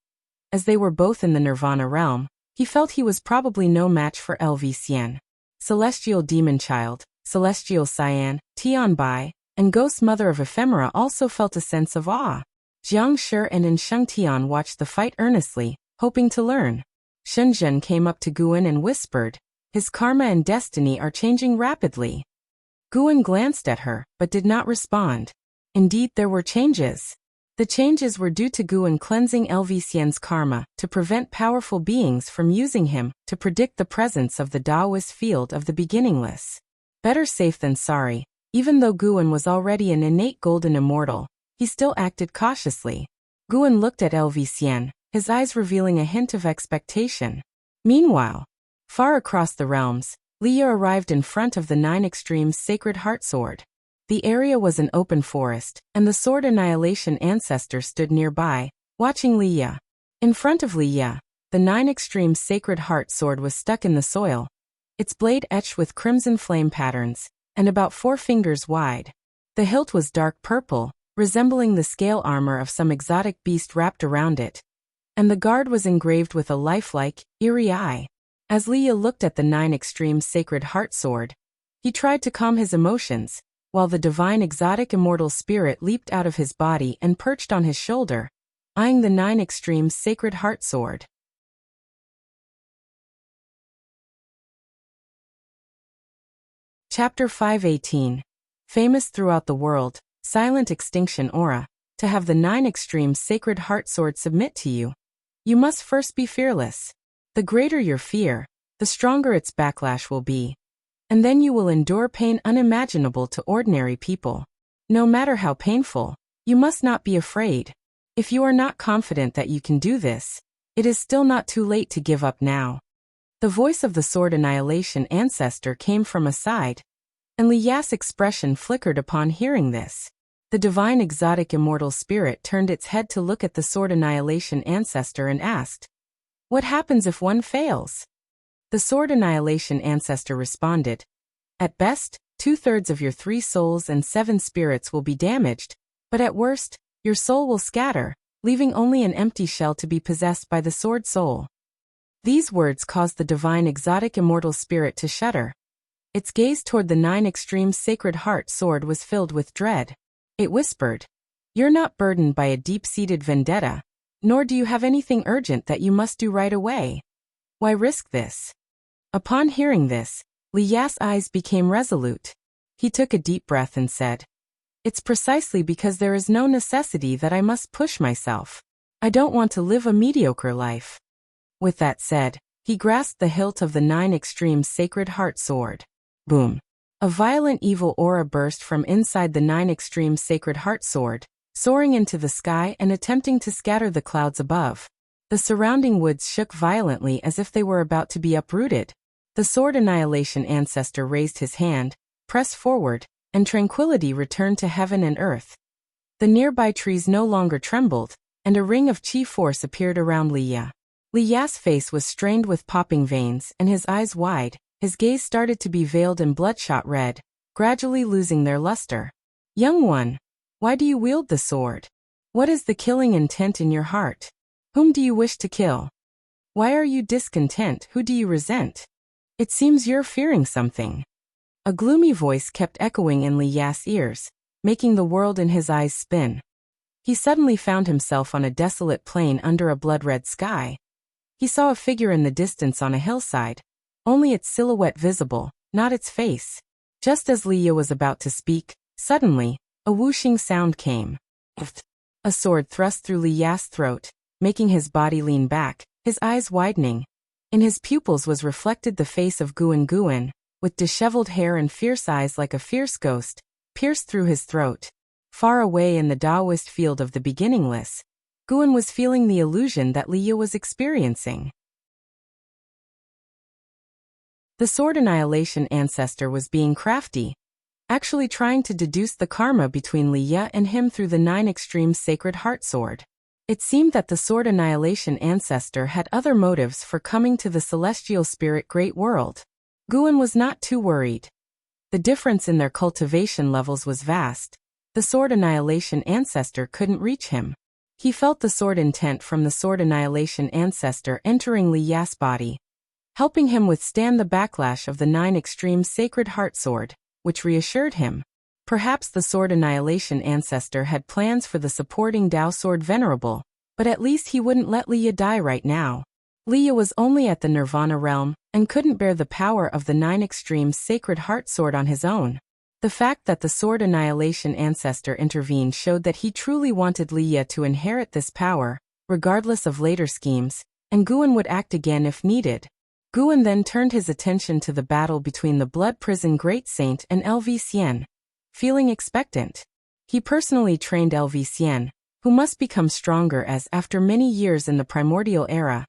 As they were both in the Nirvana realm, he felt he was probably no match for LV Xian. Celestial Demon Child, Celestial Cyan, Tian Bai, and Ghost Mother of Ephemera also felt a sense of awe. Jiang Shi and In Sheng Tian watched the fight earnestly, hoping to learn. Shen Zhen came up to Guan and whispered, His karma and destiny are changing rapidly. Guan glanced at her, but did not respond. Indeed, there were changes. The changes were due to Guan cleansing LV Xian's karma to prevent powerful beings from using him to predict the presence of the Taoist field of the beginningless. Better safe than sorry. Even though Guan was already an innate golden immortal, he still acted cautiously. Guan looked at LV Xian, his eyes revealing a hint of expectation. Meanwhile, far across the realms, Leah arrived in front of the Nine Extremes Sacred Heart Sword. The area was an open forest, and the Sword Annihilation ancestor stood nearby, watching Leah. In front of Leah, the Nine Extremes Sacred Heart Sword was stuck in the soil, its blade etched with crimson flame patterns, and about 4 fingers wide. The hilt was dark purple, resembling the scale armor of some exotic beast wrapped around it, and the guard was engraved with a lifelike, eerie eye. As Leah looked at the Nine Extremes Sacred Heart Sword, he tried to calm his emotions, while the divine exotic immortal spirit leaped out of his body and perched on his shoulder, eyeing the Nine Extremes Sacred Heart Sword. Chapter 518. Famous throughout the world, silent extinction aura. To have the Nine Extremes Sacred Heart Sword submit to you, you must first be fearless. The greater your fear, the stronger its backlash will be, and then you will endure pain unimaginable to ordinary people. No matter how painful, you must not be afraid. If you are not confident that you can do this, it is still not too late to give up now. The voice of the Sword Annihilation ancestor came from a side, and Leah's expression flickered upon hearing this. The divine exotic immortal spirit turned its head to look at the Sword Annihilation ancestor and asked, "What happens if one fails?" The Sword Annihilation ancestor responded, "At best, 2/3 of your 3 souls and 7 spirits will be damaged, but at worst, your soul will scatter, leaving only an empty shell to be possessed by the Sword Soul." These words caused the divine exotic immortal spirit to shudder. Its gaze toward the Nine Extremes Sacred Heart Sword was filled with dread. It whispered, "You're not burdened by a deep-seated vendetta, nor do you have anything urgent that you must do right away. Why risk this?" Upon hearing this, Leah's eyes became resolute. He took a deep breath and said, "It's precisely because there is no necessity that I must push myself. I don't want to live a mediocre life." With that said, he grasped the hilt of the Nine Extremes Sacred Heart Sword. Boom! A violent evil aura burst from inside the Nine Extremes Sacred Heart Sword, soaring into the sky and attempting to scatter the clouds above. The surrounding woods shook violently as if they were about to be uprooted. The Sword Annihilation ancestor raised his hand, pressed forward, and tranquility returned to heaven and earth. The nearby trees no longer trembled, and a ring of chi force appeared around Leah. Leah's face was strained with popping veins and his eyes wide. His gaze started to be veiled in bloodshot red, gradually losing their luster. "Young one, why do you wield the sword? What is the killing intent in your heart? Whom do you wish to kill? Why are you discontent? Who do you resent? It seems you're fearing something." A gloomy voice kept echoing in Leah's ears, making the world in his eyes spin. He suddenly found himself on a desolate plain under a blood-red sky. He saw a figure in the distance on a hillside, only its silhouette visible, not its face. Just as Leah was about to speak, suddenly, a whooshing sound came. A sword thrust through Leah's throat, making his body lean back, his eyes widening. In his pupils was reflected the face of Guan, with disheveled hair and fierce eyes like a fierce ghost, pierced through his throat. Far away in the Taoist field of the beginningless, Guan was feeling the illusion that Leah was experiencing. The Sword Annihilation ancestor was being crafty, actually trying to deduce the karma between Leah and him through the Nine Extremes Sacred Heart Sword. It seemed that the Sword Annihilation ancestor had other motives for coming to the celestial spirit great world. Guan was not too worried. The difference in their cultivation levels was vast. The Sword Annihilation ancestor couldn't reach him. He felt the sword intent from the Sword Annihilation ancestor entering Leah's body, helping him withstand the backlash of the Nine Extremes Sacred Heart Sword, which reassured him. Perhaps the Sword Annihilation ancestor had plans for the supporting Tao Sword Venerable, but at least he wouldn't let Leah die right now. Leah was only at the Nirvana realm, and couldn't bear the power of the Nine Extremes Sacred Heart Sword on his own. The fact that the Sword Annihilation ancestor intervened showed that he truly wanted Leah to inherit this power, regardless of later schemes, and Guan would act again if needed. Guan then turned his attention to the battle between the Blood Prison Great Saint and LV Xian. Feeling expectant, he personally trained LV Xian, who must become stronger as, after many years in the primordial era,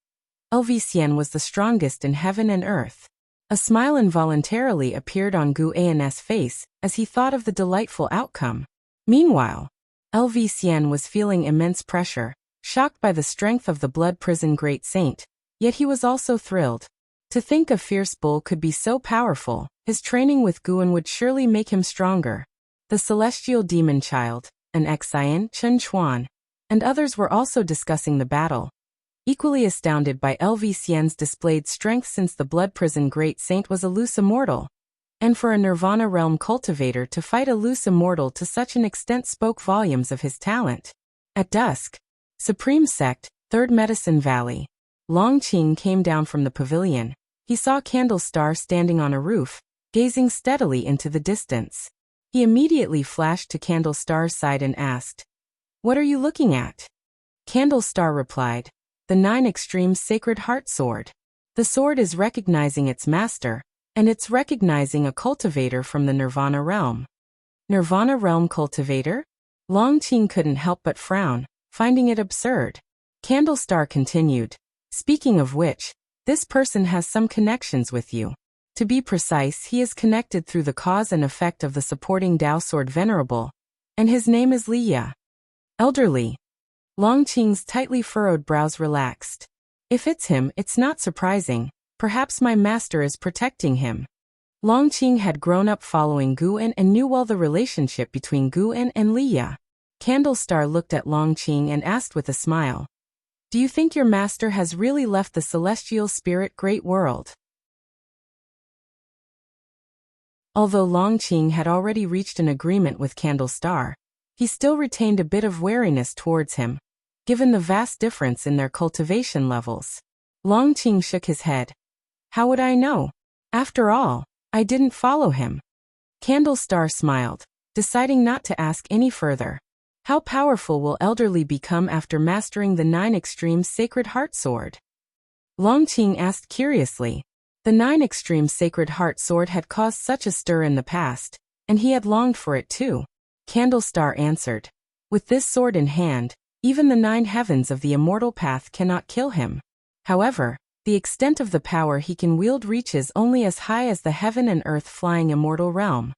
LV Xian was the strongest in heaven and earth. A smile involuntarily appeared on Gu An's face as he thought of the delightful outcome. Meanwhile, LV Xian was feeling immense pressure, shocked by the strength of the blood prison great saint, yet he was also thrilled. To think a fierce bull could be so powerful, his training with Guan would surely make him stronger. The celestial demon child, an ex-Saiyan, Chen Chuan, and others were also discussing the battle, equally astounded by LV Xian's displayed strength since the blood prison great saint was a loose immortal. And for a Nirvana realm cultivator to fight a loose immortal to such an extent spoke volumes of his talent. At dusk, Supreme Sect, 3rd Medicine Valley. Long Qing came down from the pavilion. He saw Candle Star standing on a roof, gazing steadily into the distance. He immediately flashed to Candle Star's side and asked, "What are you looking at?" Candle Star replied, "The 9 Extremes Sacred Heart Sword. The sword is recognizing its master, and it's recognizing a cultivator from the Nirvana realm." Nirvana realm cultivator? Long Qing couldn't help but frown, finding it absurd. Candle Star continued, "Speaking of which, this person has some connections with you. To be precise, he is connected through the cause and effect of the supporting Tao Sword Venerable, and his name is Liya." Elderly. Long Qing's tightly furrowed brows relaxed. "If it's him, it's not surprising. Perhaps my master is protecting him." Long Qing had grown up following Guan and knew well the relationship between Guan and Liya. Candle Star looked at Long Qing and asked with a smile, "Do you think your master has really left the celestial spirit great world?" Although Long Qing had already reached an agreement with Candle Star, he still retained a bit of wariness towards him, given the vast difference in their cultivation levels. Long Qing shook his head. "How would I know? After all, I didn't follow him." Candle Star smiled, deciding not to ask any further. How powerful will Elderly become after mastering the 9 Extremes Sacred Heart Sword? Long Qing asked curiously. The 9 Extremes Sacred Heart Sword had caused such a stir in the past, and he had longed for it too. Candle Star answered, "With this sword in hand, even the 9 heavens of the immortal path cannot kill him. However, the extent of the power he can wield reaches only as high as the heaven and earth flying immortal realm."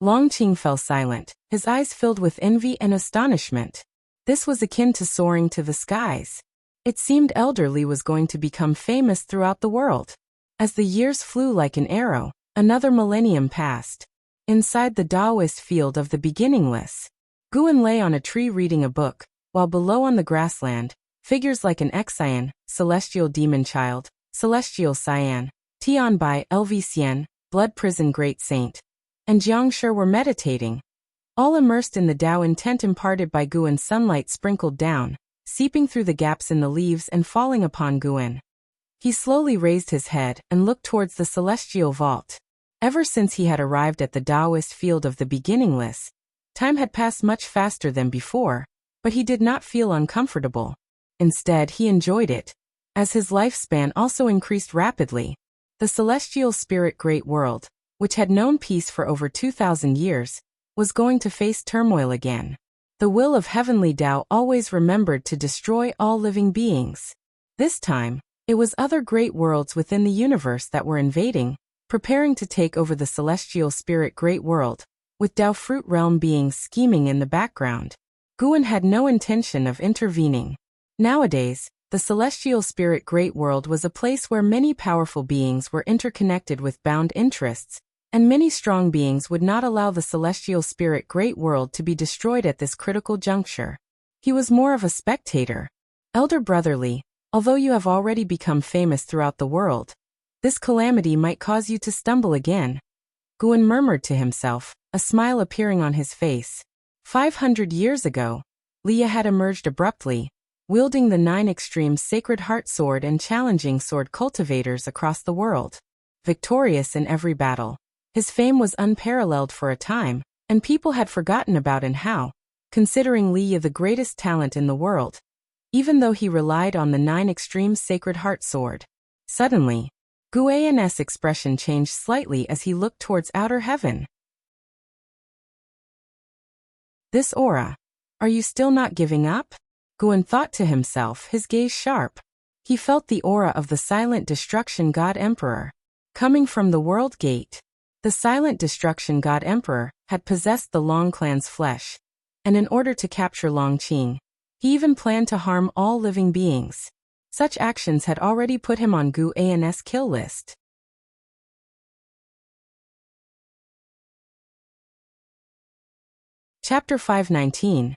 Long Qing fell silent, his eyes filled with envy and astonishment. This was akin to soaring to the skies. It seemed Elderly was going to become famous throughout the world. As the years flew like an arrow, another millennium passed. Inside the Taoist field of the beginningless, Guan lay on a tree reading a book, while below on the grassland, figures like an Exian, celestial demon child, celestial Cyan, Tianbai, LV Xian, blood prison great saint, and Jiangshi were meditating, all immersed in the Tao intent imparted by Guan's sunlight sprinkled down, seeping through the gaps in the leaves and falling upon Guan. He slowly raised his head and looked towards the celestial vault. Ever since he had arrived at the Taoist field of the beginningless, time had passed much faster than before, but he did not feel uncomfortable. Instead, he enjoyed it, as his lifespan also increased rapidly. The celestial spirit great world, which had known peace for over 2,000 years, was going to face turmoil again. The will of heavenly Tao always remembered to destroy all living beings. This time, it was other great worlds within the universe that were invading, preparing to take over the celestial spirit great world, with Tao fruit realm beings scheming in the background. Guan had no intention of intervening. Nowadays, the celestial spirit great world was a place where many powerful beings were interconnected with bound interests, and many strong beings would not allow the celestial spirit great world to be destroyed at this critical juncture. He was more of a spectator. Elder brotherly, although you have already become famous throughout the world, this calamity might cause you to stumble again. Guan murmured to himself, a smile appearing on his face. 500 years ago, Liya had emerged abruptly, wielding the 9 Extremes Sacred Heart Sword and challenging sword cultivators across the world. Victorious in every battle, his fame was unparalleled for a time, and people had forgotten about and how, considering Liya the greatest talent in the world, even though he relied on the 9 Extremes Sacred Heart Sword. Suddenly, Guan's expression changed slightly as he looked towards outer heaven. "This aura. Are you still not giving up?" Guan thought to himself, his gaze sharp. He felt the aura of the silent destruction god emperor. Coming from the World Gate, the silent destruction god emperor had possessed the Long clan's flesh, and in order to capture Longqing, he even planned to harm all living beings. Such actions had already put him on Gu An's kill list. Chapter 519.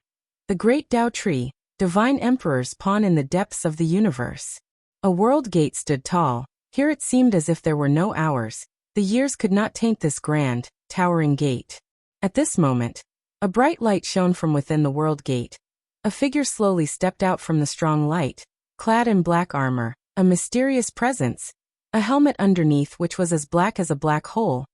The Great Tao Tree, Divine Emperor's Pawn in the Depths of the Universe. A world gate stood tall. Here it seemed as if there were no hours. The years could not taint this grand, towering gate. At this moment, a bright light shone from within the world gate. A figure slowly stepped out from the strong light, clad in black armor, a mysterious presence, a helmet underneath which was as black as a black hole,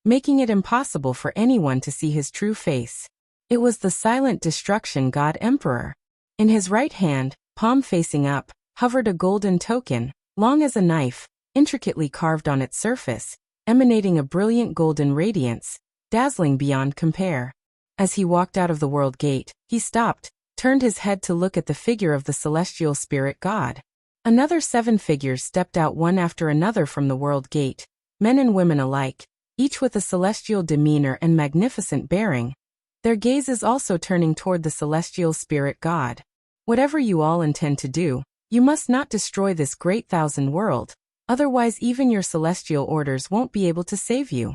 making it impossible for anyone to see his true face. It was the silent destruction god emperor. In his right hand, palm facing up, hovered a golden token, long as a knife, intricately carved on its surface, emanating a brilliant golden radiance, dazzling beyond compare. As he walked out of the world gate, he stopped, turned his head to look at the figure of the celestial spirit god. Another 7 figures stepped out one after another from the world gate, men and women alike, each with a celestial demeanor and magnificent bearing, their gazes also turning toward the celestial spirit god. Whatever you all intend to do, you must not destroy this great thousand world, otherwise even your celestial orders won't be able to save you.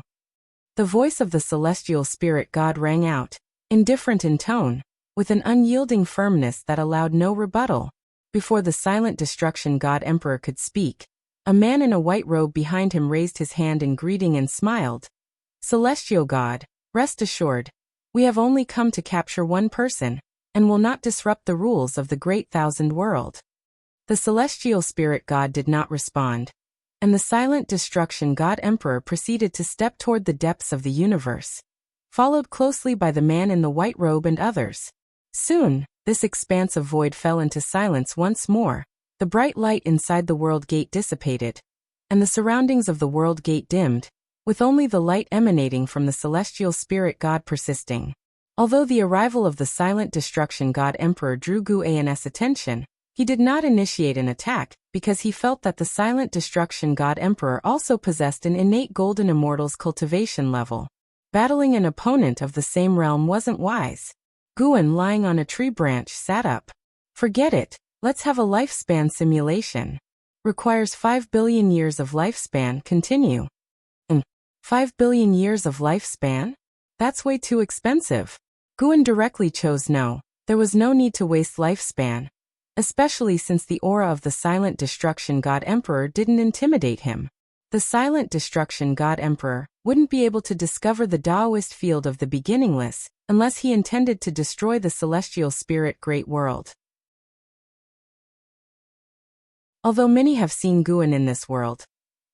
The voice of the celestial spirit god rang out, indifferent in tone, with an unyielding firmness that allowed no rebuttal. Before the silent destruction god emperor could speak, a man in a white robe behind him raised his hand in greeting and smiled. Celestial god, rest assured, we have only come to capture one person, and will not disrupt the rules of the great thousand world. The celestial spirit god did not respond, and the silent destruction god emperor proceeded to step toward the depths of the universe, followed closely by the man in the white robe and others. Soon, this expanse of void fell into silence once more, the bright light inside the world gate dissipated, and the surroundings of the world gate dimmed, with only the light emanating from the celestial spirit god persisting. Although the arrival of the silent destruction god emperor drew Gu An's attention, he did not initiate an attack, because he felt that the silent destruction god emperor also possessed an innate golden immortal's cultivation level. Battling an opponent of the same realm wasn't wise. Guan, lying on a tree branch, sat up. Forget it, let's have a lifespan simulation. Requires 5 billion years of lifespan. Continue. 5 billion years of lifespan? That's way too expensive. Guan directly chose no. There was no need to waste lifespan, especially since the aura of the silent destruction god emperor didn't intimidate him. The silent destruction god emperor wouldn't be able to discover the Taoist field of the beginningless unless he intended to destroy the celestial spirit great world. Although many have seen Guan in this world,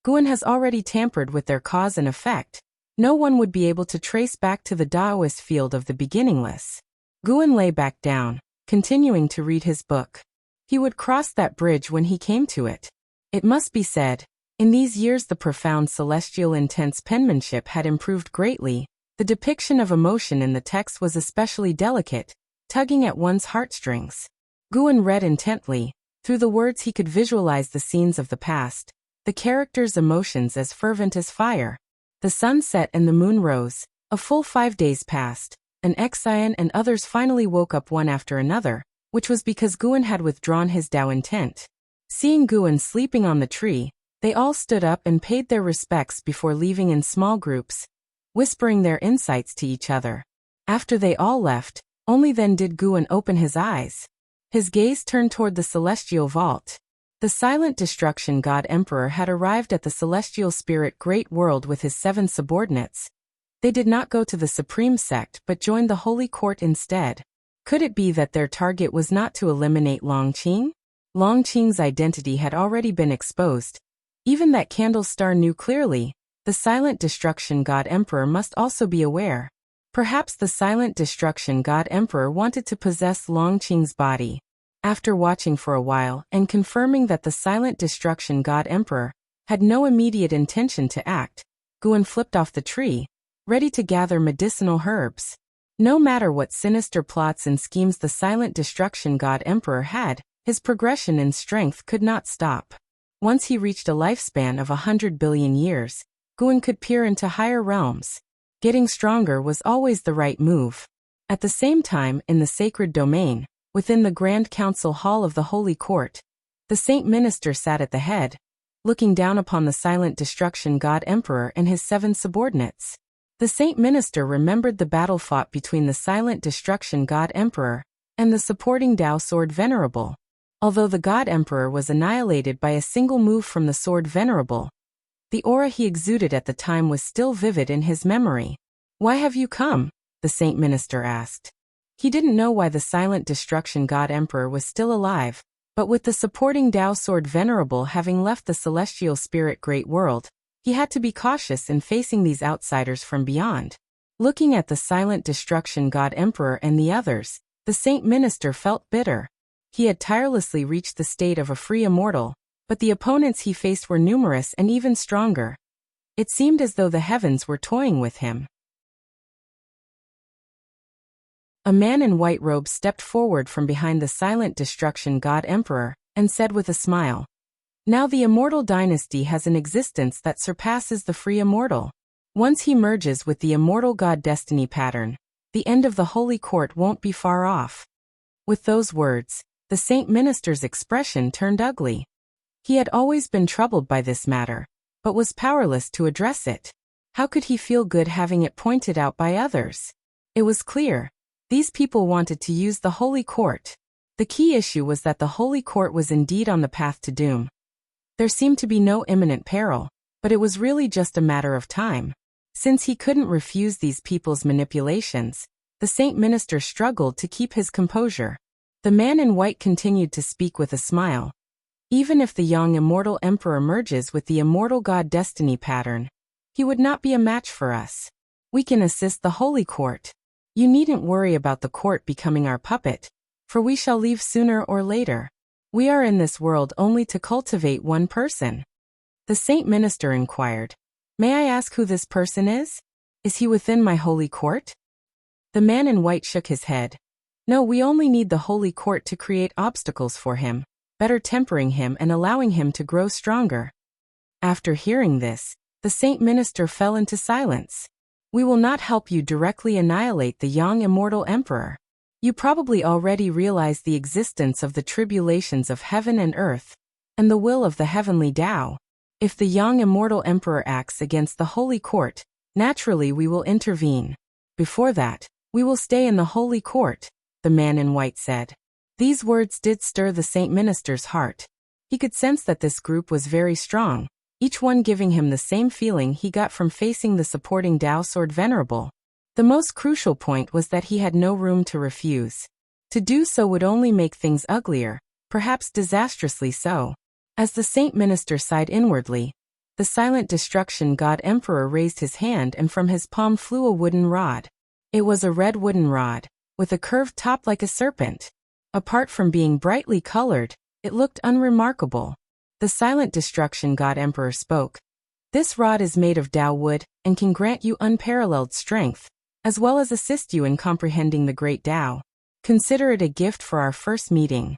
Guan has already tampered with their cause and effect. No one would be able to trace back to the Taoist field of the beginningless. Guan lay back down, continuing to read his book. He would cross that bridge when he came to it. It must be said, in these years the profound celestial intense penmanship had improved greatly. The depiction of emotion in the text was especially delicate, tugging at one's heartstrings. Guan read intently. Through the words he could visualize the scenes of the past, the characters' emotions as fervent as fire. The sun set and the moon rose. A full 5 days passed, and Xian and others finally woke up one after another, which was because Guan had withdrawn his Tao intent. Seeing Guan sleeping on the tree, they all stood up and paid their respects before leaving in small groups, whispering their insights to each other. After they all left, only then did Guan open his eyes. His gaze turned toward the celestial vault. The silent destruction god emperor had arrived at the celestial spirit great world with his 7 subordinates. They did not go to the supreme sect but joined the holy court instead. Could it be that their target was not to eliminate Longqing? Longqing's identity had already been exposed. Even that candle star knew clearly. The silent destruction god emperor must also be aware. Perhaps the silent destruction god emperor wanted to possess Longqing's body. After watching for a while and confirming that the silent destruction god emperor had no immediate intention to act, Guan flipped off the tree, ready to gather medicinal herbs. No matter what sinister plots and schemes the silent destruction god emperor had, his progression in strength could not stop. Once he reached a lifespan of 100 billion years, Guan could peer into higher realms. Getting stronger was always the right move. At the same time, in the sacred domain, within the Grand Council Hall of the Holy Court, the Saint Minister sat at the head, looking down upon the silent destruction god Emperor and his 7 subordinates. The Saint Minister remembered the battle fought between the silent destruction god Emperor and the supporting Tao sword Venerable. Although the god Emperor was annihilated by a single move from the sword Venerable, the aura he exuded at the time was still vivid in his memory. "Why have you come?" the Saint Minister asked. He didn't know why the silent destruction god Emperor was still alive, but with the supporting Tao sword Venerable having left the celestial spirit great world, he had to be cautious in facing these outsiders from beyond. Looking at the silent destruction god Emperor and the others, the Saint Minister felt bitter. He had tirelessly reached the state of a free immortal, but the opponents he faced were numerous and even stronger. It seemed as though the heavens were toying with him. A man in white robes stepped forward from behind the silent destruction god Emperor, and said with a smile, "Now the immortal dynasty has an existence that surpasses the free immortal. Once he merges with the immortal god destiny pattern, the end of the Holy Court won't be far off." With those words, the Saint Minister's expression turned ugly. He had always been troubled by this matter, but was powerless to address it. How could he feel good having it pointed out by others? It was clear. These people wanted to use the Holy Court. The key issue was that the Holy Court was indeed on the path to doom. There seemed to be no imminent peril, but it was really just a matter of time. Since he couldn't refuse these people's manipulations, the Saint Minister struggled to keep his composure. The man in white continued to speak with a smile. "Even if the young immortal emperor merges with the immortal god destiny pattern, he would not be a match for us. We can assist the Holy Court. You needn't worry about the court becoming our puppet, for we shall leave sooner or later. We are in this world only to cultivate one person." The Saint Minister inquired, "May I ask who this person is? Is he within my Holy Court?" The man in white shook his head. "No, we only need the Holy Court to create obstacles for him, better tempering him and allowing him to grow stronger." After hearing this, the Saint Minister fell into silence. "We will not help you directly annihilate the young immortal emperor. You probably already realize the existence of the tribulations of heaven and earth, and the will of the heavenly Tao. If the young immortal emperor acts against the Holy Court, naturally we will intervene. Before that, we will stay in the Holy Court," the man in white said. These words did stir the Saint Minister's heart. He could sense that this group was very strong, each one giving him the same feeling he got from facing the supporting Tao sword Venerable. The most crucial point was that he had no room to refuse. To do so would only make things uglier, perhaps disastrously so. As the Saint Minister sighed inwardly, the silent destruction god Emperor raised his hand and from his palm flew a wooden rod. It was a red wooden rod, with a curved top like a serpent. Apart from being brightly colored, it looked unremarkable. The silent destruction god Emperor spoke. "This rod is made of Tao wood, and can grant you unparalleled strength, as well as assist you in comprehending the great Tao. Consider it a gift for our first meeting."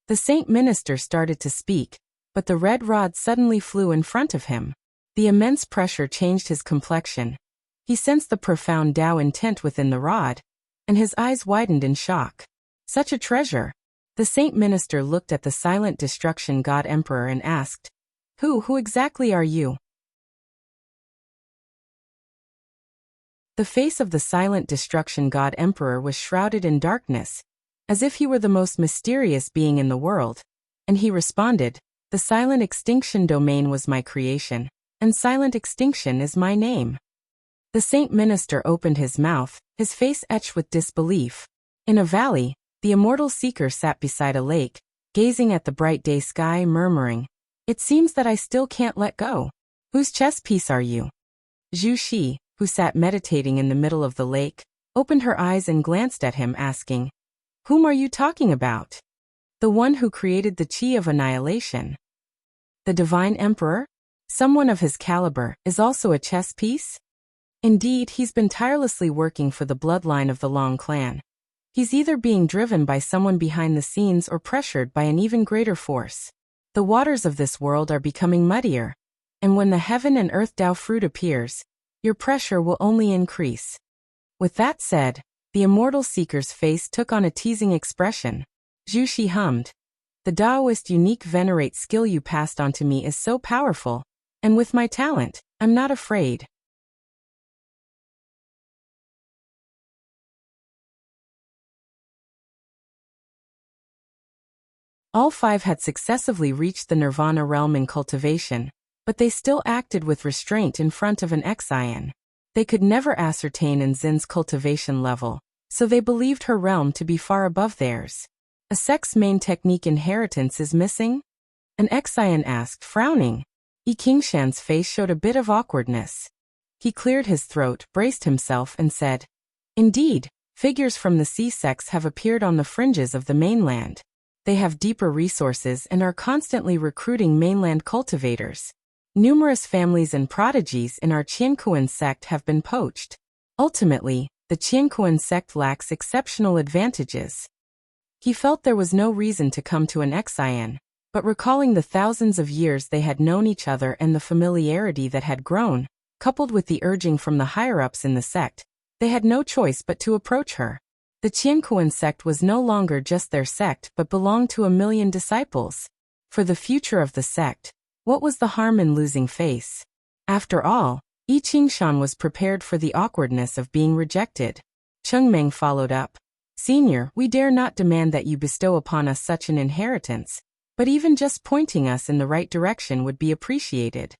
The Saint Minister started to speak, but the red rod suddenly flew in front of him. The immense pressure changed his complexion. He sensed the profound Tao intent within the rod, and his eyes widened in shock. Such a treasure! The Saint Minister looked at the silent destruction god Emperor and asked, Who exactly are you?" The face of the silent destruction god Emperor was shrouded in darkness, as if he were the most mysterious being in the world, and he responded, "The silent extinction domain was my creation, and silent extinction is my name." The Saint Minister opened his mouth, his face etched with disbelief. In a valley, the immortal seeker sat beside a lake, gazing at the bright day sky, murmuring, "It seems that I still can't let go. Whose chess piece are you?" Zhu Shi, who sat meditating in the middle of the lake, opened her eyes and glanced at him, asking, "Whom are you talking about?" "The one who created the Qi of annihilation." "The Divine Emperor? Someone of his caliber, is also a chess piece?" "Indeed, he's been tirelessly working for the bloodline of the Long clan. He's either being driven by someone behind the scenes or pressured by an even greater force. The waters of this world are becoming muddier, and when the heaven and earth Tao fruit appears, your pressure will only increase. With that said, the immortal seeker's face took on a teasing expression. Zhu Shi hummed. The Taoist unique venerate skill you passed on to me is so powerful, and with my talent, I'm not afraid. All five had successively reached the nirvana realm in cultivation, but they still acted with restraint in front of an Xian. They could never ascertain Nzin's cultivation level, so they believed her realm to be far above theirs. A sect's main technique inheritance is missing? An Xian asked, frowning. Yi Qingshan's face showed a bit of awkwardness. He cleared his throat, braced himself, and said, Indeed, figures from the sea sects have appeared on the fringes of the mainland. They have deeper resources and are constantly recruiting mainland cultivators. Numerous families and prodigies in our Qiankuan sect have been poached. Ultimately, the Qiankuan sect lacks exceptional advantages. He felt there was no reason to come to an Xian, but recalling the thousands of years they had known each other and the familiarity that had grown, coupled with the urging from the higher-ups in the sect, they had no choice but to approach her. The Qiankuan sect was no longer just their sect but belonged to 1,000,000 disciples. For the future of the sect, what was the harm in losing face? After all, Yi Qingshan was prepared for the awkwardness of being rejected. Chengmeng followed up. Senior, we dare not demand that you bestow upon us such an inheritance, but even just pointing us in the right direction would be appreciated.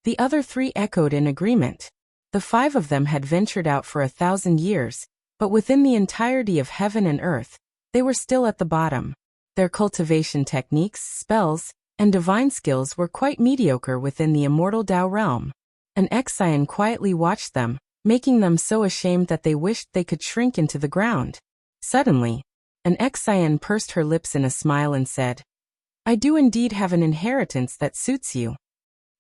The other three echoed in agreement. The five of them had ventured out for 1,000 years, but within the entirety of heaven and earth, they were still at the bottom. Their cultivation techniques, spells, and divine skills were quite mediocre within the immortal Tao realm. An Xian quietly watched them, making them so ashamed that they wished they could shrink into the ground. Suddenly, an Xian pursed her lips in a smile and said, I do indeed have an inheritance that suits you.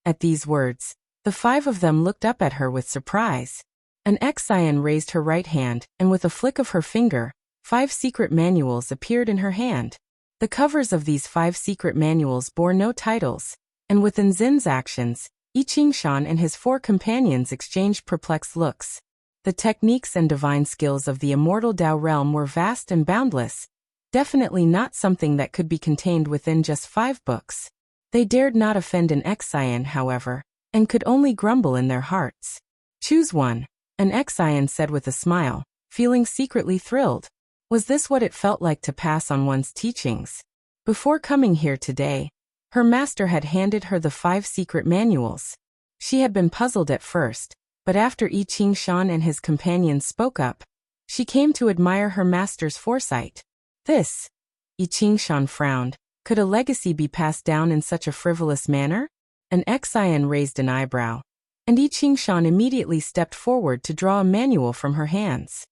At these words, the five of them looked up at her with surprise. An Xian raised her right hand, and with a flick of her finger, 5 secret manuals appeared in her hand. The covers of these 5 secret manuals bore no titles, and with Nzin's actions, Yi Qingshan and his 4 companions exchanged perplexed looks. The techniques and divine skills of the immortal Tao realm were vast and boundless, definitely not something that could be contained within just 5 books. They dared not offend an Xian, however, and could only grumble in their hearts. Choose one. An Xian said with a smile, feeling secretly thrilled. Was this what it felt like to pass on one's teachings? Before coming here today, her master had handed her the 5 secret manuals. She had been puzzled at first, but after Yi Qingshan and his companions spoke up, she came to admire her master's foresight. This, Yi Qingshan frowned, could a legacy be passed down in such a frivolous manner? An Xian raised an eyebrow, and Yi Qingshan immediately stepped forward to draw a manual from her hands.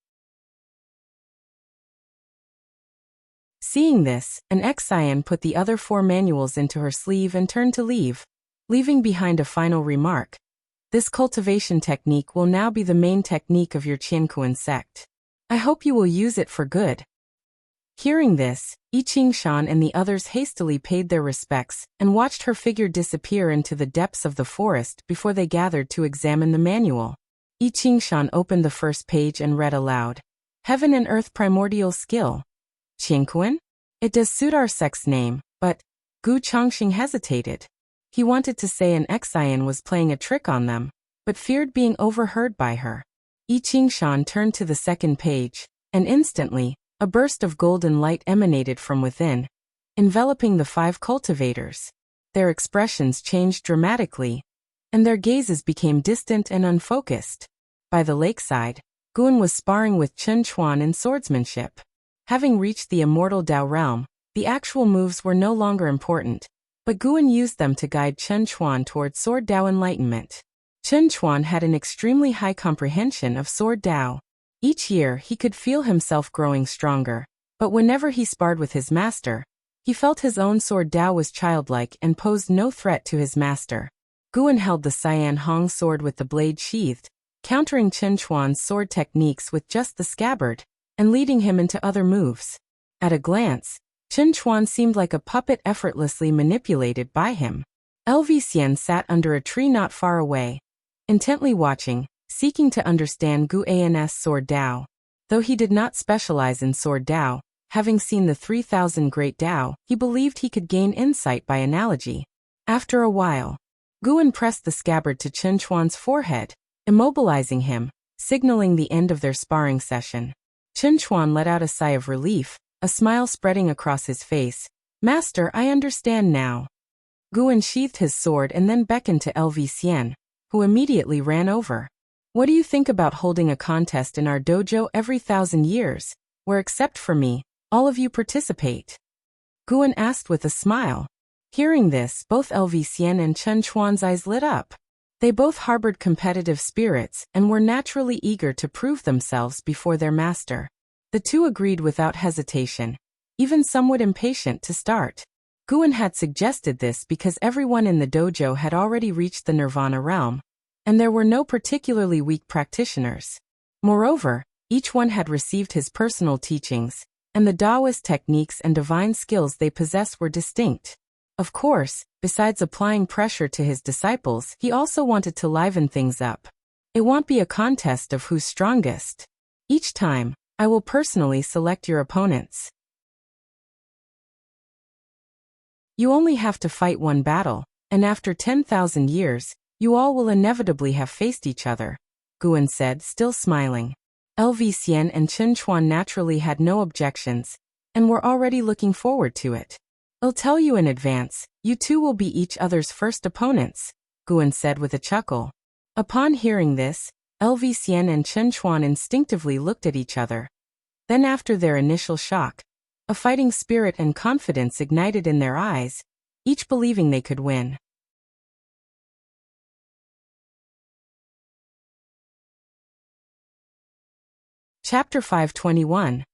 Seeing this, an Xian put the other 4 manuals into her sleeve and turned to leave, leaving behind a final remark. This cultivation technique will now be the main technique of your Qiankuan sect. I hope you will use it for good. Hearing this, Yi Qingshan and the others hastily paid their respects and watched her figure disappear into the depths of the forest before they gathered to examine the manual. Yi Qingshan opened the first page and read aloud. Heaven and Earth Primordial Skill. Qiankuan? It does suit our sect's name, but Gu Changxing hesitated. He wanted to say an Xian was playing a trick on them, but feared being overheard by her. Yi Qingshan turned to the second page, and instantly, a burst of golden light emanated from within, enveloping the 5 cultivators. Their expressions changed dramatically, and their gazes became distant and unfocused. By the lakeside, Guan was sparring with Chen Chuan in swordsmanship. Having reached the immortal Tao realm, the actual moves were no longer important, but Guan used them to guide Chen Chuan toward Sword Tao enlightenment. Chen Chuan had an extremely high comprehension of Sword Tao. Each year he could feel himself growing stronger, but whenever he sparred with his master, he felt his own Sword Tao was childlike and posed no threat to his master. Guan held the Cyan Hong sword with the blade sheathed, countering Chen Chuan's sword techniques with just the scabbard, and leading him into other moves. At a glance, Chen Chuan seemed like a puppet effortlessly manipulated by him. LV Xian sat under a tree not far away, intently watching, seeking to understand Gu An's sword Dao. Though he did not specialize in sword Dao, having seen the 3,000 great Dao, he believed he could gain insight by analogy. After a while, Guan pressed the scabbard to Chen Chuan's forehead, immobilizing him, signaling the end of their sparring session. Chen Chuan let out a sigh of relief, a smile spreading across his face. "Master, I understand now." Guan sheathed his sword and then beckoned to LV Xian, who immediately ran over. "What do you think about holding a contest in our dojo every 1,000 years, where except for me, all of you participate?" Guan asked with a smile. Hearing this, both LV Xian and Chen Chuan's eyes lit up. They both harbored competitive spirits and were naturally eager to prove themselves before their master. The two agreed without hesitation, even somewhat impatient to start. Guan had suggested this because everyone in the dojo had already reached the Nirvana realm, and there were no particularly weak practitioners. Moreover, each one had received his personal teachings, and the Taoist techniques and divine skills they possessed were distinct. Of course, besides applying pressure to his disciples, he also wanted to liven things up. "It won't be a contest of who's strongest. Each time, I will personally select your opponents. You only have to fight one battle, and after 10,000 years, you all will inevitably have faced each other," Guan said, still smiling. LV Xian and Chen Chuan naturally had no objections, and were already looking forward to it. "I'll tell you in advance, you two will be each other's first opponents," Guan said with a chuckle. Upon hearing this, LV Xian and Chen Chuan instinctively looked at each other. Then after their initial shock, a fighting spirit and confidence ignited in their eyes, each believing they could win. Chapter 521.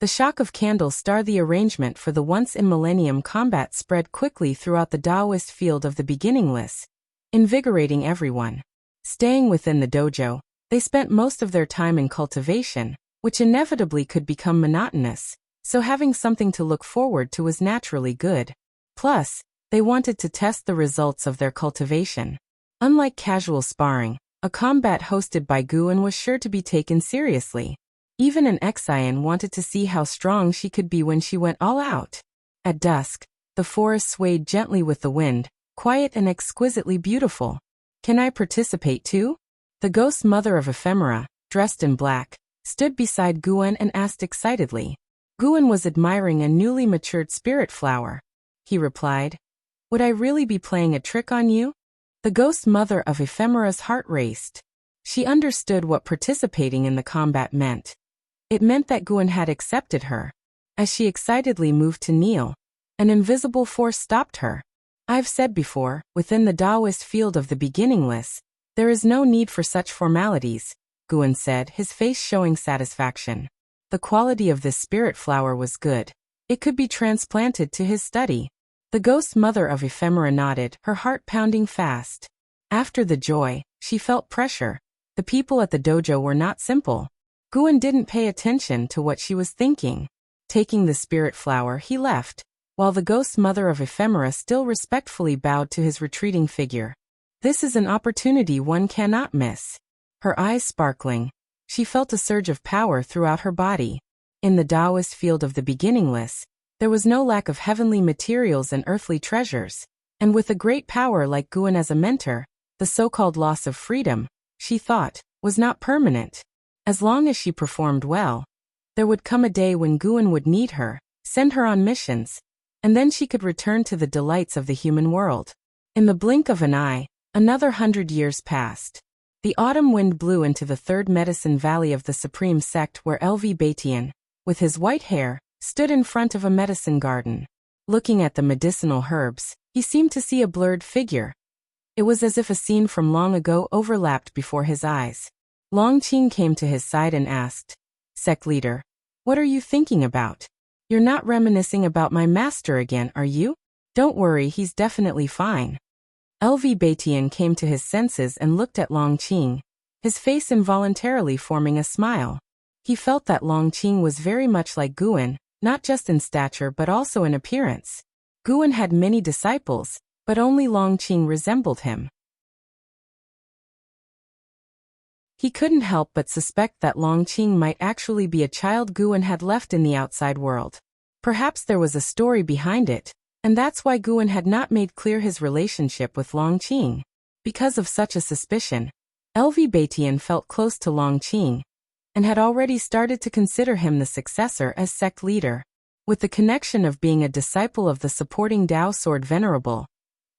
The shock of candles started. The arrangement for the once-in-millennium combat spread quickly throughout the Taoist field of the beginningless, invigorating everyone. Staying within the dojo, they spent most of their time in cultivation, which inevitably could become monotonous, so having something to look forward to was naturally good. Plus, they wanted to test the results of their cultivation. Unlike casual sparring, a combat hosted by Guan was sure to be taken seriously. Even an Xian wanted to see how strong she could be when she went all out. At dusk, the forest swayed gently with the wind, quiet and exquisitely beautiful. "Can I participate too?" The ghost mother of ephemera, dressed in black, stood beside Guan and asked excitedly. Guan was admiring a newly matured spirit flower. He replied, "Would I really be playing a trick on you?" The ghost mother of ephemera's heart raced. She understood what participating in the combat meant. It meant that Guan had accepted her. As she excitedly moved to kneel, an invisible force stopped her. "I've said before, within the Taoist field of the beginningless, there is no need for such formalities," Guan said, his face showing satisfaction. The quality of this spirit flower was good. It could be transplanted to his study. The ghost mother of ephemera nodded, her heart pounding fast. After the joy, she felt pressure. The people at the dojo were not simple. Guan didn't pay attention to what she was thinking. Taking the spirit flower, he left, while the ghost mother of ephemera still respectfully bowed to his retreating figure. This is an opportunity one cannot miss. Her eyes sparkling, she felt a surge of power throughout her body. In the Taoist field of the beginningless, there was no lack of heavenly materials and earthly treasures, and with a great power like Guan as a mentor, the so-called loss of freedom, she thought, was not permanent. As long as she performed well, there would come a day when Guan would need her, send her on missions, and then she could return to the delights of the human world. In the blink of an eye, another 100 years passed. The autumn wind blew into the third medicine valley of the supreme sect where LV Batian, with his white hair, stood in front of a medicine garden. Looking at the medicinal herbs, he seemed to see a blurred figure. It was as if a scene from long ago overlapped before his eyes. Long Qing came to his side and asked, "Sect leader, what are you thinking about? You're not reminiscing about my master again, are you?" "Don't worry, he's definitely fine." LV Batian came to his senses and looked at Long Qing, his face involuntarily forming a smile. He felt that Long Qing was very much like Guan, not just in stature but also in appearance. Guan had many disciples, but only Longqing resembled him. He couldn't help but suspect that Longqing might actually be a child Guan had left in the outside world. Perhaps there was a story behind it, and that's why Guan had not made clear his relationship with Longqing. Because of such a suspicion, LV Batian felt close to Longqing, and had already started to consider him the successor as sect leader. With the connection of being a disciple of the supporting Dao Sword Venerable,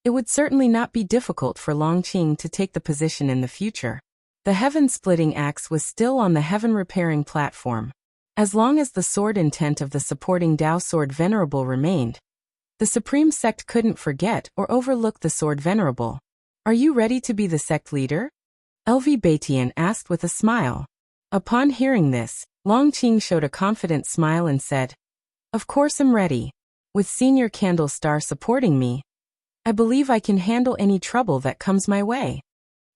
it would certainly not be difficult for Longqing to take the position in the future. The heaven-splitting axe was still on the heaven-repairing platform. As long as the sword intent of the supporting Dao Sword Venerable remained, the Supreme Sect couldn't forget or overlook the Sword Venerable. "Are you ready to be the sect leader?" LV Batian asked with a smile. Upon hearing this, Longqing showed a confident smile and said, "Of course I'm ready. With Senior Candle Star supporting me, I believe I can handle any trouble that comes my way."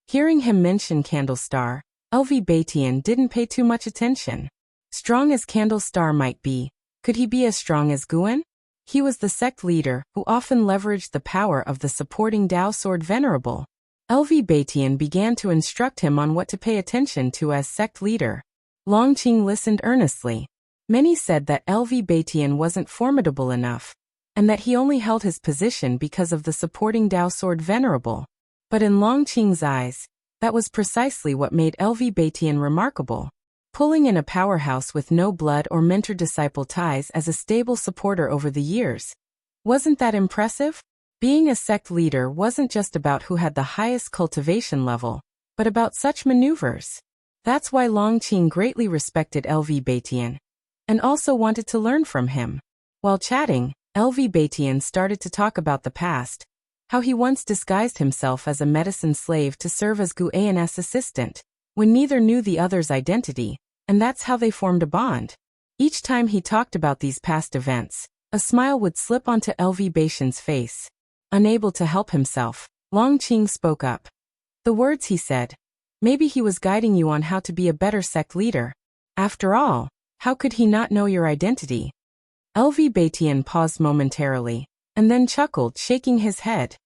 Hearing him mention Candle Star, LV Batian didn't pay too much attention. Strong as Candle Star might be, could he be as strong as Guan? He was the sect leader who often leveraged the power of the supporting Dao Sword Venerable. LV Batian began to instruct him on what to pay attention to as sect leader. Longqing listened earnestly. Many said that LV Batian wasn't formidable enough, and that he only held his position because of the supporting Dao Sword Venerable. But in Longqing's eyes, that was precisely what made LV Batian remarkable. Pulling in a powerhouse with no blood or mentor-disciple ties as a stable supporter over the years. Wasn't that impressive? Being a sect leader wasn't just about who had the highest cultivation level, but about such maneuvers. That's why Longqing greatly respected LV Batian, and also wanted to learn from him. While chatting, LV Batian started to talk about the past, how he once disguised himself as a medicine slave to serve as Guan's assistant, when neither knew the other's identity, and that's how they formed a bond. Each time he talked about these past events, a smile would slip onto LV Batian's face. Unable to help himself, Longqing spoke up. The words he said, "Maybe he was guiding you on how to be a better sect leader. After all, how could he not know your identity?" LV Batian paused momentarily, and then chuckled, shaking his head.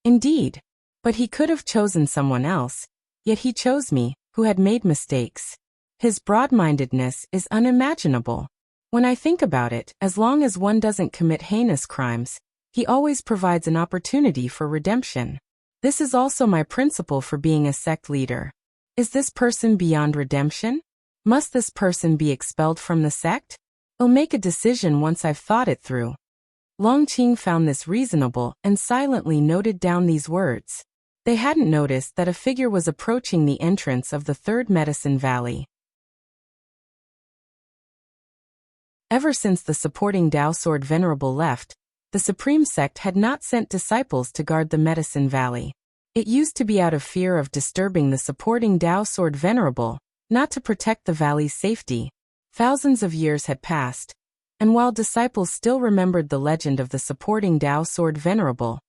"Indeed. But he could have chosen someone else, yet he chose me, who had made mistakes. His broad-mindedness is unimaginable. When I think about it, as long as one doesn't commit heinous crimes, he always provides an opportunity for redemption. This is also my principle for being a sect leader. Is this person beyond redemption? Must this person be expelled from the sect? I'll make a decision once I've thought it through." Longqing found this reasonable and silently noted down these words. They hadn't noticed that a figure was approaching the entrance of the third Medicine Valley. Ever since the supporting Dao Sword Venerable left, the Supreme Sect had not sent disciples to guard the Medicine Valley. It used to be out of fear of disturbing the supporting Dao Sword Venerable, not to protect the valley's safety. Thousands of years had passed, and while disciples still remembered the legend of the supporting Dao Sword Venerable,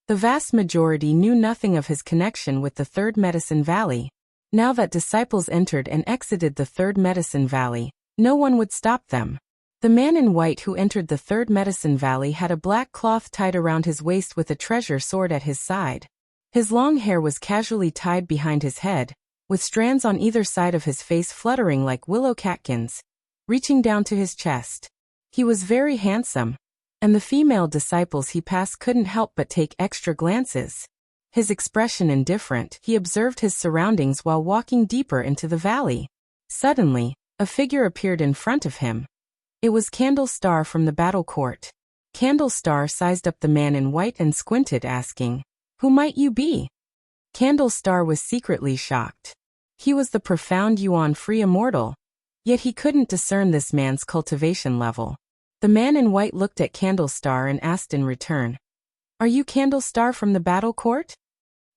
the vast majority knew nothing of his connection with the Third Medicine Valley. Now that disciples entered and exited the Third Medicine Valley, no one would stop them. The man in white who entered the Third Medicine Valley had a black cloth tied around his waist with a treasure sword at his side. His long hair was casually tied behind his head, with strands on either side of his face fluttering like willow catkins, reaching down to his chest. He was very handsome, and the female disciples he passed couldn't help but take extra glances. His expression indifferent, he observed his surroundings while walking deeper into the valley. Suddenly, a figure appeared in front of him. It was Candle Star from the battle court. Candle Star sized up the man in white and squinted, asking, "Who might you be?" Candle Star was secretly shocked. He was the profound Yuan-free immortal, yet he couldn't discern this man's cultivation level. The man in white looked at Candle Star and asked in return, "Are you Candle Star from the battle court?"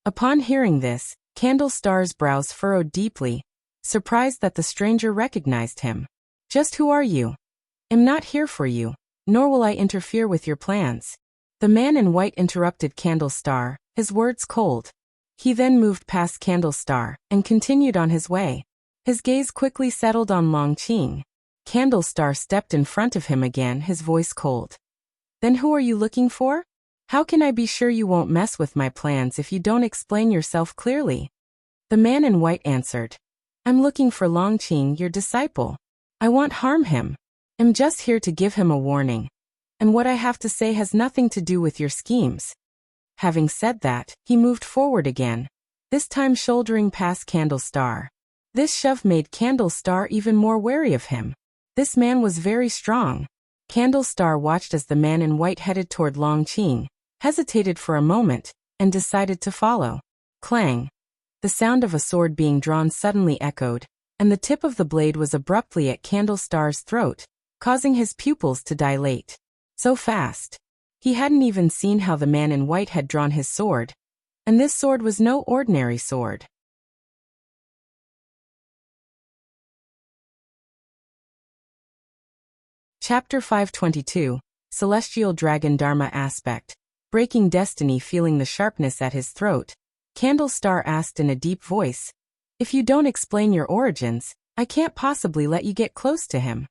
Upon hearing this, Candle Star's brows furrowed deeply, surprised that the stranger recognized him. "Just who are you? I'm not here for you, nor will I interfere with your plans." The man in white interrupted Candle Star, his words cold. He then moved past Candle Star and continued on his way. His gaze quickly settled on Longqing. Candlestar stepped in front of him again, his voice cold. Then who are you looking for? How can I be sure you won't mess with my plans if you don't explain yourself clearly? The man in white answered. I'm looking for Longqing, your disciple. I won't harm him. I'm just here to give him a warning. And what I have to say has nothing to do with your schemes. Having said that, he moved forward again, this time shouldering past Candlestar. This shove made Candlestar even more wary of him. This man was very strong. Candlestar watched as the man in white headed toward Longqing, hesitated for a moment, and decided to follow. Clang! The sound of a sword being drawn suddenly echoed, and the tip of the blade was abruptly at Candlestar's throat, causing his pupils to dilate. So fast. He hadn't even seen how the man in white had drawn his sword. And this sword was no ordinary sword. Chapter 522, Celestial Dragon Dharma Aspect. Breaking Destiny. Feeling the sharpness at his throat, Candlestar asked in a deep voice, If you don't explain your origins, I can't possibly let you get close to him.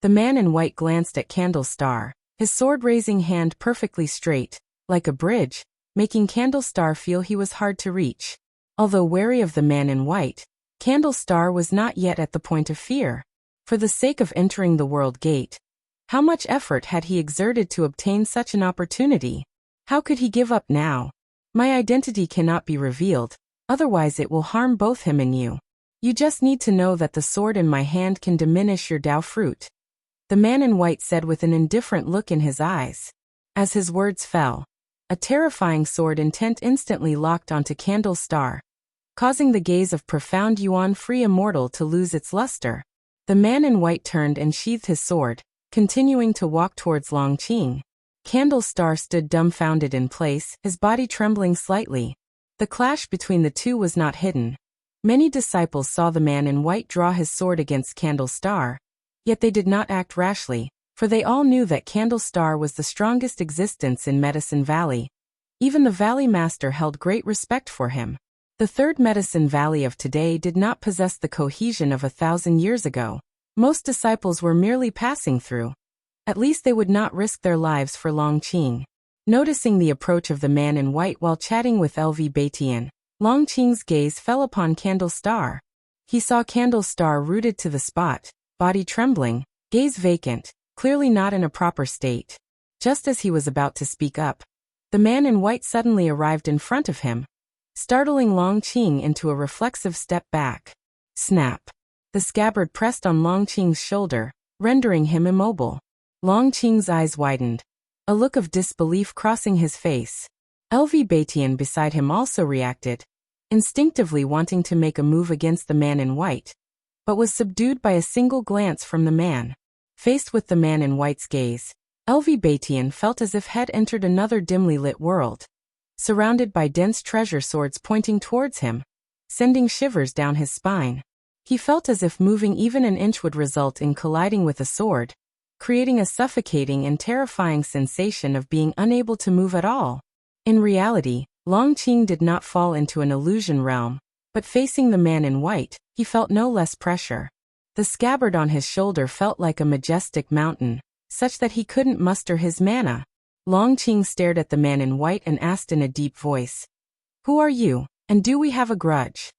The man in white glanced at Candlestar, his sword-raising hand perfectly straight, like a bridge, making Candlestar feel he was hard to reach. Although wary of the man in white, Candlestar was not yet at the point of fear. For the sake of entering the World Gate, how much effort had he exerted to obtain such an opportunity? How could he give up now? My identity cannot be revealed, otherwise it will harm both him and you. You just need to know that the sword in my hand can diminish your Dao fruit. The man in white said with an indifferent look in his eyes. As his words fell, a terrifying sword intent instantly locked onto Candlestar, causing the gaze of profound Yuan-free immortal to lose its luster. The man in white turned and sheathed his sword, continuing to walk towards Longqing. Candlestar stood dumbfounded in place, his body trembling slightly. The clash between the two was not hidden. Many disciples saw the man in white draw his sword against Candlestar, yet they did not act rashly, for they all knew that Candlestar was the strongest existence in Medicine Valley. Even the Valley Master held great respect for him. The third Medicine Valley of today did not possess the cohesion of 1,000 years ago. Most disciples were merely passing through. At least they would not risk their lives for Longqing. Noticing the approach of the man in white while chatting with LV Batian, Longqing's gaze fell upon Candlestar. He saw Candlestar rooted to the spot, body trembling, gaze vacant, clearly not in a proper state. Just as he was about to speak up, the man in white suddenly arrived in front of him, startling Longqing into a reflexive step back. Snap! The scabbard pressed on Longqing's shoulder, rendering him immobile. Longqing's eyes widened, a look of disbelief crossing his face. LV Batian beside him also reacted, instinctively wanting to make a move against the man in white, but was subdued by a single glance from the man. Faced with the man in white's gaze, LV Batian felt as if had entered another dimly lit world, surrounded by dense treasure swords pointing towards him, sending shivers down his spine. He felt as if moving even an inch would result in colliding with a sword, creating a suffocating and terrifying sensation of being unable to move at all. In reality, Longqing did not fall into an illusion realm, but facing the man in white, he felt no less pressure. The scabbard on his shoulder felt like a majestic mountain, such that he couldn't muster his mana. Longqing stared at the man in white and asked in a deep voice, Who are you, and do we have a grudge?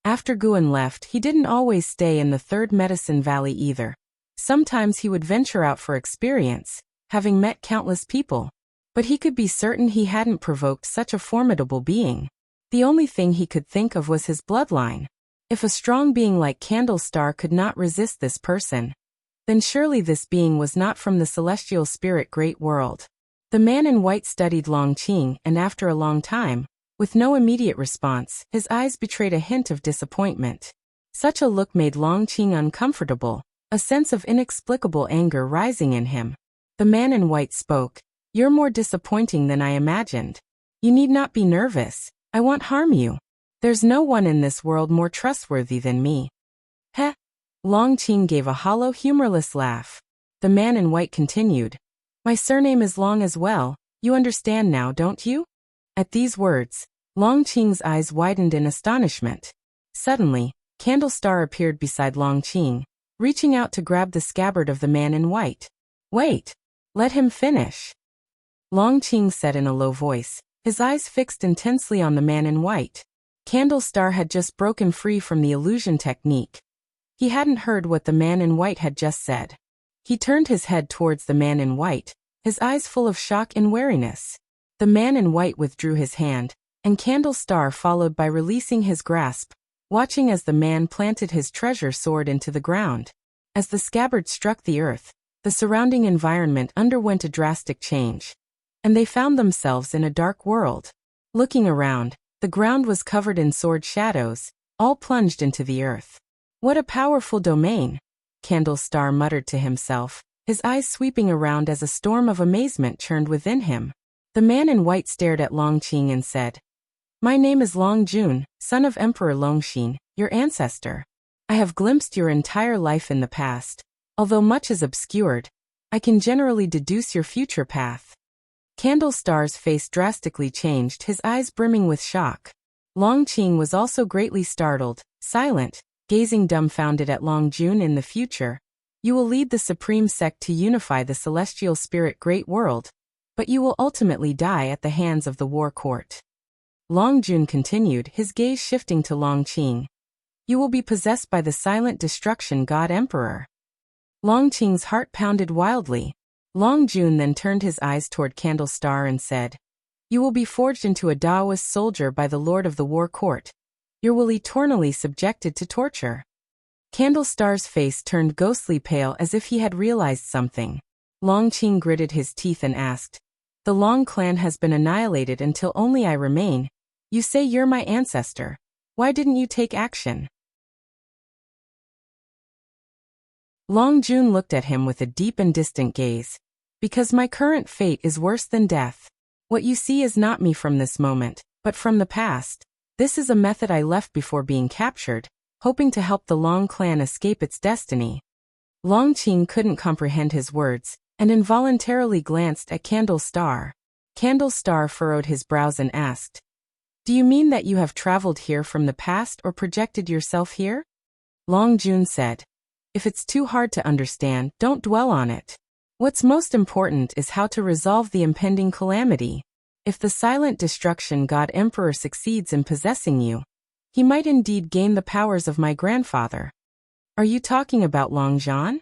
After Guan left, he didn't always stay in the third Medicine Valley either. Sometimes he would venture out for experience, having met countless people. But he could be certain he hadn't provoked such a formidable being. The only thing he could think of was his bloodline. If a strong being like Candlestar could not resist this person, then surely this being was not from the celestial spirit great world. The man in white studied Longqing, and after a long time, with no immediate response, his eyes betrayed a hint of disappointment. Such a look made Longqing uncomfortable, a sense of inexplicable anger rising in him. The man in white spoke, You're more disappointing than I imagined. You need not be nervous, I won't harm you. There's no one in this world more trustworthy than me. Heh! Longqing gave a hollow, humorless laugh. The man in white continued, My surname is Long as well, you understand now, don't you? At these words, Longqing's eyes widened in astonishment. Suddenly, Candlestar appeared beside Longqing, reaching out to grab the scabbard of the man in white. Wait! Let him finish. Longqing said in a low voice, his eyes fixed intensely on the man in white. Candlestar had just broken free from the illusion technique. He hadn't heard what the man in white had just said. He turned his head towards the man in white, his eyes full of shock and wariness. The man in white withdrew his hand, and Candlestar followed by releasing his grasp, watching as the man planted his treasure sword into the ground. As the scabbard struck the earth, the surrounding environment underwent a drastic change, and they found themselves in a dark world. Looking around, the ground was covered in sword shadows, all plunged into the earth. What a powerful domain! Candlestar muttered to himself, his eyes sweeping around as a storm of amazement churned within him. The man in white stared at Longqing and said, "My name is Longjun, son of Emperor Longxin, your ancestor. I have glimpsed your entire life in the past. Although much is obscured, I can generally deduce your future path." Candlestar's face drastically changed, his eyes brimming with shock. Longqing was also greatly startled, silent, gazing dumbfounded at Longjun. "In the future, you will lead the supreme sect to unify the celestial spirit great world, but you will ultimately die at the hands of the war court." Longjun continued, his gaze shifting to Longqing. "You will be possessed by the silent destruction god emperor." Longqing's heart pounded wildly. Longjun then turned his eyes toward Candlestar and said, "You will be forged into a Taoist soldier by the lord of the war court. You will eternally subjected to torture." Candlestar's face turned ghostly pale as if he had realized something. Longqing gritted his teeth and asked, "The Long clan has been annihilated until only I remain. You say you're my ancestor. Why didn't you take action?" Longjun looked at him with a deep and distant gaze. "Because my current fate is worse than death. What you see is not me from this moment, but from the past. This is a method I left before being captured, hoping to help the Long clan escape its destiny." Longqing couldn't comprehend his words, and involuntarily glanced at Candlestar. Candlestar furrowed his brows and asked, "Do you mean that you have traveled here from the past or projected yourself here?" Longjun said, "If it's too hard to understand, don't dwell on it. What's most important is how to resolve the impending calamity. If the silent destruction god emperor succeeds in possessing you, he might indeed gain the powers of my grandfather." "Are you talking about Longzhan?"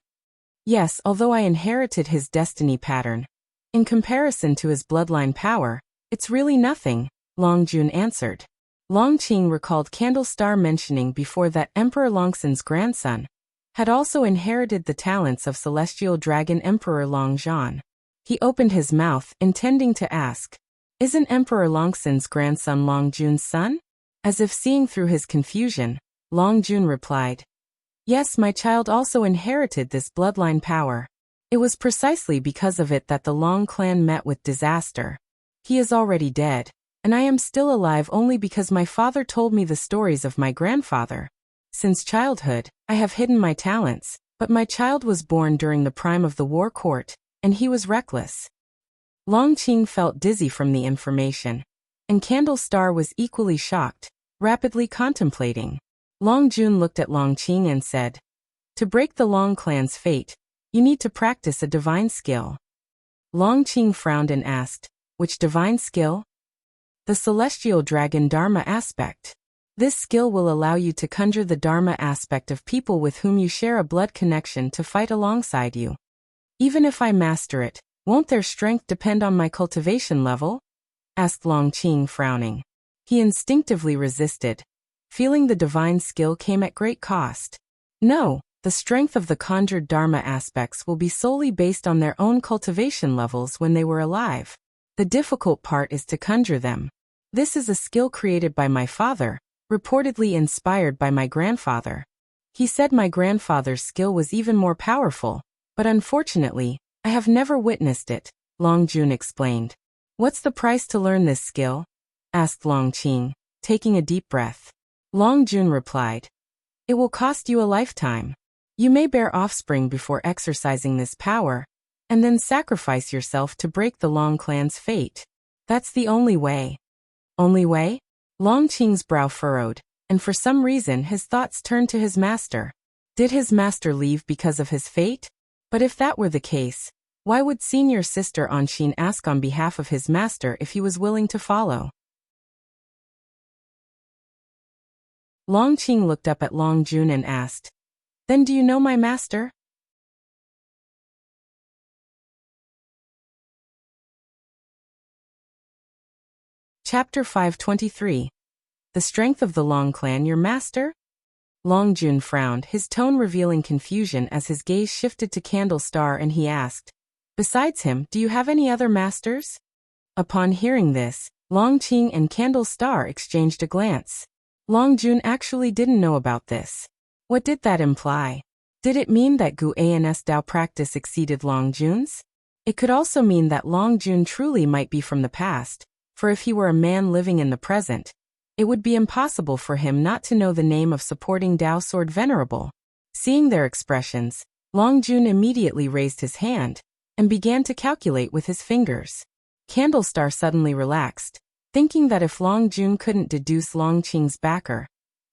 "Yes, although I inherited his destiny pattern. In comparison to his bloodline power, it's really nothing," Longjun answered. Longqing recalled Candlestar mentioning before that Emperor Longxin's grandson had also inherited the talents of celestial dragon Emperor Longzhan. He opened his mouth, intending to ask, "Isn't Emperor Longxin's grandson Longjun's son?" As if seeing through his confusion, Longjun replied, "Yes, my child also inherited this bloodline power. It was precisely because of it that the Long clan met with disaster. He is already dead, and I am still alive only because my father told me the stories of my grandfather. Since childhood, I have hidden my talents, but my child was born during the prime of the war court, and he was reckless." Longqing felt dizzy from the information, and Candlestar was equally shocked, rapidly contemplating. Longjun looked at Longqing and said, "To break the Long clan's fate, you need to practice a divine skill." Longqing frowned and asked, "Which divine skill?" "The celestial dragon Dharma aspect. This skill will allow you to conjure the Dharma aspect of people with whom you share a blood connection to fight alongside you. Even if I master it, won't their strength depend on my cultivation level?" asked Longqing, frowning. He instinctively resisted, feeling the divine skill came at great cost. No, the strength of the conjured Dharma aspects will be solely based on their own cultivation levels when they were alive. The difficult part is to conjure them. This is a skill created by my father, reportedly inspired by my grandfather. He said my grandfather's skill was even more powerful, but unfortunately, I have never witnessed it, Longjun explained. "What's the price to learn this skill?" asked Longqing, taking a deep breath. Longjun replied, "It will cost you a lifetime. You may bear offspring before exercising this power, and then sacrifice yourself to break the Long clan's fate. That's the only way." "Only way?" Longqing's brow furrowed, and for some reason his thoughts turned to his master. Did his master leave because of his fate? But if that were the case, why would senior sister Anshin ask on behalf of his master if he was willing to follow? Long Qing looked up at Long Jun and asked, "Then do you know my master?" Chapter 523. The Strength of the Long Clan Your Master? Long Jun frowned, his tone revealing confusion as his gaze shifted to Candle Star, and he asked, "Besides him, do you have any other masters?" Upon hearing this, Long Qing and Candle Star exchanged a glance. Long Jun actually didn't know about this. What did that imply? Did it mean that Gu An's Dao practice exceeded Long Jun's? It could also mean that Long Jun truly might be from the past, for if he were a man living in the present, it would be impossible for him not to know the name of supporting Dao Sword Venerable. Seeing their expressions, Long Jun immediately raised his hand and began to calculate with his fingers. Candlestar suddenly relaxed, thinking that if Long Jun couldn't deduce Long Qing's backer,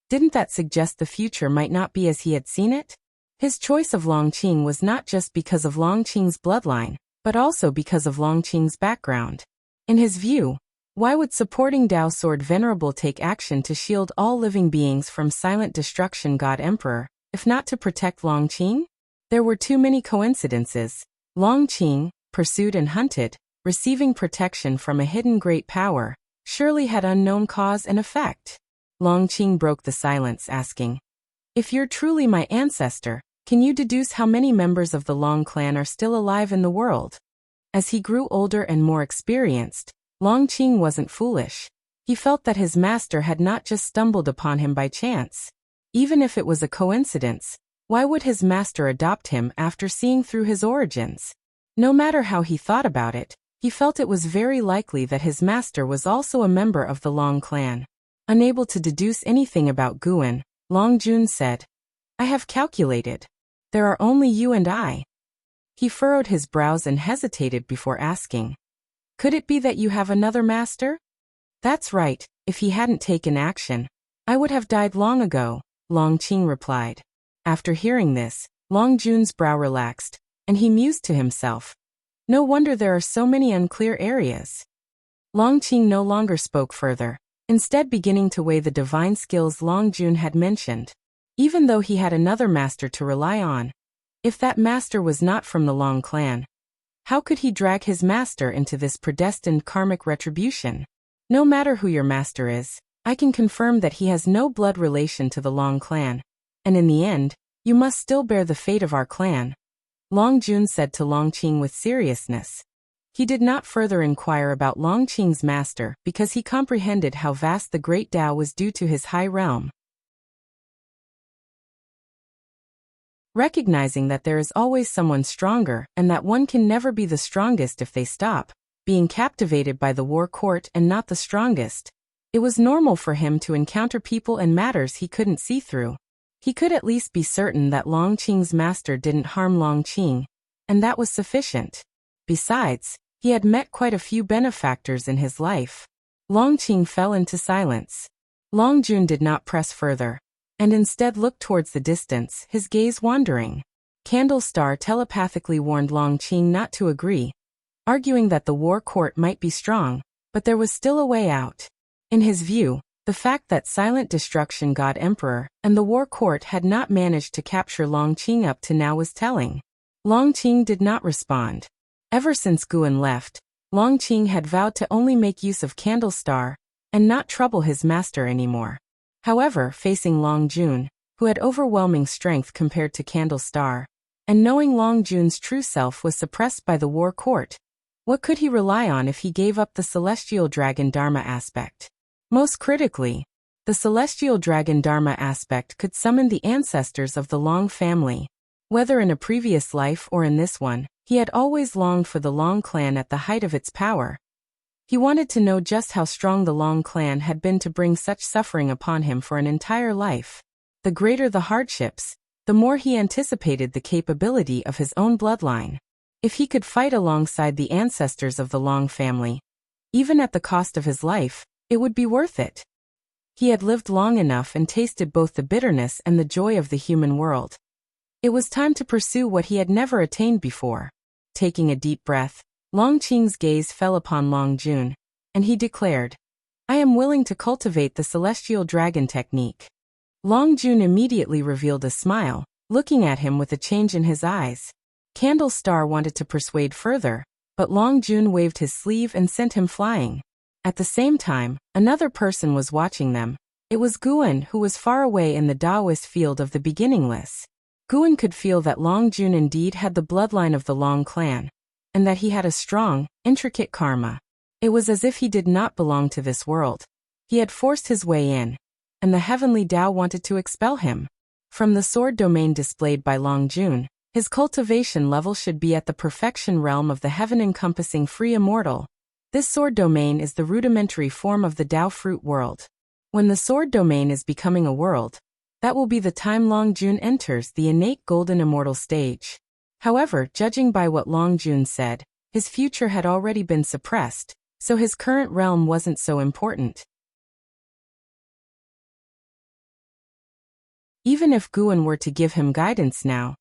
didn't that suggest the future might not be as he had seen it? His choice of Long Qing was not just because of Long Qing's bloodline, but also because of Long Qing's background. In his view, why would supporting Dao Sword Venerable take action to shield all living beings from silent destruction God Emperor, if not to protect Long Qing? There were too many coincidences. Long Qing, pursued and hunted, receiving protection from a hidden great power, surely had unknown cause and effect. Long Qing broke the silence, asking, "If you're truly my ancestor, can you deduce how many members of the Long clan are still alive in the world?" As he grew older and more experienced, Long Qing wasn't foolish. He felt that his master had not just stumbled upon him by chance. Even if it was a coincidence, why would his master adopt him after seeing through his origins? No matter how he thought about it, he felt it was very likely that his master was also a member of the Long clan. Unable to deduce anything about Guan, Long Jun said, "I have calculated. There are only you and I." He furrowed his brows and hesitated before asking, "Could it be that you have another master?" "That's right, if he hadn't taken action, I would have died long ago," Long Qing replied. After hearing this, Long Jun's brow relaxed, and he mused to himself, "No wonder there are so many unclear areas." Long Qing no longer spoke further, instead beginning to weigh the divine skills Long Jun had mentioned. Even though he had another master to rely on, if that master was not from the Long clan, how could he drag his master into this predestined karmic retribution? No matter who your master is, I can confirm that he has no blood relation to the Long clan, and in the end, you must still bear the fate of our clan," Long Jun said to Long Qing with seriousness. He did not further inquire about Long Qing's master because he comprehended how vast the great Dao was due to his high realm. Recognizing that there is always someone stronger and that one can never be the strongest if they stop being captivated by the war court and not the strongest, it was normal for him to encounter people and matters he couldn't see through. He could at least be certain that Long Qing's master didn't harm Long Qing, and that was sufficient. Besides, he had met quite a few benefactors in his life. Long Qing fell into silence. Long Jun did not press further, and instead looked towards the distance, his gaze wandering. Candle Star telepathically warned Long Qing not to agree, arguing that the war court might be strong, but there was still a way out. In his view, the fact that Silent Destruction God Emperor and the war court had not managed to capture Long Qing up to now was telling. Long Qing did not respond. Ever since Guan left, Long Qing had vowed to only make use of Candle Star and not trouble his master anymore. However, facing Long Jun, who had overwhelming strength compared to Candle Star, and knowing Long Jun's true self was suppressed by the war court, what could he rely on if he gave up the Celestial Dragon Dharma aspect? Most critically, the Celestial Dragon Dharma aspect could summon the ancestors of the Long family. Whether in a previous life or in this one, he had always longed for the Long clan at the height of its power. He wanted to know just how strong the Long clan had been to bring such suffering upon him for an entire life. The greater the hardships, the more he anticipated the capability of his own bloodline. If he could fight alongside the ancestors of the Long family, even at the cost of his life, it would be worth it. He had lived long enough and tasted both the bitterness and the joy of the human world. It was time to pursue what he had never attained before. Taking a deep breath, Long Qing's gaze fell upon Long Jun, and he declared, "I am willing to cultivate the celestial dragon technique." Long Jun immediately revealed a smile, looking at him with a change in his eyes. Candle Star wanted to persuade further, but Long Jun waved his sleeve and sent him flying. At the same time, another person was watching them. It was Guan, who was far away in the Taoist field of the beginningless. Guan could feel that Long Jun indeed had the bloodline of the Long clan, and that he had a strong, intricate karma. It was as if he did not belong to this world. He had forced his way in, and the heavenly Tao wanted to expel him. From the sword domain displayed by Long Jun, his cultivation level should be at the perfection realm of the heaven-encompassing free immortal. This sword domain is the rudimentary form of the Tao fruit world. When the sword domain is becoming a world, that will be the time Long Jun enters the innate golden immortal stage. However, judging by what Long Jun said, his future had already been suppressed, so his current realm wasn't so important. Even if Guan were to give him guidance now,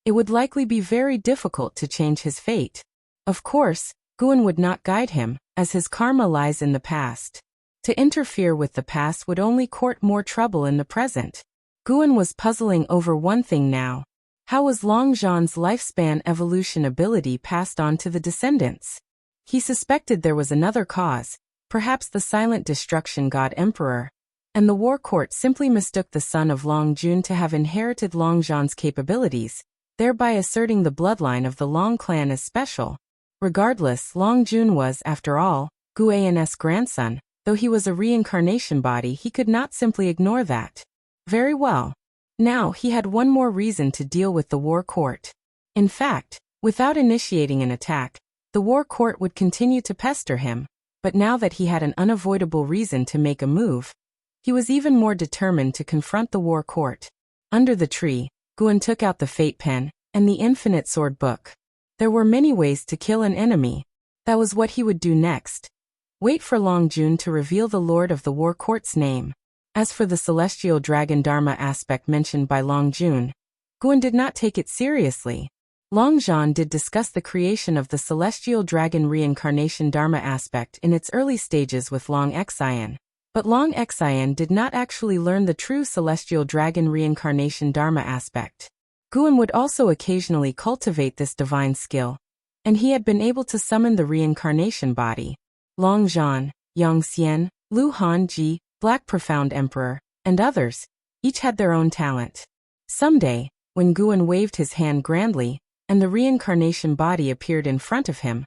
it would likely be very difficult to change his fate. Of course, Guan would not guide him, as his karma lies in the past. To interfere with the past would only court more trouble in the present. Guan was puzzling over one thing now. How was Long Zhan's lifespan evolution ability passed on to the descendants? He suspected there was another cause, perhaps the silent destruction god emperor, and the war court simply mistook the son of Long Jun to have inherited Long Zhan's capabilities, thereby asserting the bloodline of the Long clan as special. Regardless, Long Jun was, after all, Guan's grandson. Though he was a reincarnation body, he could not simply ignore that. Very well. Now he had one more reason to deal with the war court. In fact, without initiating an attack, the war court would continue to pester him, but now that he had an unavoidable reason to make a move, he was even more determined to confront the war court. Under the tree, Guan took out the fate pen and the infinite sword book. There were many ways to kill an enemy. That was what he would do next. Wait for Long Jun to reveal the Lord of the War Court's name. As for the celestial dragon Dharma aspect mentioned by Long Jun, Guan did not take it seriously. Long Zhan did discuss the creation of the celestial dragon reincarnation Dharma aspect in its early stages with Long Xian, but Long Xian did not actually learn the true celestial dragon reincarnation Dharma aspect. Guan would also occasionally cultivate this divine skill, and he had been able to summon the reincarnation body. Long Zhan, Yang Xian, Lu Hanji, Black Profound Emperor, and others, each had their own talent. Someday, when Guan waved his hand grandly, and the reincarnation body appeared in front of him,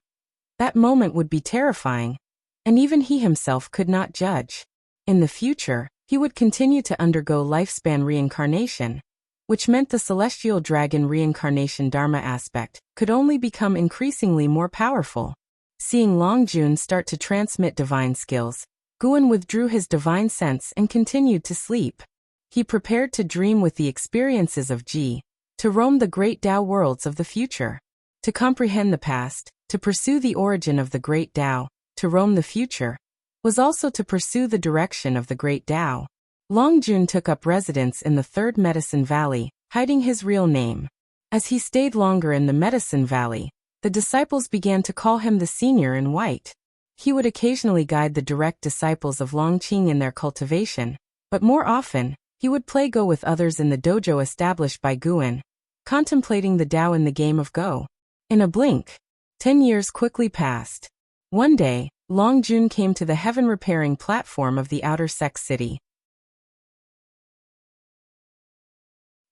that moment would be terrifying, and even he himself could not judge. In the future, he would continue to undergo lifespan reincarnation, which meant the celestial dragon reincarnation Dharma aspect could only become increasingly more powerful. Seeing Long Jun start to transmit divine skills, Guan withdrew his divine sense and continued to sleep. He prepared to dream with the experiences of Ji, to roam the great Tao worlds of the future, to comprehend the past, to pursue the origin of the great Tao, to roam the future, was also to pursue the direction of the great Tao. Long Jun took up residence in the Third Medicine Valley, hiding his real name. As he stayed longer in the Medicine Valley, the disciples began to call him the Senior in White. He would occasionally guide the direct disciples of Long Qing in their cultivation, but more often, he would play Go with others in the dojo established by Guan, contemplating the Tao in the game of Go. In a blink, 10 years quickly passed. One day, Long Jun came to the heaven-repairing platform of the outer sect city.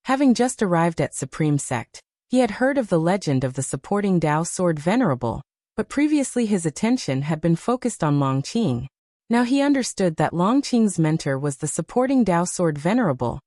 Having just arrived at Supreme Sect, he had heard of the legend of the supporting Tao sword Venerable, but previously his attention had been focused on Long Qing. Now he understood that Long Qing's mentor was the supporting Tao sword Venerable,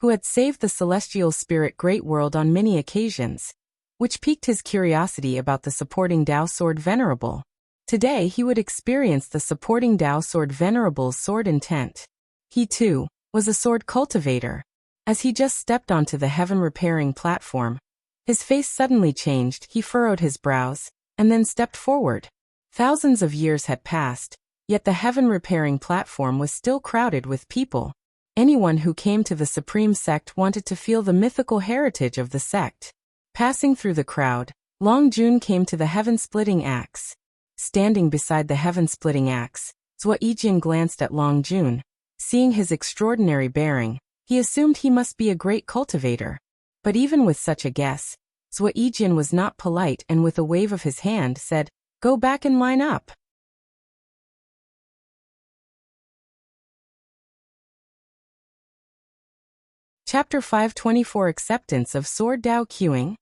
who had saved the celestial spirit Great World on many occasions, which piqued his curiosity about the supporting Tao sword Venerable. Today he would experience the supporting Tao sword Venerable's sword intent. He too was a sword cultivator. As he just stepped onto the heaven-repairing platform, his face suddenly changed, he furrowed his brows, and then stepped forward. Thousands of years had passed, Yet the heaven-repairing platform was still crowded with people. Anyone who came to the supreme sect wanted to feel the mythical heritage of the sect. Passing through the crowd, Long Jun came to the heaven-splitting axe. Standing beside the heaven-splitting axe, Zhuo Yijian glanced at Long Jun. Seeing his extraordinary bearing, he assumed he must be a great cultivator. But even with such a guess, Zhuo Yijian was not polite and with a wave of his hand said, "Go back and line up." Chapter 524 Acceptance of Sword Dao Queuing.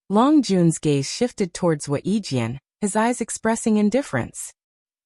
Long Jun's gaze shifted towards Zhuo Yijian, his eyes expressing indifference.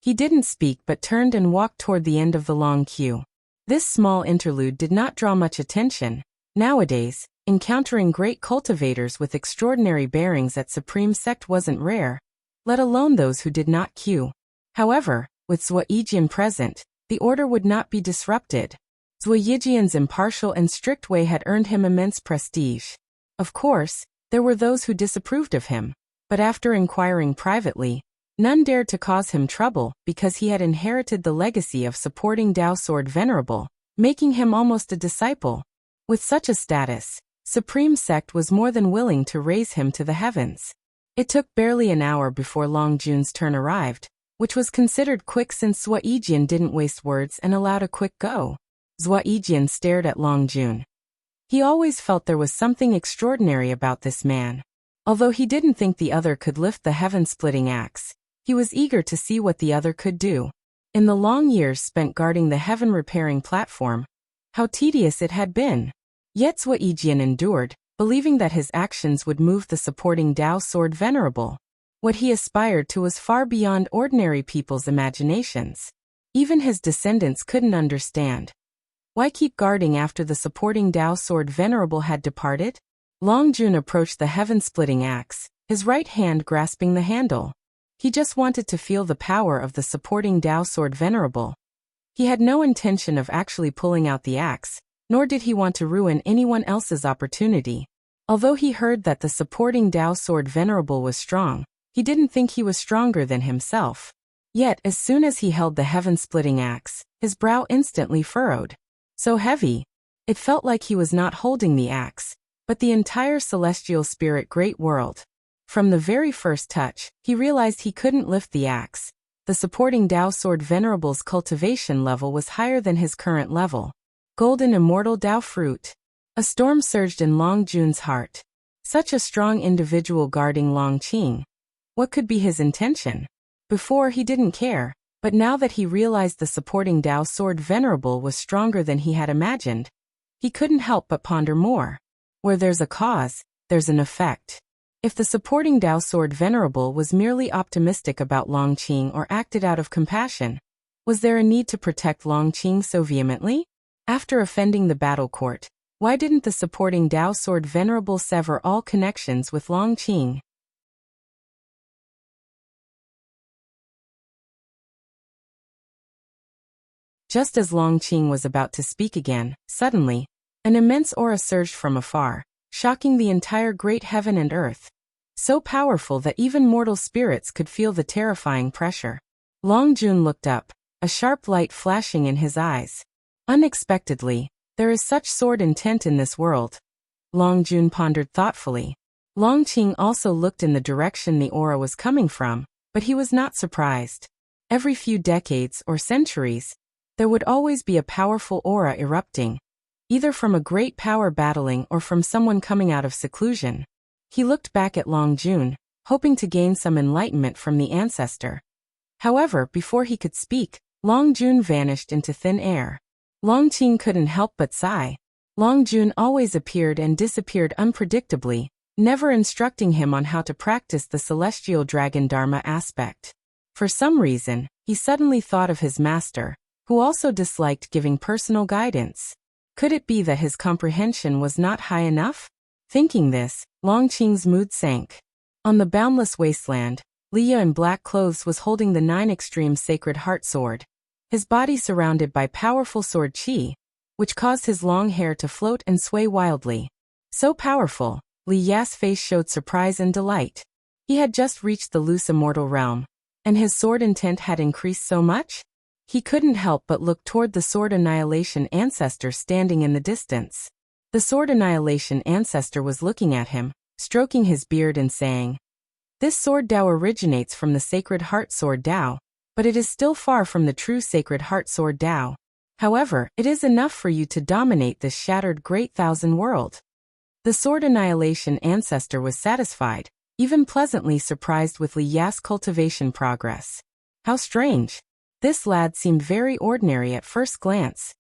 He didn't speak but turned and walked toward the end of the long queue. This small interlude did not draw much attention. Nowadays, encountering great cultivators with extraordinary bearings at Supreme Sect wasn't rare, let alone those who did not queue. However, with Zhuo Yijian present, the order would not be disrupted. Zhuo Yijian's impartial and strict way had earned him immense prestige. Of course, there were those who disapproved of him, but after inquiring privately, none dared to cause him trouble because he had inherited the legacy of supporting Dao Sword Venerable, making him almost a disciple. With such a status, Supreme Sect was more than willing to raise him to the heavens. It took barely an hour before Long Jun's turn arrived, which was considered quick since Zhuo Yijian didn't waste words and allowed a quick go. Zhuo Yijian stared at Long Jun. He always felt there was something extraordinary about this man. Although he didn't think the other could lift the heaven-splitting axe, he was eager to see what the other could do. In the long years spent guarding the heaven-repairing platform, how tedious it had been. Yet Zhuo Yijian endured, believing that his actions would move the supporting Dao Sword Venerable. What he aspired to was far beyond ordinary people's imaginations. Even his descendants couldn't understand. Why keep guarding after the supporting Dao Sword Venerable had departed? Long Jun approached the heaven-splitting axe, his right hand grasping the handle. He just wanted to feel the power of the supporting Dao Sword Venerable. He had no intention of actually pulling out the axe, nor did he want to ruin anyone else's opportunity. Although he heard that the supporting Dao Sword Venerable was strong, he didn't think he was stronger than himself. Yet as soon as he held the heaven-splitting axe, his brow instantly furrowed. So heavy. It felt like he was not holding the axe, but the entire celestial spirit great world. From the very first touch, he realized he couldn't lift the axe. The supporting Dao Sword Venerable's cultivation level was higher than his current level. Golden immortal Dao fruit. A storm surged in Long Jun's heart. Such a strong individual guarding Long Qing. What could be his intention? Before he didn't care. But now that he realized the supporting Dao Sword Venerable was stronger than he had imagined, he couldn't help but ponder more. Where there's a cause, there's an effect. If the supporting Dao Sword Venerable was merely optimistic about Long Qing or acted out of compassion, was there a need to protect Long Qing so vehemently? After offending the battle court, why didn't the supporting Dao Sword Venerable sever all connections with Long Qing? Just as Long Qing was about to speak again, suddenly, an immense aura surged from afar, shocking the entire great heaven and earth. So powerful that even mortal spirits could feel the terrifying pressure. Long Jun looked up, a sharp light flashing in his eyes. Unexpectedly, there is such sword intent in this world. Long Jun pondered thoughtfully. Long Qing also looked in the direction the aura was coming from, but he was not surprised. Every few decades or centuries, there would always be a powerful aura erupting, either from a great power battling or from someone coming out of seclusion. He looked back at Long Jun, hoping to gain some enlightenment from the ancestor. However, before he could speak, Long Jun vanished into thin air. Long Qing couldn't help but sigh. Long Jun always appeared and disappeared unpredictably, never instructing him on how to practice the celestial dragon dharma aspect. For some reason, he suddenly thought of his master, who also disliked giving personal guidance. Could it be that his comprehension was not high enough? Thinking this, Long Qing's mood sank. On the boundless wasteland, Leah in black clothes was holding the 9 extreme sacred heart sword, his body surrounded by powerful sword qi, which caused his long hair to float and sway wildly. So powerful, Li Ya's face showed surprise and delight. He had just reached the loose immortal realm, and his sword intent had increased so much? He couldn't help but look toward the Sword Annihilation ancestor standing in the distance. The Sword Annihilation ancestor was looking at him, stroking his beard and saying, "This sword Tao originates from the Sacred Heart Sword Tao, but it is still far from the true Sacred Heart Sword Tao. However, it is enough for you to dominate this shattered great thousand world." The Sword Annihilation ancestor was satisfied, even pleasantly surprised with Li Ya's cultivation progress. How strange! This lad seemed very ordinary at first glance.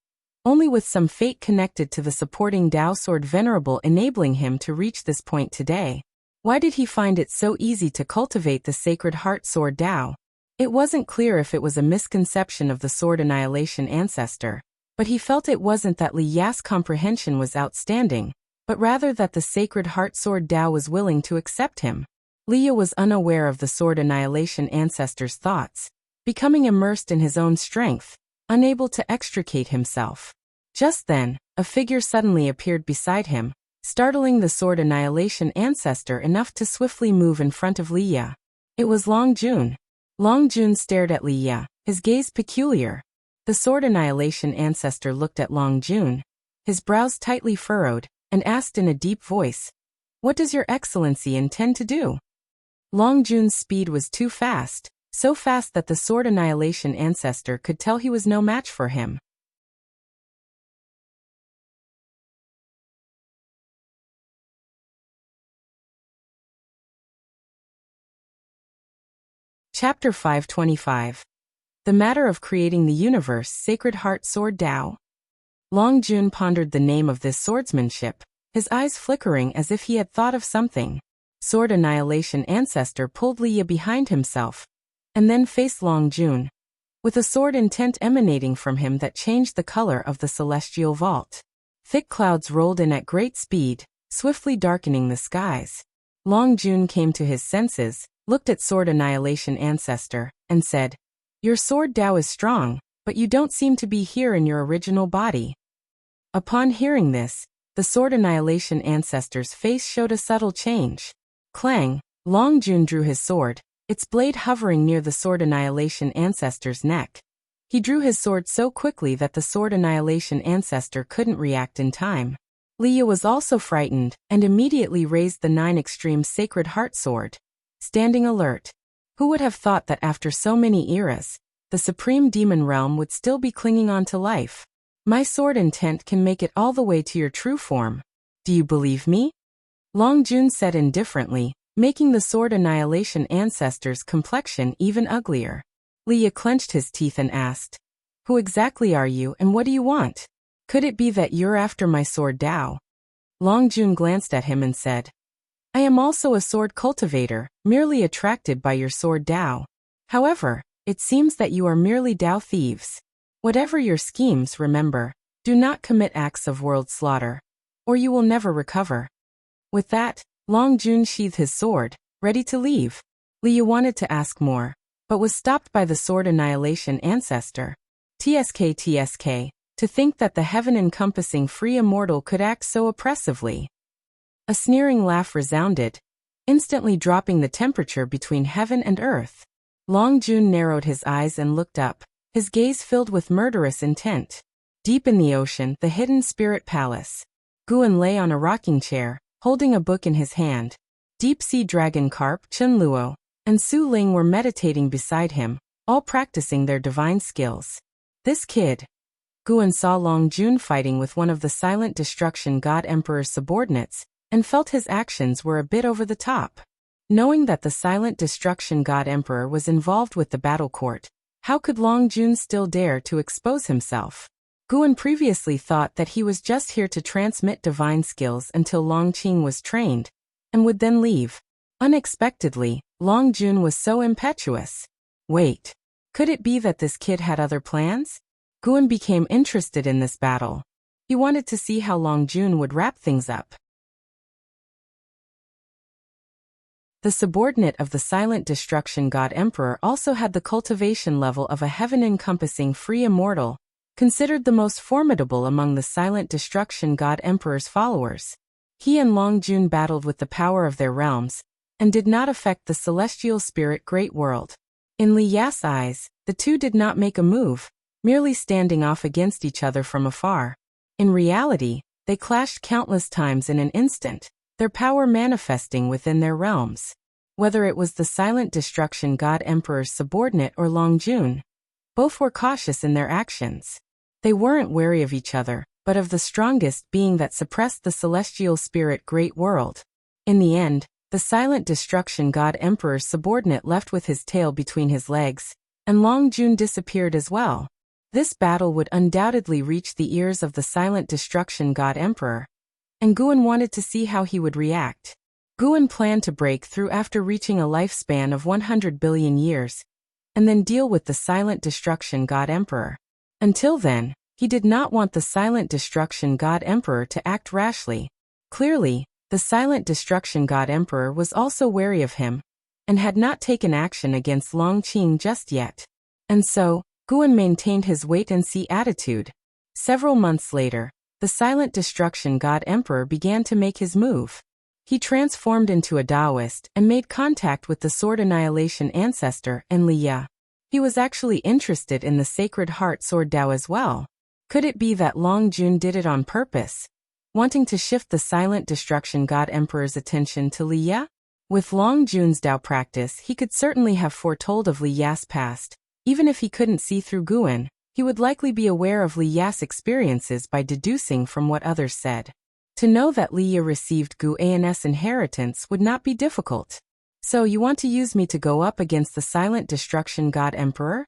Only with some fate connected to the supporting Tao sword venerable enabling him to reach this point today. Why did he find it so easy to cultivate the Sacred Heart Sword Tao? It wasn't clear if it was a misconception of the Sword Annihilation ancestor, but he felt it wasn't that Li Ya's comprehension was outstanding, but rather that the Sacred Heart Sword Tao was willing to accept him. Li Ya was unaware of the Sword Annihilation ancestor's thoughts, becoming immersed in his own strength, unable to extricate himself. Just then, a figure suddenly appeared beside him, startling the Sword Annihilation ancestor enough to swiftly move in front of Li Ya. It was Long Jun. Long Jun stared at Li Ya, his gaze peculiar. The Sword Annihilation ancestor looked at Long Jun, his brows tightly furrowed, and asked in a deep voice, "What does your excellency intend to do?" Long Jun's speed was too fast, so fast that the Sword Annihilation ancestor could tell he was no match for him. Chapter 525. The Matter of Creating the Universe Sacred Heart Sword Tao. Long Jun pondered the name of this swordsmanship, his eyes flickering as if he had thought of something. Sword Annihilation ancestor pulled Li Ya behind himself, and then faced Long Jun, with a sword intent emanating from him that changed the color of the celestial vault. Thick clouds rolled in at great speed, swiftly darkening the skies. Long Jun came to his senses, looked at Sword Annihilation ancestor, and said, "Your sword Tao is strong, but you don't seem to be here in your original body." Upon hearing this, the Sword Annihilation ancestor's face showed a subtle change. Clang! Long Jun drew his sword, its blade hovering near the Sword Annihilation ancestor's neck. He drew his sword so quickly that the Sword Annihilation ancestor couldn't react in time. Li Ya was also frightened, and immediately raised the 9 Extreme Sacred Heart Sword, standing alert. Who would have thought that after so many eras, the Supreme Demon Realm would still be clinging on to life? My sword intent can make it all the way to your true form. Do you believe me? Long Jun said indifferently, making the Sword Annihilation ancestor's complexion even uglier. Li Ya clenched his teeth and asked, "Who exactly are you and what do you want? Could it be that you're after my sword Tao?" Long Jun glanced at him and said, "I am also a sword cultivator, merely attracted by your sword Tao. However, it seems that you are merely Tao thieves. Whatever your schemes, remember, do not commit acts of world slaughter, or you will never recover." With that, Long Jun sheathed his sword, ready to leave. Li Ya wanted to ask more, but was stopped by the Sword Annihilation ancestor. TSK, to think that the heaven-encompassing free immortal could act so oppressively. A sneering laugh resounded, instantly dropping the temperature between heaven and earth. Long Jun narrowed his eyes and looked up, his gaze filled with murderous intent. Deep in the ocean, the hidden spirit palace. Guan lay on a rocking chair, holding a book in his hand. Deep-sea dragon carp, Chunluo, and Su Ling were meditating beside him, all practicing their divine skills. This kid. Guan saw Long Jun fighting with one of the Silent Destruction God Emperor's subordinates, and felt his actions were a bit over the top. Knowing that the Silent Destruction God Emperor was involved with the battle court, how could Long Jun still dare to expose himself? Guan previously thought that he was just here to transmit divine skills until Long Qing was trained, and would then leave. Unexpectedly, Long Jun was so impetuous. Wait, could it be that this kid had other plans? Guan became interested in this battle. He wanted to see how Long Jun would wrap things up. The subordinate of the Silent Destruction God Emperor also had the cultivation level of a heaven-encompassing free immortal, considered the most formidable among the Silent Destruction God Emperor's followers. He and Long Jun battled with the power of their realms, and did not affect the celestial spirit great world. In Li Ya's eyes, The two did not make a move, merely standing off against each other from afar. In reality, they clashed countless times in an instant, their power manifesting within their realms. Whether it was the silent destruction god emperor's subordinate or Long Jun, both were cautious in their actions. They weren't wary of each other, but of the strongest being that suppressed the celestial spirit great world. In the end, the silent destruction god emperor's subordinate left with his tail between his legs, and Long Jun disappeared as well. This battle would undoubtedly reach the ears of the silent destruction god emperor, and Guan wanted to see how he would react. Guan planned to break through after reaching a lifespan of 100 billion years, and then deal with the silent destruction god emperor. Until then, he did not want the silent destruction god emperor to act rashly. Clearly, the silent destruction god emperor was also wary of him, and had not taken action against Long Qing just yet. And so, Guan maintained his wait-and-see attitude. Several months later, the silent destruction god emperor began to make his move. He transformed into a Taoist and made contact with the sword annihilation ancestor and Liya. He was actually interested in the sacred heart sword Tao as well. Could it be that Long Jun did it on purpose, wanting to shift the silent destruction god emperor's attention to Liya? With Long Jun's Tao practice, he could certainly have foretold of Liya's past. Even if he couldn't see through Guan, he would likely be aware of Liya's experiences by deducing from what others said. To know that Liya received Guan's inheritance would not be difficult. So you want to use me to go up against the silent destruction god emperor?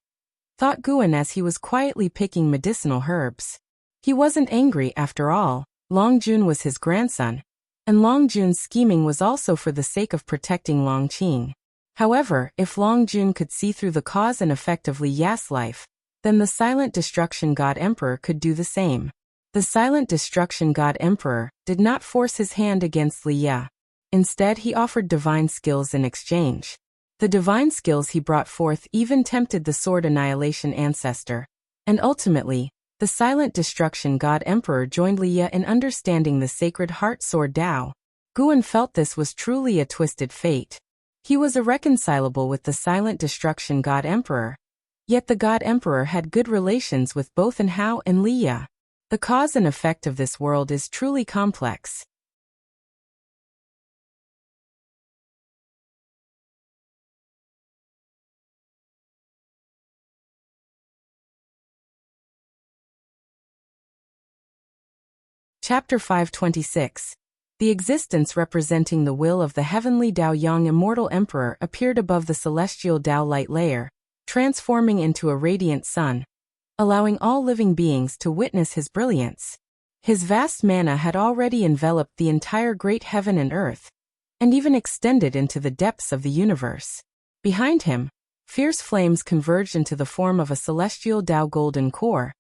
Thought Guan as he was quietly picking medicinal herbs. He wasn't angry after all. Long Jun was his grandson, and Long Jun's scheming was also for the sake of protecting Long Qing. However, if Long Jun could see through the cause and effect of Liya's life, then the silent destruction god emperor could do the same. The silent destruction god emperor did not force his hand against Liya. Instead, he offered divine skills in exchange. The divine skills he brought forth even tempted the sword annihilation ancestor, and ultimately, the silent destruction god emperor joined Liya in understanding the sacred heart sword Tao. Guan felt this was truly a twisted fate. He was irreconcilable with the silent destruction god emperor, yet the god emperor had good relations with both Hao and Liya. The cause and effect of this world is truly complex. Chapter 526. The existence representing the will of the heavenly Tao Yang immortal emperor appeared above the celestial Tao light layer, transforming into a radiant sun, allowing all living beings to witness his brilliance. His vast mana had already enveloped the entire great heaven and earth, and even extended into the depths of the universe. Behind him, fierce flames converged into the form of a celestial Tao golden core.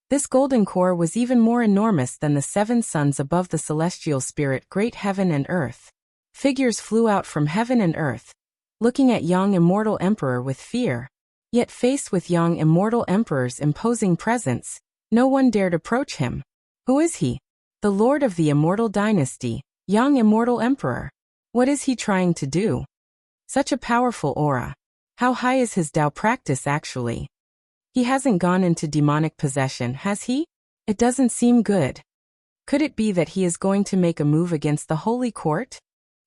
This golden core was even more enormous than the 7 suns above the celestial spirit great heaven and earth. Figures flew out from heaven and earth, looking at Yang immortal emperor with fear. Yet faced with Yang immortal emperor's imposing presence, no one dared approach him. Who is he? The lord of the immortal dynasty, Yang immortal emperor. What is he trying to do? Such a powerful aura. How high is his Tao practice actually? He hasn't gone into demonic possession, has he? It doesn't seem good. Could it be that he is going to make a move against the holy court?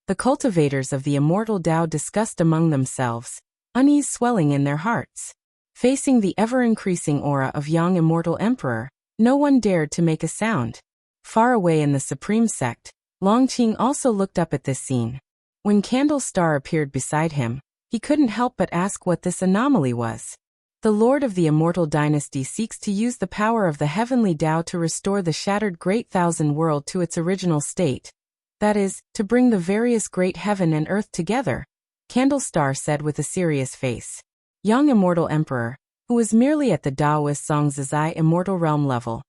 The cultivators of the immortal Tao discussed among themselves, unease swelling in their hearts. Facing the ever-increasing aura of Yang immortal emperor, no one dared to make a sound. Far away in the supreme sect, Long Qing also looked up at this scene. When Candle Star appeared beside him, he couldn't help but ask what this anomaly was. The Lord of the Immortal Dynasty seeks to use the power of the heavenly Tao to restore the shattered Great Thousand World to its original state. That is, to bring the various great heaven and earth together, Candlestar said with a serious face. Yang Immortal Emperor, who was merely at the Taoist Zongzizai immortal realm level,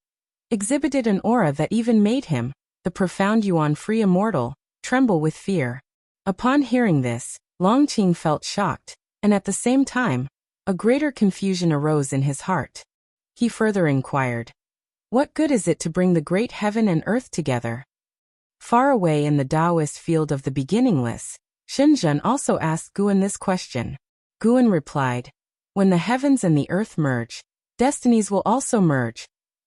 exhibited an aura that even made him, the profound Yuan-free immortal, tremble with fear. Upon hearing this, Long Qing felt shocked, and at the same time, a greater confusion arose in his heart. He further inquired, what good is it to bring the great heaven and earth together? Far away in the Taoist field of the beginningless, Shenzhen also asked Guan this question. Guan replied, When the heavens and the earth merge, destinies will also merge,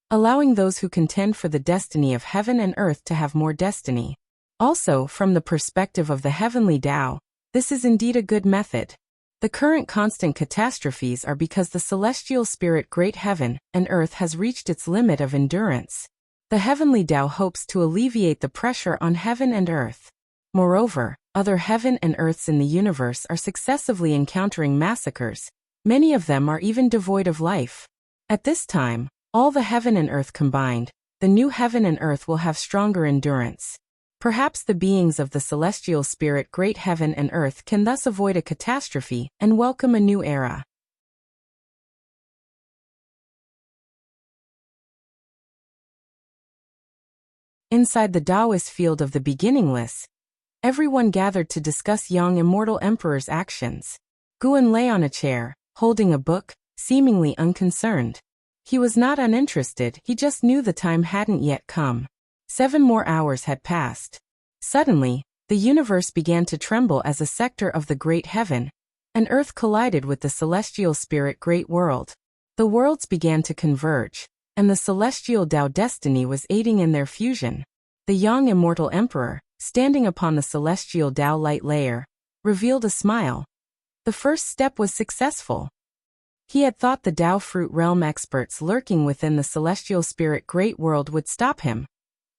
allowing those who contend for the destiny of heaven and earth to have more destiny. Also, from the perspective of the heavenly Tao, this is indeed a good method. The current constant catastrophes are because the celestial spirit great heaven and earth has reached its limit of endurance. The heavenly Tao hopes to alleviate the pressure on heaven and earth. Moreover, other heaven and earths in the universe are successively encountering massacres. Many of them are even devoid of life. At this time, all the heaven and earth combined, the new heaven and earth will have stronger endurance. Perhaps the beings of the celestial spirit great heaven and earth can thus avoid a catastrophe and welcome a new era. Inside the Taoist field of the beginningless, everyone gathered to discuss young immortal emperor's actions. Guan lay on a chair, holding a book, seemingly unconcerned. He was not uninterested, he just knew the time hadn't yet come. 7 more hours had passed. Suddenly, the universe began to tremble as a sector of the great heaven and earth collided with the celestial spirit great world. The worlds began to converge, and the celestial Tao destiny was aiding in their fusion. The young immortal emperor, standing upon the celestial Tao light layer, revealed a smile. The first step was successful. He had thought the Tao fruit realm experts lurking within the celestial spirit great world would stop him.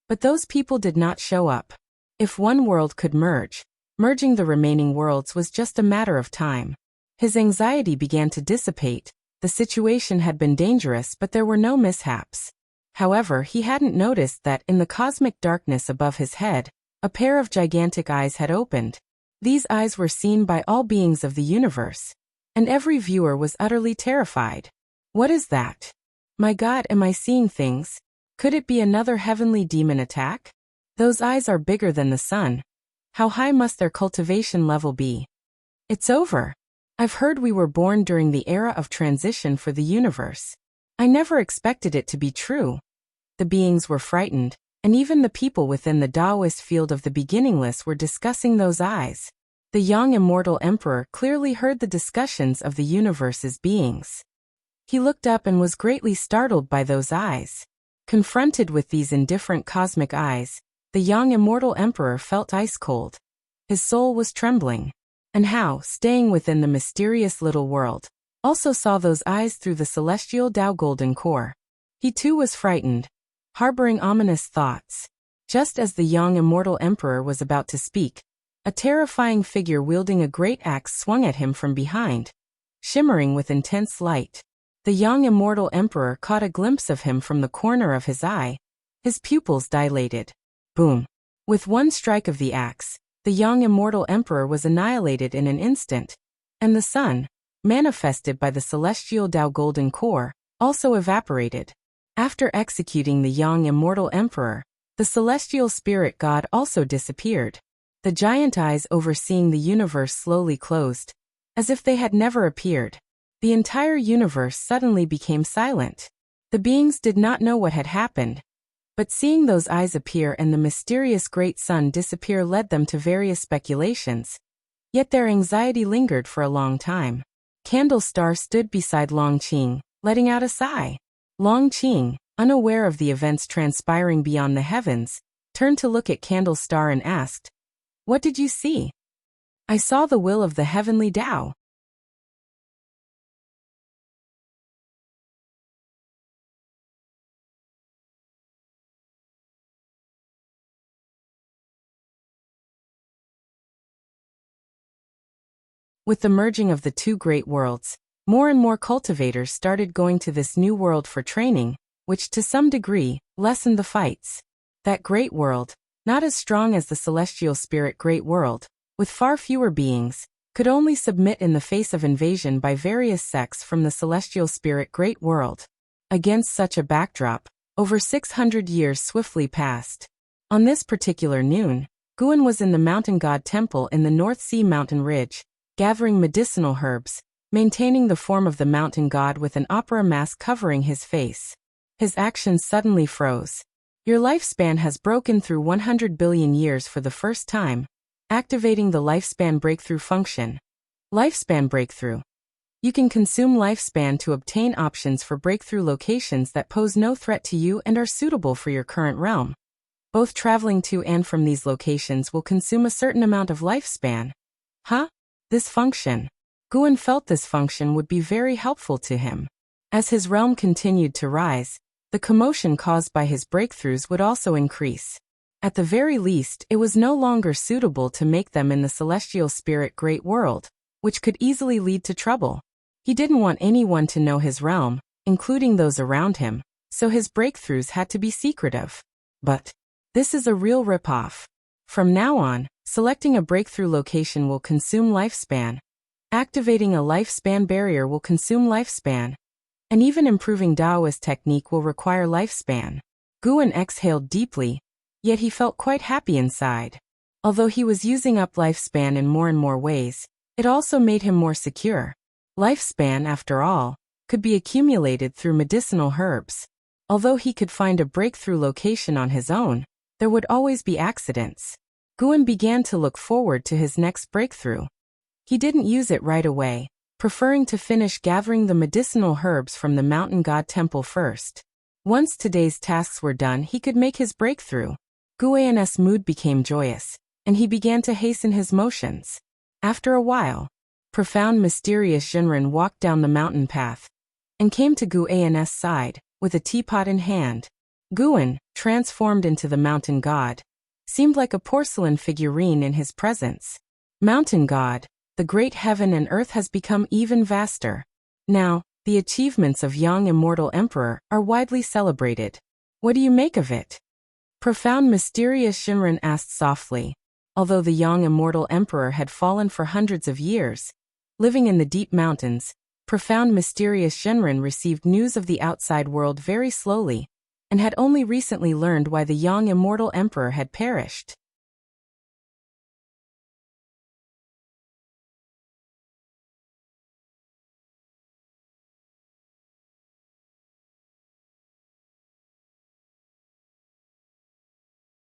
But those people did not show up. If one world could merge, merging the remaining worlds was just a matter of time. His anxiety began to dissipate. The situation had been dangerous, but there were no mishaps. However, he hadn't noticed that in the cosmic darkness above his head, a pair of gigantic eyes had opened. These eyes were seen by all beings of the universe, and every viewer was utterly terrified. What is that? My God, am I seeing things? Could it be another heavenly demon attack? Those eyes are bigger than the sun. How high must their cultivation level be? It's over. I've heard we were born during the era of transition for the universe. I never expected it to be true. The beings were frightened, and even the people within the Taoist field of the beginningless were discussing those eyes. The young immortal emperor clearly heard the discussions of the universe's beings. He looked up and was greatly startled by those eyes. Confronted with these indifferent cosmic eyes, the young immortal emperor felt ice-cold. His soul was trembling. And Hao, staying within the mysterious little world, also saw those eyes through the celestial Tao golden core. He too was frightened, harboring ominous thoughts. Just as the young immortal emperor was about to speak, a terrifying figure wielding a great axe swung at him from behind, shimmering with intense light. The young immortal emperor caught a glimpse of him from the corner of his eye. His pupils dilated. Boom! With one strike of the axe, the young immortal emperor was annihilated in an instant, and the sun, manifested by the celestial Tao golden core, also evaporated. After executing the young immortal emperor, the celestial spirit god also disappeared. The giant eyes overseeing the universe slowly closed, as if they had never appeared. The entire universe suddenly became silent. The beings did not know what had happened, but seeing those eyes appear and the mysterious great sun disappear led them to various speculations. Yet their anxiety lingered for a long time. Candle Star stood beside Long Qing, letting out a sigh. Long Qing, unaware of the events transpiring beyond the heavens, turned to look at Candle Star and asked, "What did you see?" "I saw the will of the heavenly Tao." With the merging of the two great worlds, more and more cultivators started going to this new world for training, which to some degree lessened the fights. That great world, not as strong as the celestial spirit great world, with far fewer beings, could only submit in the face of invasion by various sects from the celestial spirit great world. Against such a backdrop, over 600 years swiftly passed. On this particular noon, Guan was in the mountain god temple in the North Sea mountain ridge, gathering medicinal herbs, maintaining the form of the mountain god with an opera mask covering his face. His actions suddenly froze. Your lifespan has broken through 100 billion years for the first time, activating the lifespan breakthrough function. Lifespan breakthrough. You can consume lifespan to obtain options for breakthrough locations that pose no threat to you and are suitable for your current realm. Both traveling to and from these locations will consume a certain amount of lifespan. This function. Guan felt this function would be very helpful to him. As his realm continued to rise, the commotion caused by his breakthroughs would also increase. At the very least, it was no longer suitable to make them in the celestial spirit great world, which could easily lead to trouble. He didn't want anyone to know his realm, including those around him, so his breakthroughs had to be secretive. But this is a real ripoff. From now on, selecting a breakthrough location will consume lifespan. Activating a lifespan barrier will consume lifespan. And even improving Taoist technique will require lifespan. Guan exhaled deeply, yet he felt quite happy inside. Although he was using up lifespan in more and more ways, it also made him more secure. Lifespan, after all, could be accumulated through medicinal herbs. Although he could find a breakthrough location on his own, there would always be accidents. Guan began to look forward to his next breakthrough. He didn't use it right away, preferring to finish gathering the medicinal herbs from the mountain god temple first. Once today's tasks were done, he could make his breakthrough. Guan's mood became joyous, and he began to hasten his motions. After a while, profound mysterious Shinran walked down the mountain path and came to Guan's side, with a teapot in hand. Guan, transformed into the mountain god, seemed like a porcelain figurine in his presence. Mountain god, the great heaven and earth has become even vaster. Now, the achievements of young immortal emperor are widely celebrated. What do you make of it? Profound mysterious Shinran asked softly. Although the young immortal emperor had fallen for hundreds of years, living in the deep mountains, profound mysterious Shinran received news of the outside world very slowly, and had only recently learned why the young immortal emperor had perished.